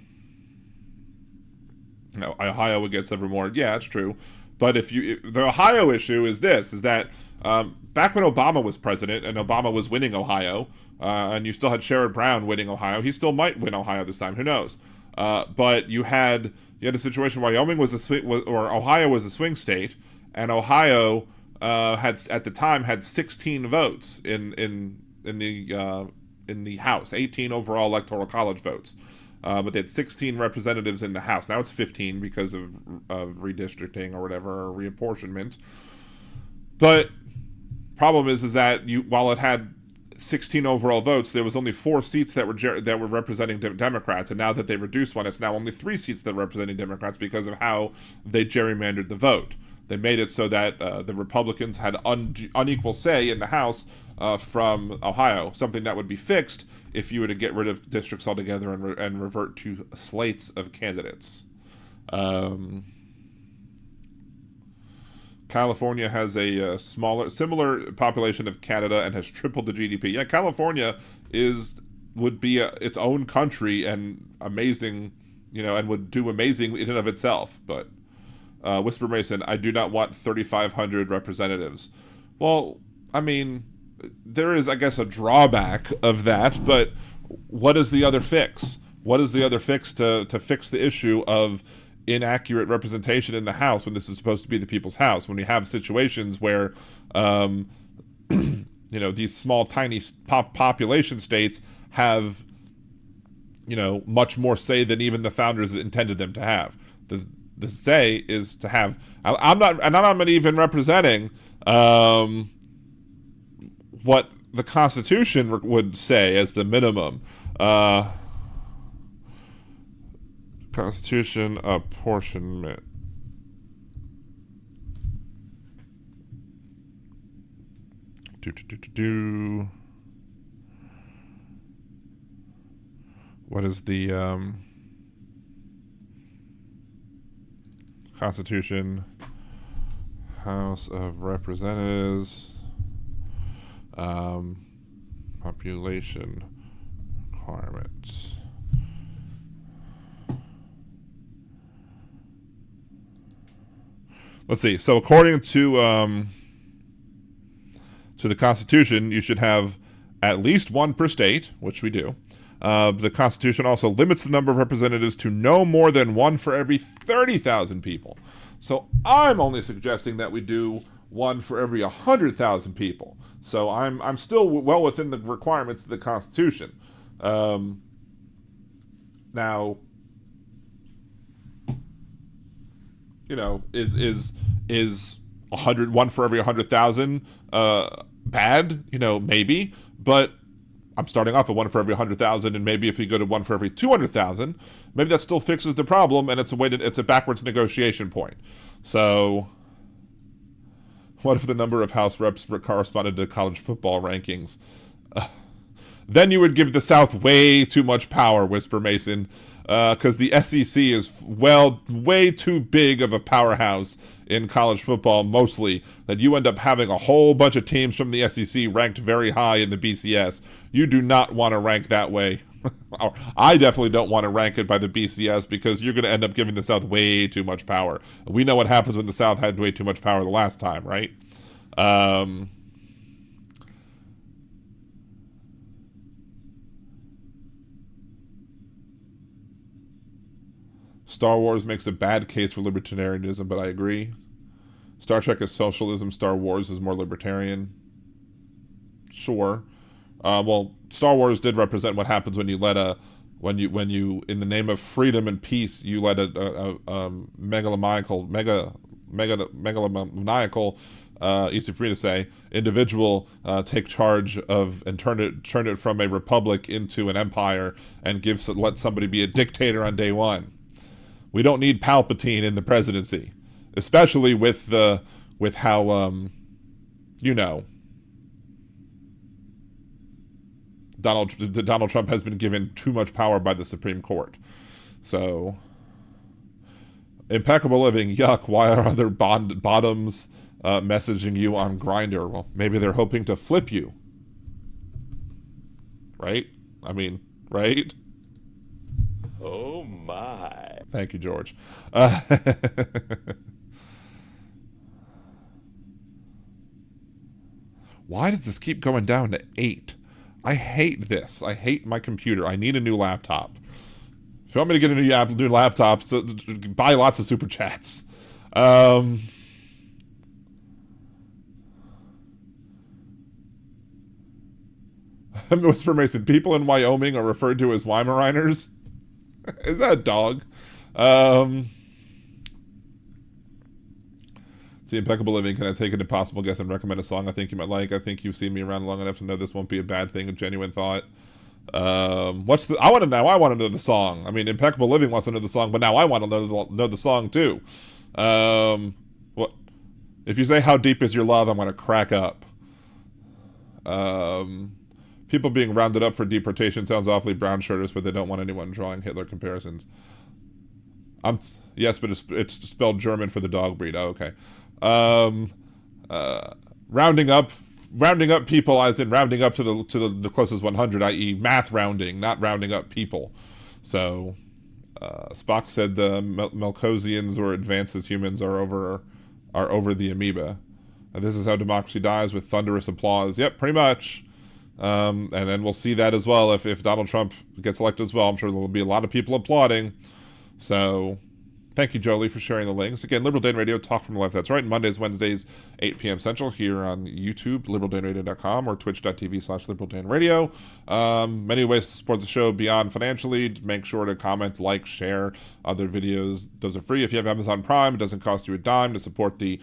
Ohio would get several more. Yeah, it's true. But the Ohio issue is that back when Obama was president and Obama was winning Ohio, and you still had Sherrod Brown winning Ohio, he still might win Ohio this time. Who knows? But you had a situation where Ohio was a swing state, and Ohio had at the time had 16 votes in the House, 18 overall electoral college votes. But they had 16 representatives in the House. Now it's 15 because of redistricting or whatever, or reapportionment. But problem is that while it had 16 overall votes, there was only 4 seats that were representing Democrats, and now that they reduced one, it's now only 3 seats that are representing Democrats because of how they gerrymandered the vote. They made it so that the Republicans had unequal say in the House from Ohio, something that would be fixed if you were to get rid of districts altogether and revert to slates of candidates. California has a similar population of Canada and has tripled the GDP. Yeah, California would be its own country and amazing, and would do amazing in and of itself. But Whisper Mason, I do not want 3,500 representatives. Well, I mean, there is, I guess, a drawback of that, but what is the other fix? What is the other fix to fix the issue of inaccurate representation in the House when this is supposed to be the people's house? When we have situations where These small, tiny population states have, much more say than even the founders intended them to have. The say is to have. I'm not even representing what the Constitution would say as the minimum. Constitution apportionment. What is the Constitution, House of Representatives, population requirements. Let's see. So according to the Constitution, you should have at least one per state, which we do. The Constitution also limits the number of representatives to no more than one for every 30,000 people. So I'm only suggesting that we do one for every 100,000 people. So I'm still well within the requirements of the Constitution. Now, is 101 for every 100,000 bad? Maybe, but I'm starting off at one for every 100,000, and maybe if you go to one for every 200,000, maybe that still fixes the problem, and it's a backwards negotiation point. So, what if the number of House reps corresponded to college football rankings? Then you would give the South way too much power, Whisper Mason, because the SEC is, way too big of a powerhouse in college football, mostly, that you end up having a whole bunch of teams from the SEC ranked very high in the BCS. You do not want to rank that way. I definitely don't want to rank it by the BCS, because you're going to end up giving the South way too much power. We know what happens when the South had way too much power the last time, right? Star Wars makes a bad case for libertarianism, but I agree. Star Trek is socialism. Star Wars is more libertarian. Sure. Well, Star Wars did represent what happens when you let when you in the name of freedom and peace, you let a megalomaniacal, easy for me to say, individual take charge of and turn it from a republic into an empire and let somebody be a dictator on day one. We don't need Palpatine in the presidency, especially with how Donald Trump has been given too much power by the Supreme Court. So, impeccable living, yuck. Why are other bottoms messaging you on Grindr? Well, maybe they're hoping to flip you, right? I mean, right? Oh my. Thank you, George. Why does this keep going down to 8? I hate this. I hate my computer. I need a new laptop. If you want me to get a new laptop, so buy lots of super chats. Whisper Mason, people in Wyoming are referred to as Weimaraners. Is that a dog? See, Impeccable Living, can I take an impossible guess and recommend a song I think you might like? I think you've seen me around long enough to know this won't be a bad thing, a genuine thought. I want to know the song. I mean, Impeccable Living wants to know the song, but now I want to know the song too. What? If you say how deep is your love, I'm going to crack up. People being rounded up for deportation sounds awfully brown shirters, but they don't want anyone drawing Hitler comparisons. Yes, but it's spelled German for the dog breed. Oh, okay. Rounding up people, as in rounding up to the closest 100, i.e., math rounding, not rounding up people. So, Spock said the Melkosians, or advanced as humans, are over the amoeba. And this is how democracy dies, with thunderous applause. Yep, pretty much. And then we'll see that as well if Donald Trump gets elected as well. I'm sure there will be a lot of people applauding. So, Thank you, Jolie, for sharing the links. Again, Liberal Dan Radio, Talk from Life. That's right. Mondays, Wednesdays, 8 p.m. Central here on YouTube, liberaldanradio.com or twitch.tv/liberaldanradio. Many ways to support the show beyond financially. Make sure to comment, like, share other videos. Those are free. If you have Amazon Prime, it doesn't cost you a dime to support the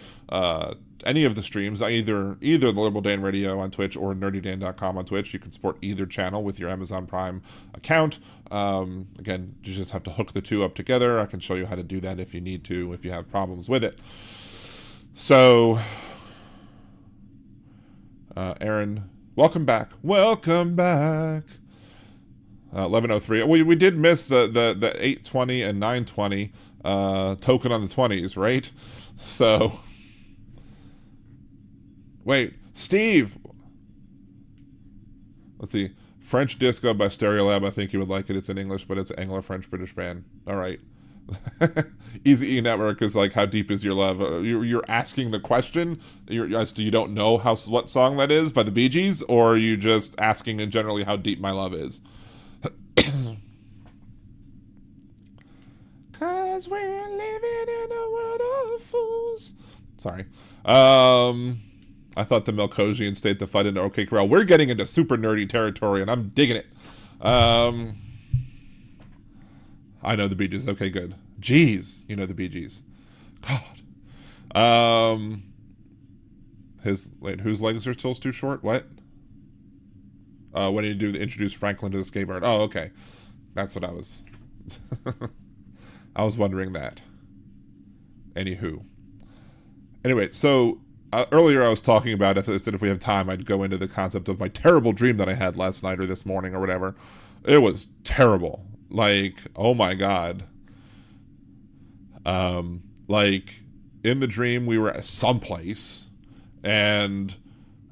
any of the streams, either the Liberal Dan Radio on Twitch or nerdydan.com on Twitch. You can support either channel with your Amazon Prime account. Again, you just have to hook the two up together. I can show you how to do that if you need to, if you have problems with it. So, Aaron, welcome back. Welcome back. 11:03. We did miss the 8:20 and 9:20 token on the 20s, right? So, wait, Steve. Let's see. French Disco by Stereolab. I think you would like it. It's in English, but it's an Anglo-French-British band. All right. Easy E Network is like, how deep is your love? You're asking the question as to you don't know what song that is by the Bee Gees, or are you just asking in generally how deep my love is? Cause we're living in a world of fools. Sorry. I thought the Melkozian state to fight into OK Corral. We're getting into super nerdy territory, and I'm digging it. I know the Bee Gees. Okay, good. Jeez, you know the Bee Gees. God. Whose legs are still too short? What? When did you introduce Franklin to the skateboard? Oh, okay. That's what I was... I was wondering that. Anywho. Anyway, so... earlier I was talking about, if we have time, I'd go into the concept of my terrible dream that I had last night or this morning or whatever. It was terrible. Like, oh my God. Like, in the dream, we were at someplace, and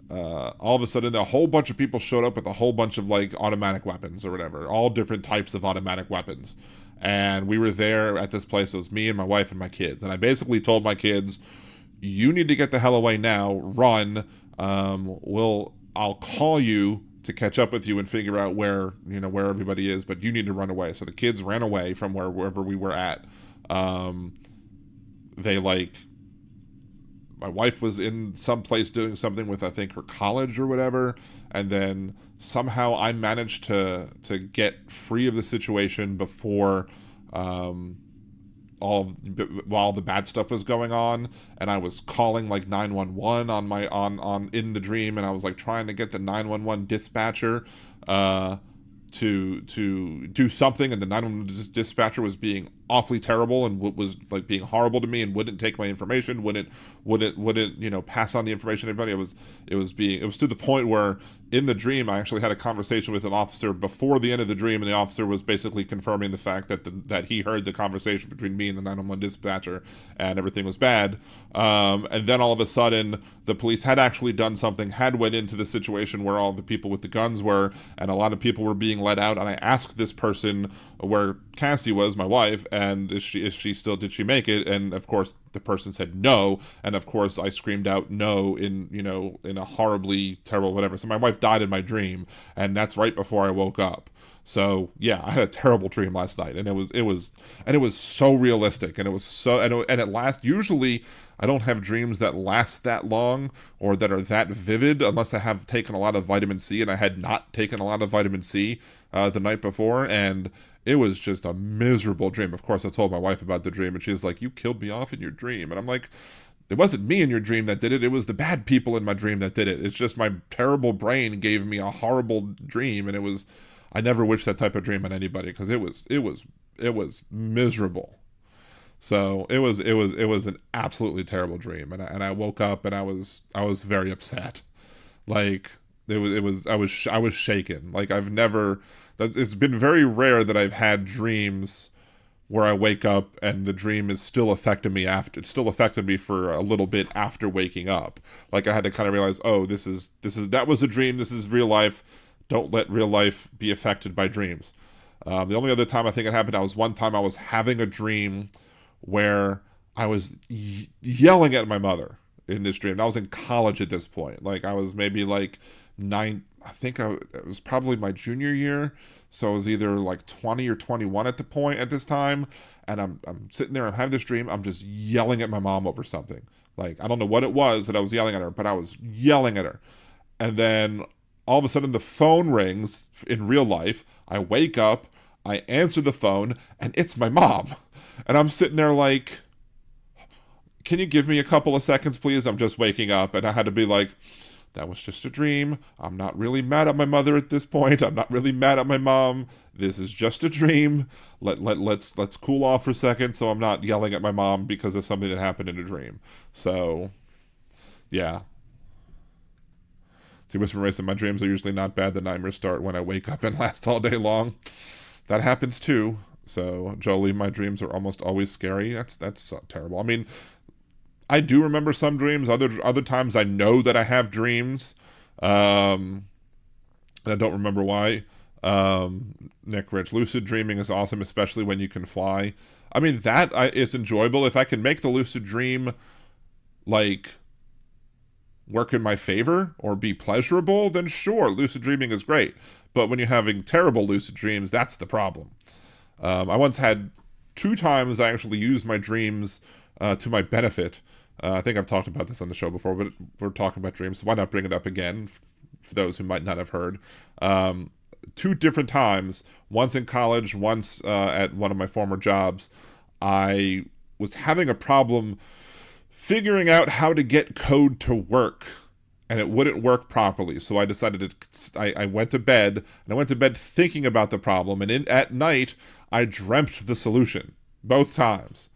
all of a sudden a whole bunch of people showed up with a whole bunch of, like, automatic weapons or whatever. All different types of automatic weapons. And we were there at this place. It was me and my wife and my kids. And I basically told my kids, you need to get the hell away now. Run. I'll call you to catch up with you and figure out where everybody is, but you need to run away. So the kids ran away from wherever we were at. My wife was in some place doing something with, I think, her college or whatever, and then somehow I managed to get free of the situation before while the bad stuff was going on, and I was calling like 911 on in the dream, and I was like trying to get the 911 dispatcher to do something, and the 911 dispatcher was being awfully terrible and was like being horrible to me and wouldn't take my information, wouldn't pass on the information to anybody. It was to the point where in the dream I actually had a conversation with an officer before the end of the dream, and the officer was basically confirming the fact that he heard the conversation between me and the 911 dispatcher and everything was bad. And then all of a sudden the police had actually done something, had went into the situation where all the people with the guns were, and a lot of people were being let out. And I asked this person where Cassie was, my wife, and did she make it? And of course the person said no, and of course I screamed out no in a horribly terrible whatever. So my wife died in my dream, and that's right before I woke up. So yeah, I had a terrible dream last night, and it was so realistic, and it lasts. Usually I don't have dreams that last that long or that are that vivid unless I have taken a lot of vitamin C, and I had not taken a lot of vitamin C the night before, and it was just a miserable dream. Of course, I told my wife about the dream, and she's like, "You killed me off in your dream." And I'm like, it wasn't me in your dream that did it. It was the bad people in my dream that did it. It's just my terrible brain gave me a horrible dream, and I never wish that type of dream on anybody, because it was miserable. So it was an absolutely terrible dream, and I woke up and I was very upset. Like I was shaken. Like it's been very rare that I've had dreams where I wake up and the dream is still affecting me after. It still affected me for a little bit after waking up. Like I had to kind of realize, oh, that was a dream. This is real life. Don't let real life be affected by dreams. The only other time I think it happened, one time I was having a dream where I was yelling at my mother. in this dream. And I was in college at this point. Like I was maybe like it was probably my junior year. So I was either like 20 or 21 at this time. And I'm sitting there, I'm having this dream. I'm just yelling at my mom over something. Like, I don't know what it was that I was yelling at her, but I was yelling at her. And then all of a sudden the phone rings in real life. I wake up, I answer the phone, and it's my mom. And I'm sitting there like, can you give me a couple of seconds, please? I'm just waking up. And I had to be like, that was just a dream. I'm not really mad at my mother at this point. I'm not really mad at my mom. This is just a dream. Let's cool off for a second so I'm not yelling at my mom because of something that happened in a dream. So, yeah. See, Whisper Ray said, my dreams are usually not bad. The nightmares start when I wake up and last all day long. That happens too. So, Jolie, my dreams are almost always scary. That's terrible. I mean, I do remember some dreams. Other times I know that I have dreams. And I don't remember why. Nick Rich, lucid dreaming is awesome, especially when you can fly. I mean, that is enjoyable. If I can make the lucid dream, like, work in my favor or be pleasurable, then sure, lucid dreaming is great. But when you're having terrible lucid dreams, that's the problem. I once had 2 times I actually used my dreams to my benefit. I think I've talked about this on the show before, but we're talking about dreams, so why not bring it up again for those who might not have heard. 2 different times, once in college, once at one of my former jobs, I was having a problem figuring out how to get code to work, and it wouldn't work properly. So I decided I went to bed, and I went to bed thinking about the problem, and at night, I dreamt the solution, both times.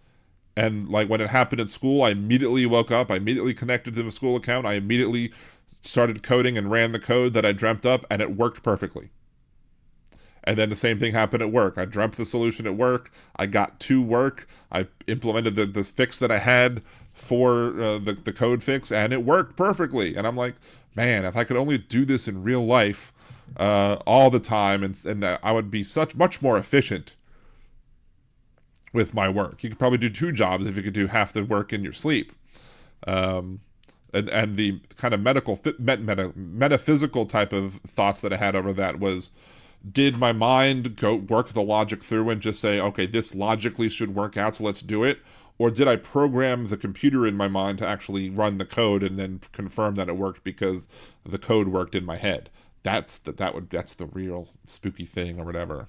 And like when it happened at school, I immediately woke up, I immediately connected to the school account, I immediately started coding and ran the code that I dreamt up, and it worked perfectly. And then the same thing happened at work. I dreamt the solution at work, I got to work, I implemented the fix that I had for the code fix, and it worked perfectly. And I'm like, man, if I could only do this in real life all the time, and I would be much more efficient with my work. You could probably do 2 jobs if you could do half the work in your sleep. And the kind of metaphysical type of thoughts that I had over that was, did my mind go work the logic through and just say, okay, this logically should work out, so let's do it? Or did I program the computer in my mind to actually run the code and then confirm that it worked because the code worked in my head? That's the real spooky thing or whatever.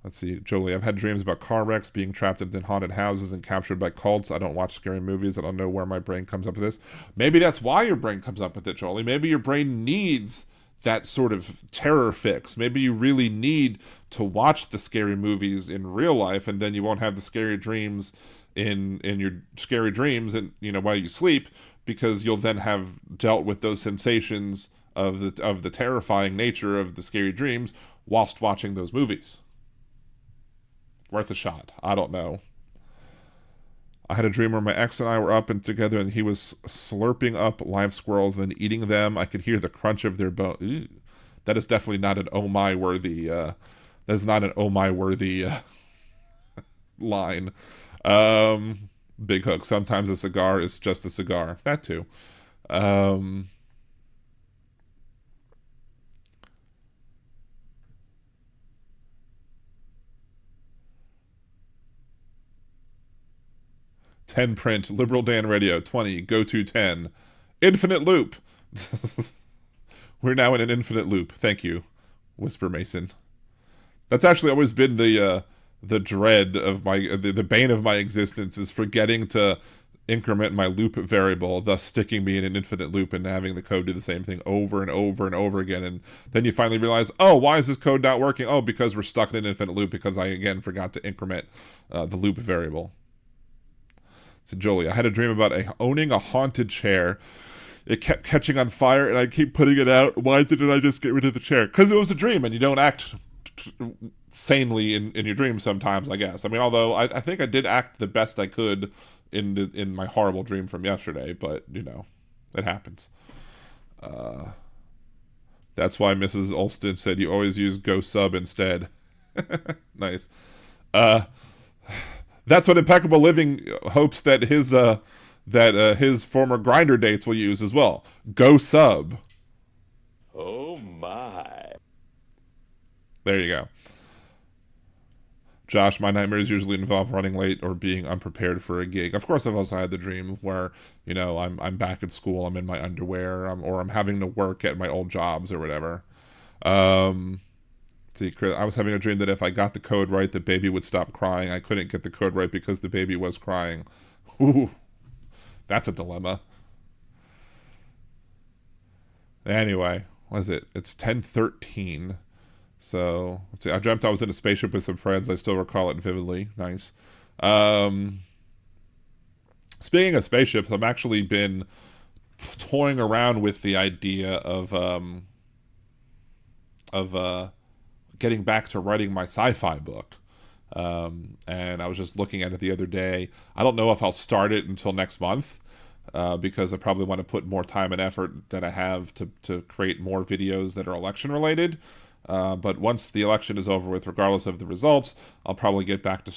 Let's see, Jolie, I've had dreams about car wrecks, being trapped in haunted houses and captured by cults. I don't watch scary movies. I don't know where my brain comes up with this. Maybe that's why your brain comes up with it, Jolie. Maybe your brain needs that sort of terror fix. Maybe you really need to watch the scary movies in real life, and then you won't have the scary dreams in your scary dreams and while you sleep, because you'll then have dealt with those sensations of the terrifying nature of the scary dreams whilst watching those movies. Worth a shot. I don't know. I had a dream where my ex and I were up and together, and he was slurping up live squirrels and then eating them. I could hear the crunch of their bone. That is definitely not an oh my worthy. That is not an oh my worthy line. Big Hook. Sometimes a cigar is just a cigar. That too. 10 print, Liberal Dan Radio, 20, go to 10. Infinite loop. We're now in an infinite loop. Thank you, Whisper Mason. That's actually always been the dread of the bane of my existence, is forgetting to increment my loop variable, thus sticking me in an infinite loop and having the code do the same thing over and over and over again. And then you finally realize, oh, why is this code not working? Oh, because we're stuck in an infinite loop because I, again, forgot to increment the loop variable. So Jolie, I had a dream about owning a haunted chair. It kept catching on fire, and I keep putting it out. Why didn't I just get rid of the chair? Because it was a dream, and you don't act sanely in your dreams sometimes, I guess. I mean, although I think I did act the best I could in my horrible dream from yesterday, but, it happens. That's why Mrs. Olsted said you always use go sub instead. Nice. That's what Impeccable Living hopes that his former Grinder dates will use as well. Go sub. Oh my. There you go. Josh, my nightmares usually involve running late or being unprepared for a gig. Of course, I've also had the dream where, I'm back at school, I'm in my underwear, or I'm having to work at my old jobs or whatever. See, Chris, I was having a dream that if I got the code right, the baby would stop crying. I couldn't get the code right because the baby was crying. Ooh, that's a dilemma. Anyway, what is it? It's 10:13. So, let's see. I dreamt I was in a spaceship with some friends. I still recall it vividly. Nice. Speaking of spaceships, I've actually been toying around with the idea of getting back to writing my sci-fi book. And I was just looking at it the other day. I don't know if I'll start it until next month, because I probably want to put more time and effort that I have to create more videos that are election related. But once the election is over with, regardless of the results, I'll probably get back to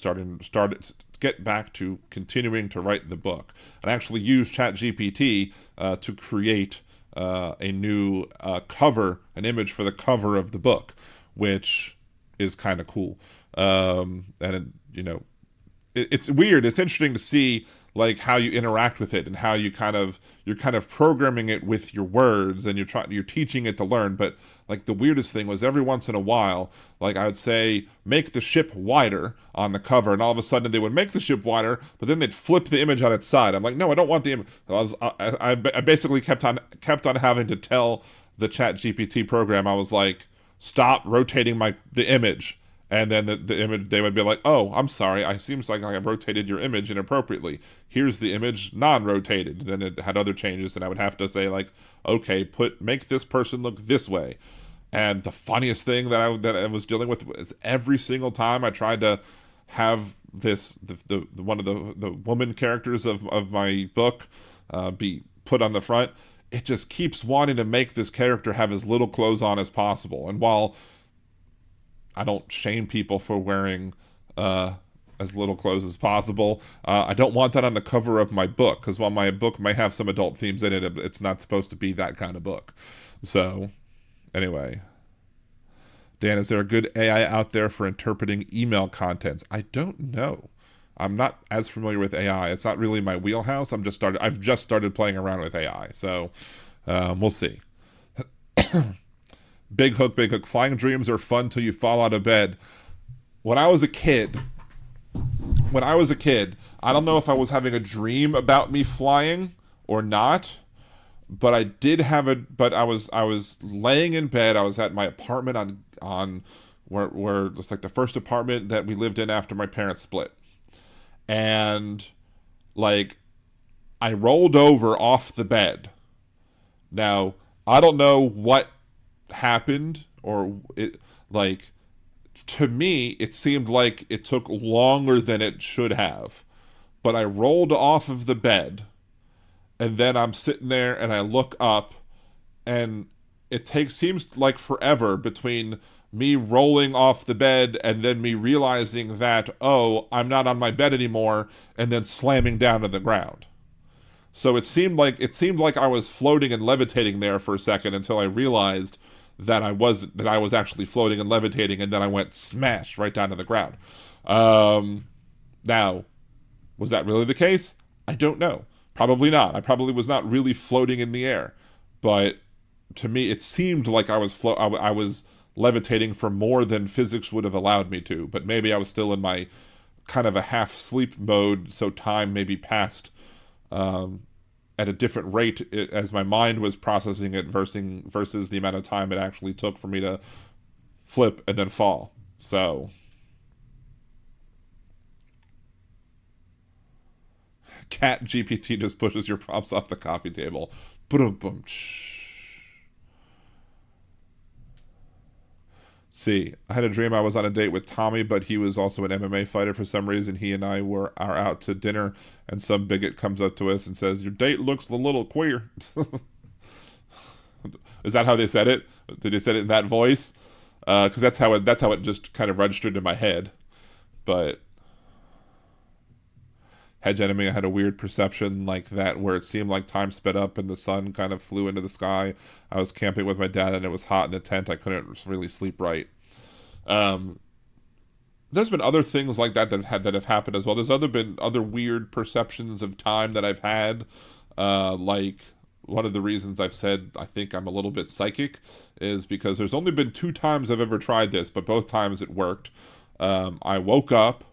continuing to write the book. And actually use ChatGPT to create a new an image for the cover of the book, which is kind of cool. It's weird. It's interesting to see like how you interact with it and how you're kind of programming it with your words, and you're teaching it to learn. But like the weirdest thing was, every once in a while, like I would say, make the ship wider on the cover, and all of a sudden they would make the ship wider, but then they'd flip the image on its side. I'm like, no, I don't want the image. I basically kept on having to tell the ChatGPT program, I was like, stop rotating the image. And then the image, they would be like, oh, I'm sorry, it seems like I rotated your image inappropriately. Here's the image non-rotated. Then it had other changes, and I would have to say like, okay, make this person look this way. And the funniest thing that I was dealing with is every single time I tried to have the one of the woman characters of my book be put on the front, it just keeps wanting to make this character have as little clothes on as possible. And while I don't shame people for wearing as little clothes as possible, I don't want that on the cover of my book, because while my book may have some adult themes in it, it's not supposed to be that kind of book. So, anyway. Dan, is there a good AI out there for interpreting email contents? I don't know. I'm not as familiar with AI. It's not really my wheelhouse. I've just started playing around with AI, so we'll see. Big hook. Flying dreams are fun till you fall out of bed. When I was a kid, I don't know if I was having a dream about me flying or not, but I did have but I was laying in bed. I was at my apartment on where it's like the first apartment that we lived in after my parents split. And like I rolled over off the bed. Now, I don't know what happened, or it, like, to me it seemed like it took longer than it should have, but I rolled off of the bed, and then I'm sitting there and I look up, and seems like forever between me rolling off the bed and then me realizing that, oh, I'm not on my bed anymore, and then slamming down to the ground. So it seemed like I was floating and levitating there for a second, until I realized that I was actually floating and levitating, and then I went smash right down to the ground. Now, was that really the case? I don't know. Probably not. I probably was not really floating in the air, but to me, it seemed like I was levitating for more than physics would have allowed me to. But maybe I was still in my kind of a half sleep mode, so time maybe passed at a different rate as my mind was processing it versus the amount of time it actually took for me to flip and then fall. So, Cat GPT just pushes your prompts off the coffee table. Boom, boom. See, I had a dream I was on a date with Tommy, but he was also an MMA fighter for some reason. He and I are out to dinner, and some bigot comes up to us and says, "Your date looks a little queer." Is that how they said it? Did they say it in that voice? Because that's how it just kind of registered in my head. But Hedge Enemy, I had a weird perception like that where it seemed like time sped up and the sun kind of flew into the sky. I was camping with my dad and it was hot in the tent. I couldn't really sleep right. There's been other things like that that have happened as well. There's been other weird perceptions of time that I've had. Like one of the reasons I've said I think I'm a little bit psychic is because there's only been 2 times I've ever tried this, but both times it worked. I woke up,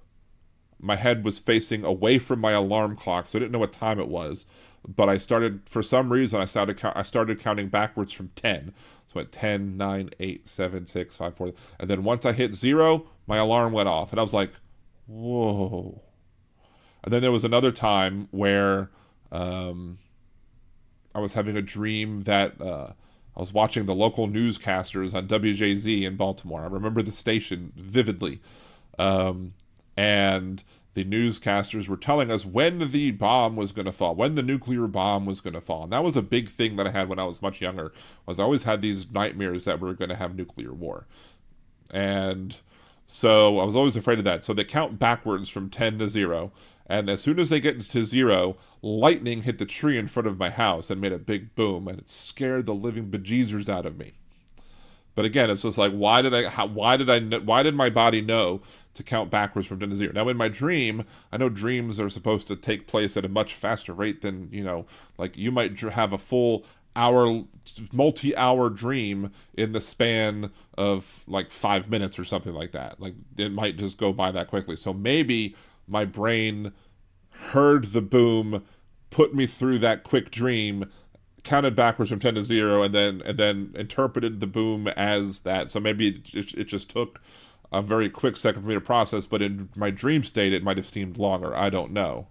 my head was facing away from my alarm clock, so I didn't know what time it was. But I started, for some reason, I started counting backwards from 10. So at 10, 9, 8, 7, 6, 5, 4. And then once I hit 0, my alarm went off. And I was like, whoa. And then there was another time where I was having a dream that I was watching the local newscasters on WJZ in Baltimore. I remember the station vividly. And the newscasters were telling us when the bomb was going to fall, when the nuclear bomb was going to fall. And that was a big thing that I had when I was much younger, was I always had these nightmares that we were going to have nuclear war. And so I was always afraid of that. So they count backwards from 10 to 0. And as soon as they get to 0, lightning hit the tree in front of my house and made a big boom. And it scared the living bejeezers out of me. But again, it's just like, why did my body know to count backwards from 10 to 0? Now, in my dream, I know dreams are supposed to take place at a much faster rate than, like you might have a full hour, multi-hour dream in the span of like 5 minutes or something like that. Like it might just go by that quickly. So maybe my brain heard the boom, put me through that quick dream, counted backwards from 10 to 0, and then interpreted the boom as that. So maybe it just took a very quick second for me to process, but in my dream state it might have seemed longer. I don't know.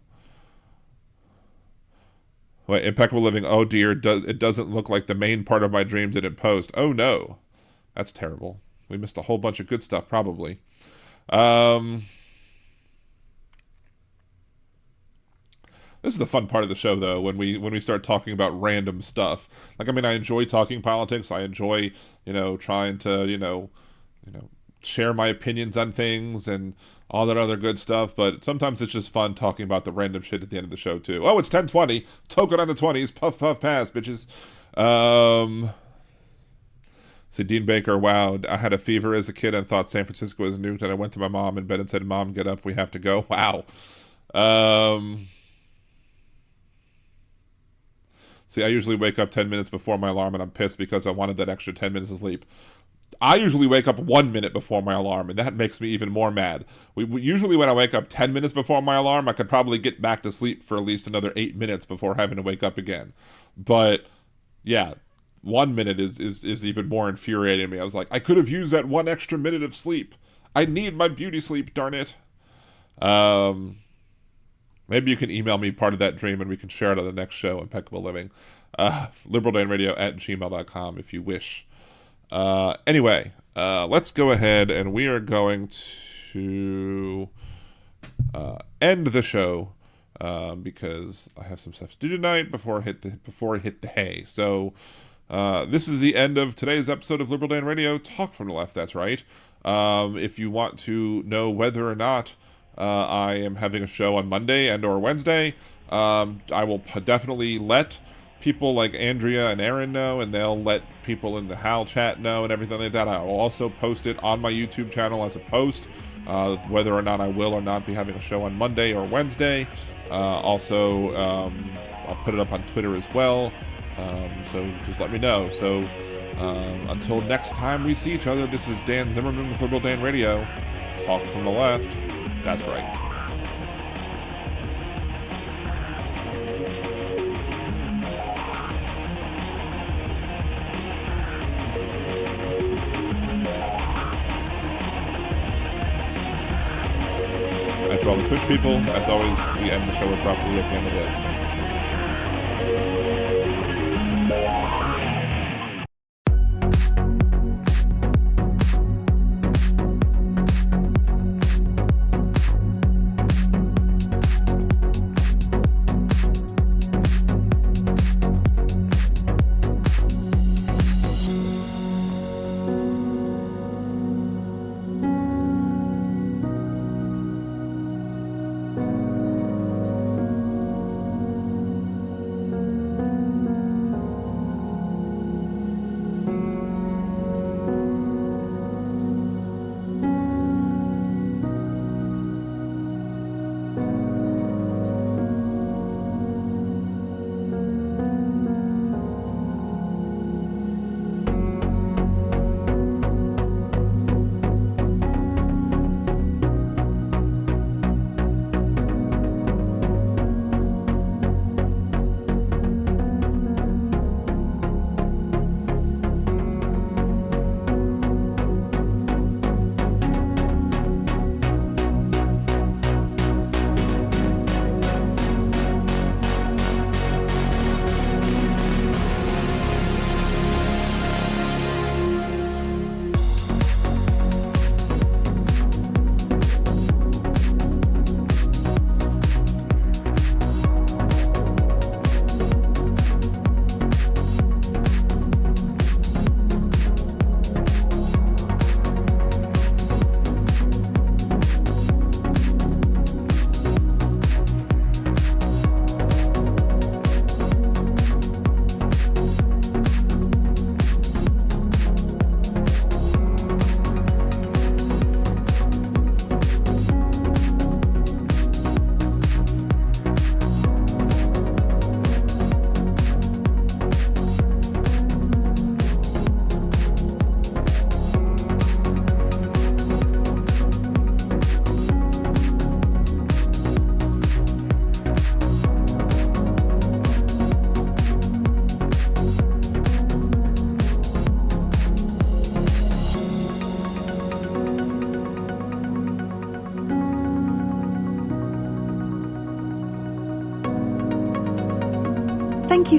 Wait, Impeccable Living, oh dear, it doesn't look like the main part of my dream didn't post. Oh no. That's terrible. We missed a whole bunch of good stuff, probably. This is the fun part of the show, though, when we start talking about random stuff. Like, I mean, I enjoy talking politics. I enjoy, trying to, share my opinions on things and all that other good stuff. But sometimes it's just fun talking about the random shit at the end of the show, too. Oh, it's 10:20. Token on the 20s. Puff, puff, pass, bitches. See, Dean Baker, wow, I had a fever as a kid and thought San Francisco was nuked. And I went to my mom in bed and said, Mom, get up. We have to go. Wow. See, I usually wake up 10 minutes before my alarm, and I'm pissed because I wanted that extra 10 minutes of sleep. I usually wake up 1 minute before my alarm, and that makes me even more mad. Usually when I wake up 10 minutes before my alarm, I could probably get back to sleep for at least another 8 minutes before having to wake up again. But, yeah, 1 minute is even more infuriating me. I was like, I could have used that 1 extra minute of sleep. I need my beauty sleep, darn it. Maybe you can email me part of that dream and we can share it on the next show, Impeccable Living. liberaldanradio@gmail.com if you wish. Anyway, let's go ahead and we are going to end the show because I have some stuff to do tonight before I hit the hay. So this is the end of today's episode of Liberal Dan Radio. Talk from the left, that's right. If you want to know whether or not I am having a show on Monday and or Wednesday, I will definitely let people like Andrea and Aaron know, and they'll let people in the HAL chat know and everything like that. I will also post it on my YouTube channel as a post, whether or not I will or not be having a show on Monday or Wednesday. Also, I'll put it up on Twitter as well, so just let me know. So until next time we see each other, this is Dan Zimmerman with Liberal Dan Radio. Talk from the left. That's right. And to all the Twitch people, as always, we end the show abruptly at the end of this.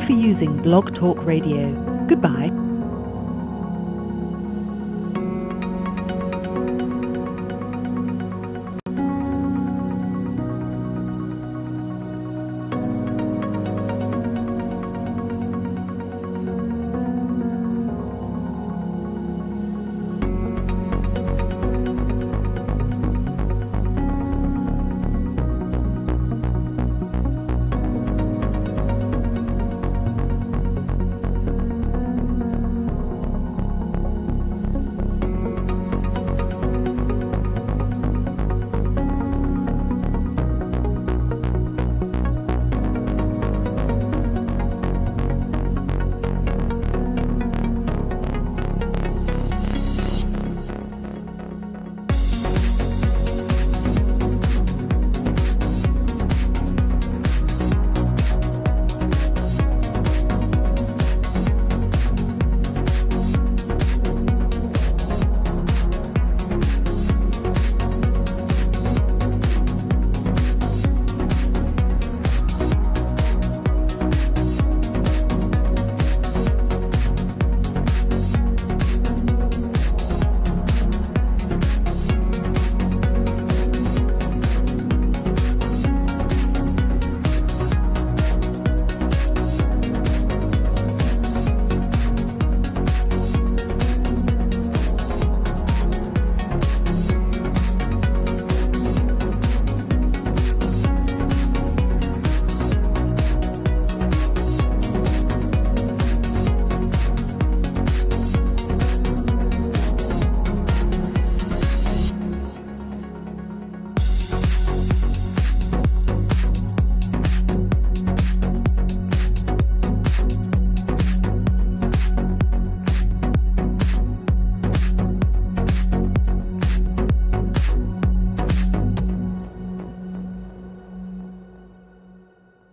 for using Blog Talk Radio. Goodbye.